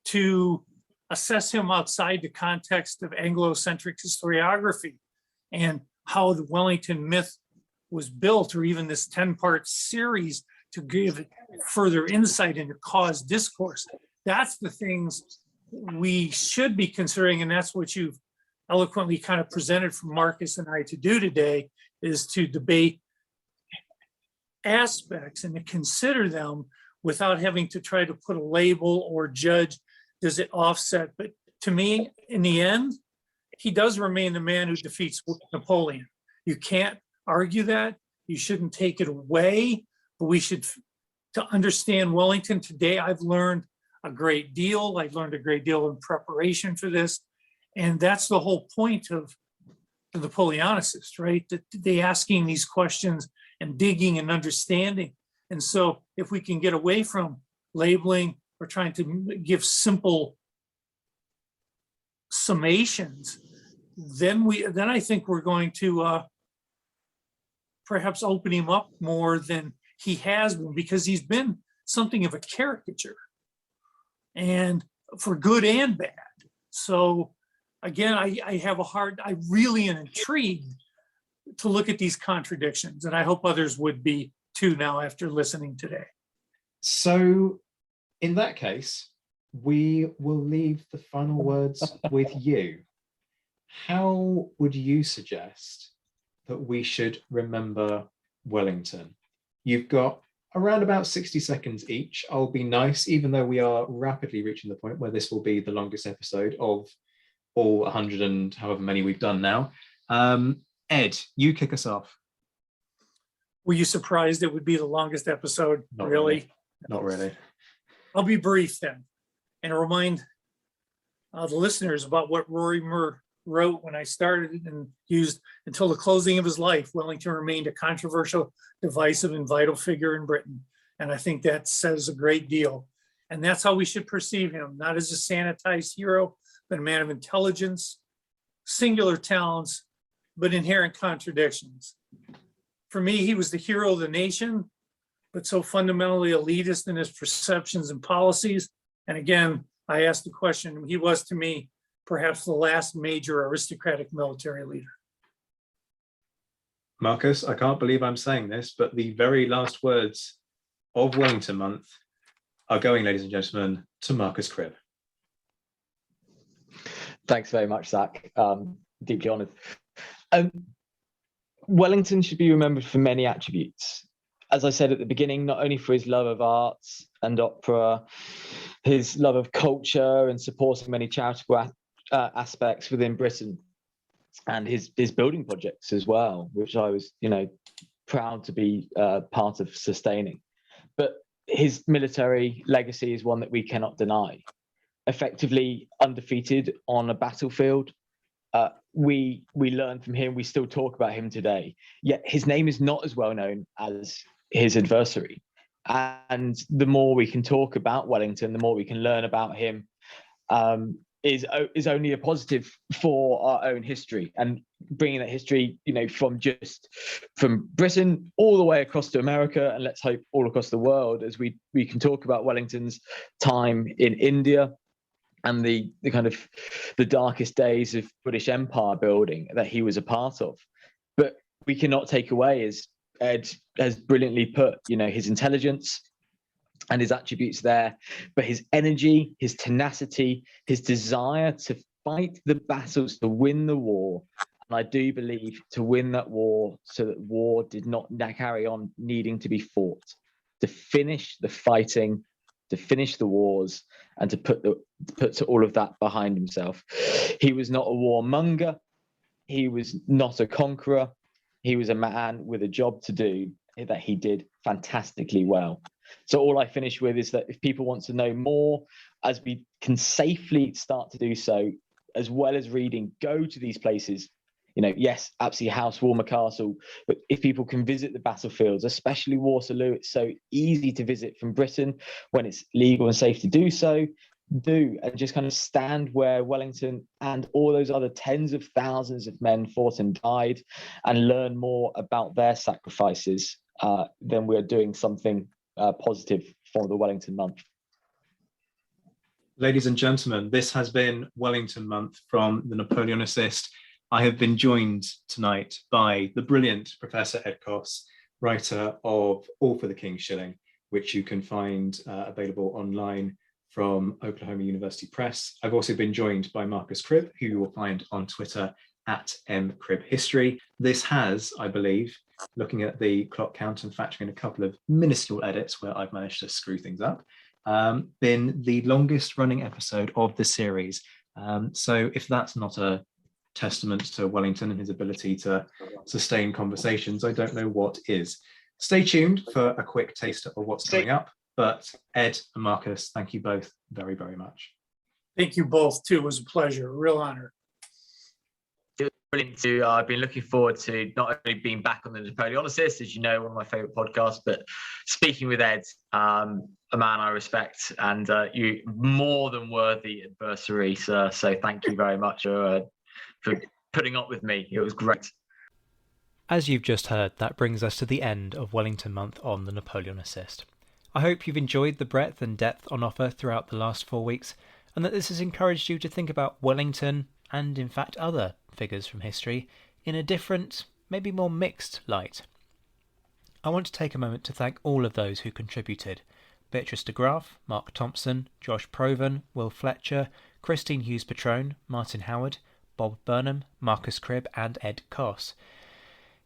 To assess him outside the context of Anglo-centric historiography and how the Wellington myth was built, or even this 10-part series to give further insight into Coss discourse. That's the things we should be considering, and that's what you've eloquently kind of presented for Marcus and I to do today, is to debate aspects and to consider them without having to try to put a label or judge, does it offset? But to me, in the end, he does remain the man who defeats Napoleon. You can't argue that. You shouldn't take it away, but we should, to understand Wellington today, I've learned a great deal. I've learned a great deal in preparation for this. And that's the whole point of the Napoleonicist, right? That they asking these questions and digging and understanding. And so if we can get away from labeling or trying to give simple summations, then I think we're going to perhaps open him up more than he has been, because he's been something of a caricature, and for good and bad. So again, I really am intrigued to look at these contradictions, and I hope others would be too now after listening today. So in that case, we will leave the final words with you. How would you suggest that we should remember Wellington? You've got around about 60 seconds each. I'll be nice, even though we are rapidly reaching the point where this will be the longest episode of all 100 and however many we've done now. Ed, you kick us off. Were you surprised it would be the longest episode? Not really? Not really. I'll be brief then, and remind the listeners about what Rory Moore wrote when I started and used, until the closing of his life, Wellington remained a controversial, divisive, and vital figure in Britain. And I think that says a great deal. And that's how we should perceive him, not as a sanitized hero, but a man of intelligence, singular talents, but inherent contradictions. For me, he was the hero of the nation, but so fundamentally elitist in his perceptions and policies. And again, I asked the question, he was to me perhaps the last major aristocratic military leader. Marcus, I can't believe I'm saying this, but the very last words of Wellington Month are going, ladies and gentlemen, to Marcus Cribb. Thanks very much, Zach. Deeply honoured. Wellington should be remembered for many attributes. As I said at the beginning, not only for his love of arts and opera, his love of culture and supporting many charitable aspects within Britain, and his building projects as well, which I was, proud to be part of sustaining. But his military legacy is one that we cannot deny. Effectively undefeated on a battlefield, we learn from him. We still talk about him today. Yet his name is not as well known as his adversary. And the more we can talk about Wellington, the more we can learn about him, is only a positive for our own history, and bringing that history, from Britain all the way across to America, and let's hope all across the world, as we can talk about Wellington's time in India and the kind of the darkest days of British Empire building that he was a part of. But we cannot take away, as Ed has brilliantly put, his intelligence and his attributes there, but his energy, his tenacity, his desire fight the battles to win the war. And I do believe to win that war so that war did not carry on needing to be fought, to finish the fighting, to finish the wars, and to put all of that behind himself. He was not a warmonger. He was not a conqueror. He was a man with a job to do that he did fantastically well. So all I finish with is that if people want to know more, as we can safely start to do so, as well as reading, go to these places. Yes, absolutely, House Warmer Castle, but if people can visit the battlefields, especially Waterloo, it's so easy to visit from Britain when it's legal and safe to do so, and just kind of stand where Wellington and all those other tens of thousands of men fought and died, and learn more about their sacrifices, then we're doing something positive for the Wellington month. Ladies and gentlemen, this has been Wellington month from the Napoleonicist. I have been joined tonight by the brilliant Professor Ed Coss, writer of All for the King's Shilling, which you can find available online from Oklahoma University Press. I've also been joined by Marcus Cribb, who you will find on Twitter at mcribbhistory. This has, I believe, looking at the clock count and factoring in a couple of minuscule edits where I've managed to screw things up, been the longest running episode of the series. So if that's not a testament to Wellington and his ability to sustain conversations, I don't know what is. Stay tuned for a quick taster of what's coming up. But Ed and Marcus, thank you both very, very much. Thank you both too. It was a pleasure, a real honor. It was brilliant to. I've been looking forward to not only being back on the Napoleonicist, as you know, one of my favorite podcasts, but speaking with Ed, a man I respect, and you more than worthy adversary, sir. So thank you very much for putting up with me. It was great. As you've just heard, that brings us to the end of Wellington month on the Napoleonicist. I hope you've enjoyed the breadth and depth on offer throughout the last 4 weeks, and that this has encouraged you to think about Wellington, and in fact other figures from history, in a different, maybe more mixed light. I want to take a moment to thank all of those who contributed: Beatrice de Graaf, Mark Thompson, Josh Proven, Will Fletcher, Christine Hughes-Patrone, Martin Howard, Bob Burnham, Marcus Cribb and Ed Coss.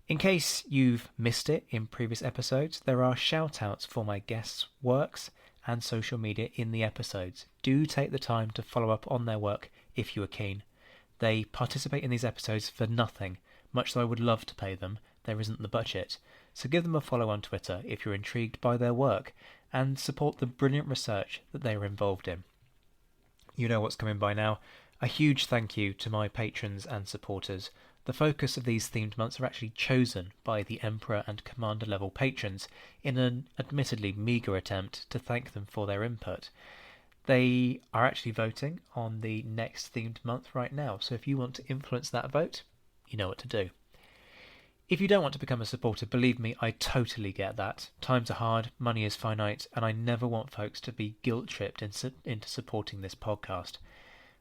In case you've missed it in previous episodes, there are shout-outs for my guests' works and social media in the episodes. Do take the time to follow up on their work if you are keen. They participate in these episodes for nothing, much though I would love to pay them. There isn't the budget. So give them a follow on Twitter if you're intrigued by their work, and support the brilliant research that they are involved in. You know what's coming by now. A huge thank you to my patrons and supporters. The focus of these themed months are actually chosen by the Emperor and Commander level patrons in an admittedly meagre attempt to thank them for their input. They are actually voting on the next themed month right now, so if you want to influence that vote, you know what to do. If you don't want to become a supporter, believe me, I totally get that. Times are hard, money is finite, and I never want folks to be guilt-tripped into supporting this podcast.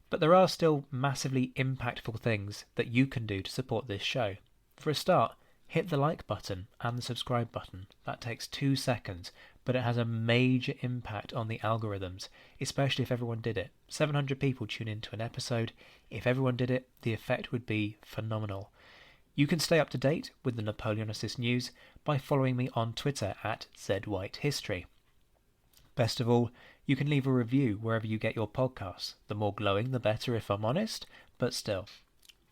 But there are still massively impactful things that you can do to support this show. For a start, hit the like button and the subscribe button. That takes 2 seconds, but it has a major impact on the algorithms, especially if everyone did it. 700 people tune into an episode. If everyone did it, the effect would be phenomenal. You can stay up to date with the Napoleonicist news by following me on Twitter at ZWhiteHistory. Best of all, you can leave a review wherever you get your podcasts. The more glowing, the better, if I'm honest, but still.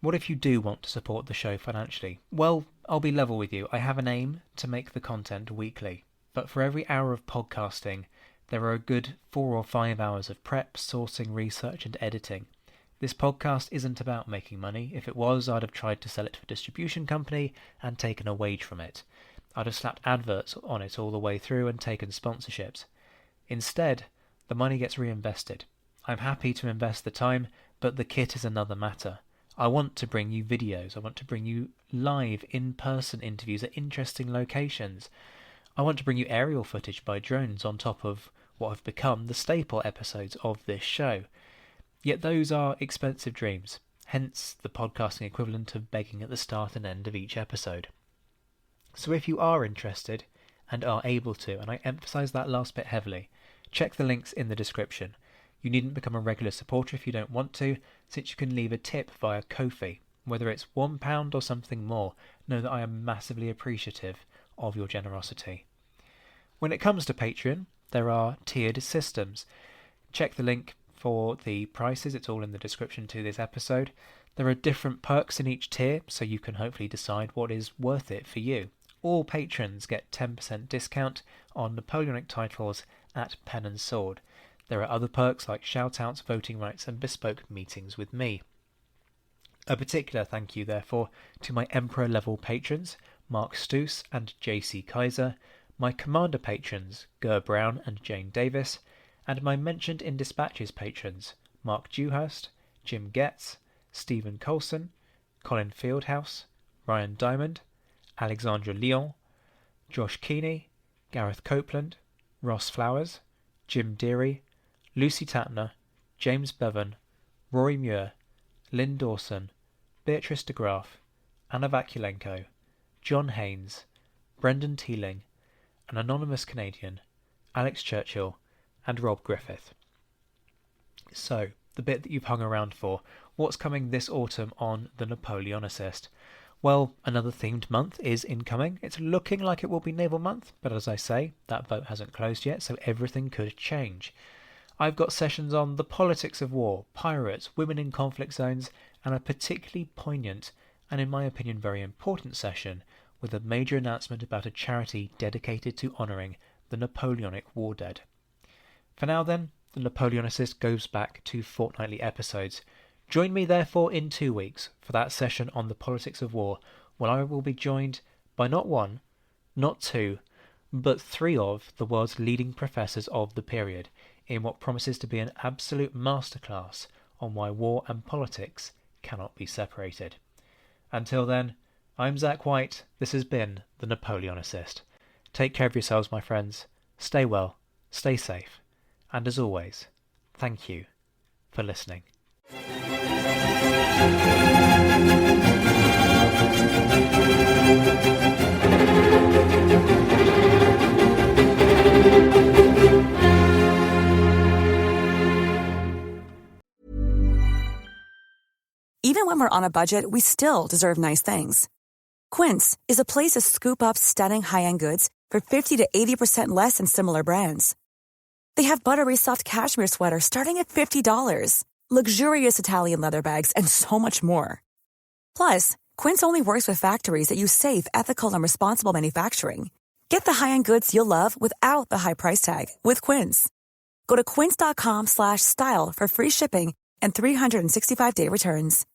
What if you do want to support the show financially? Well, I'll be level with you. I have an aim to make the content weekly, but for every hour of podcasting, there are a good 4 or 5 hours of prep, sourcing, research, and editing. This podcast isn't about making money. If it was, I'd have tried to sell it to a distribution company and taken a wage from it. I'd have slapped adverts on it all the way through and taken sponsorships. Instead, the money gets reinvested. I'm happy to invest the time, but the kit is another matter. I want to bring you videos. I want to bring you live, in-person interviews at interesting locations. I want to bring you aerial footage by drones on top of what have become the staple episodes of this show. Yet those are expensive dreams, hence the podcasting equivalent of begging at the start and end of each episode. So if you are interested and are able to, and I emphasise that last bit heavily, check the links in the description. You needn't become a regular supporter if you don't want to, since you can leave a tip via Ko-fi. Whether it's £1 or something more, know that I am massively appreciative of your generosity. When it comes to Patreon, there are tiered systems. Check the link for the prices, it's all in the description to this episode. There are different perks in each tier, so you can hopefully decide what is worth it for you. All patrons get 10% discount on Napoleonic titles at Pen and Sword. There are other perks like shout-outs, voting rights and bespoke meetings with me. A particular thank you, therefore, to my Emperor-level patrons, Mark Stoos and JC Kaiser, my Commander patrons, Ger Brown and Jane Davis, and my mentioned in dispatches patrons, Mark Dewhurst, Jim Getz, Stephen Colson, Colin Fieldhouse, Ryan Diamond, Alexandra Lyon, Josh Keeney, Gareth Copeland, Ross Flowers, Jim Deary, Lucy Tatner, James Bevan, Rory Muir, Lynn Dawson, Beatrice de Graaf, Anna Vakulenko, John Haynes, Brendan Teeling, an anonymous Canadian, Alex Churchill, and Rob Griffith. So, the bit that you've hung around for, what's coming this autumn on The Napoleonicist? Well, another themed month is incoming. It's looking like it will be Naval Month, but as I say, that vote hasn't closed yet, so everything could change. I've got sessions on the politics of war, pirates, women in conflict zones, and a particularly poignant and, in my opinion, very important session with a major announcement about a charity dedicated to honouring the Napoleonic war dead. For now then, the Napoleonicist goes back to fortnightly episodes. Join me therefore in 2 weeks for that session on the politics of war, where I will be joined by not one, not two, but 3 of the world's leading professors of the period, in what promises to be an absolute masterclass on why war and politics cannot be separated. Until then, I'm Zach White, this has been The Napoleonicist. Take care of yourselves, my friends, stay well, stay safe, and as always, thank you for listening. Even when we're on a budget, we still deserve nice things. Quince is a place to scoop up stunning high-end goods for 50 to 80% less than similar brands. They have buttery soft cashmere sweaters starting at $50, luxurious Italian leather bags, and so much more. Plus, Quince only works with factories that use safe, ethical, and responsible manufacturing. Get the high-end goods you'll love without the high price tag with Quince. Go to quince.com/style for free shipping and 365-day returns.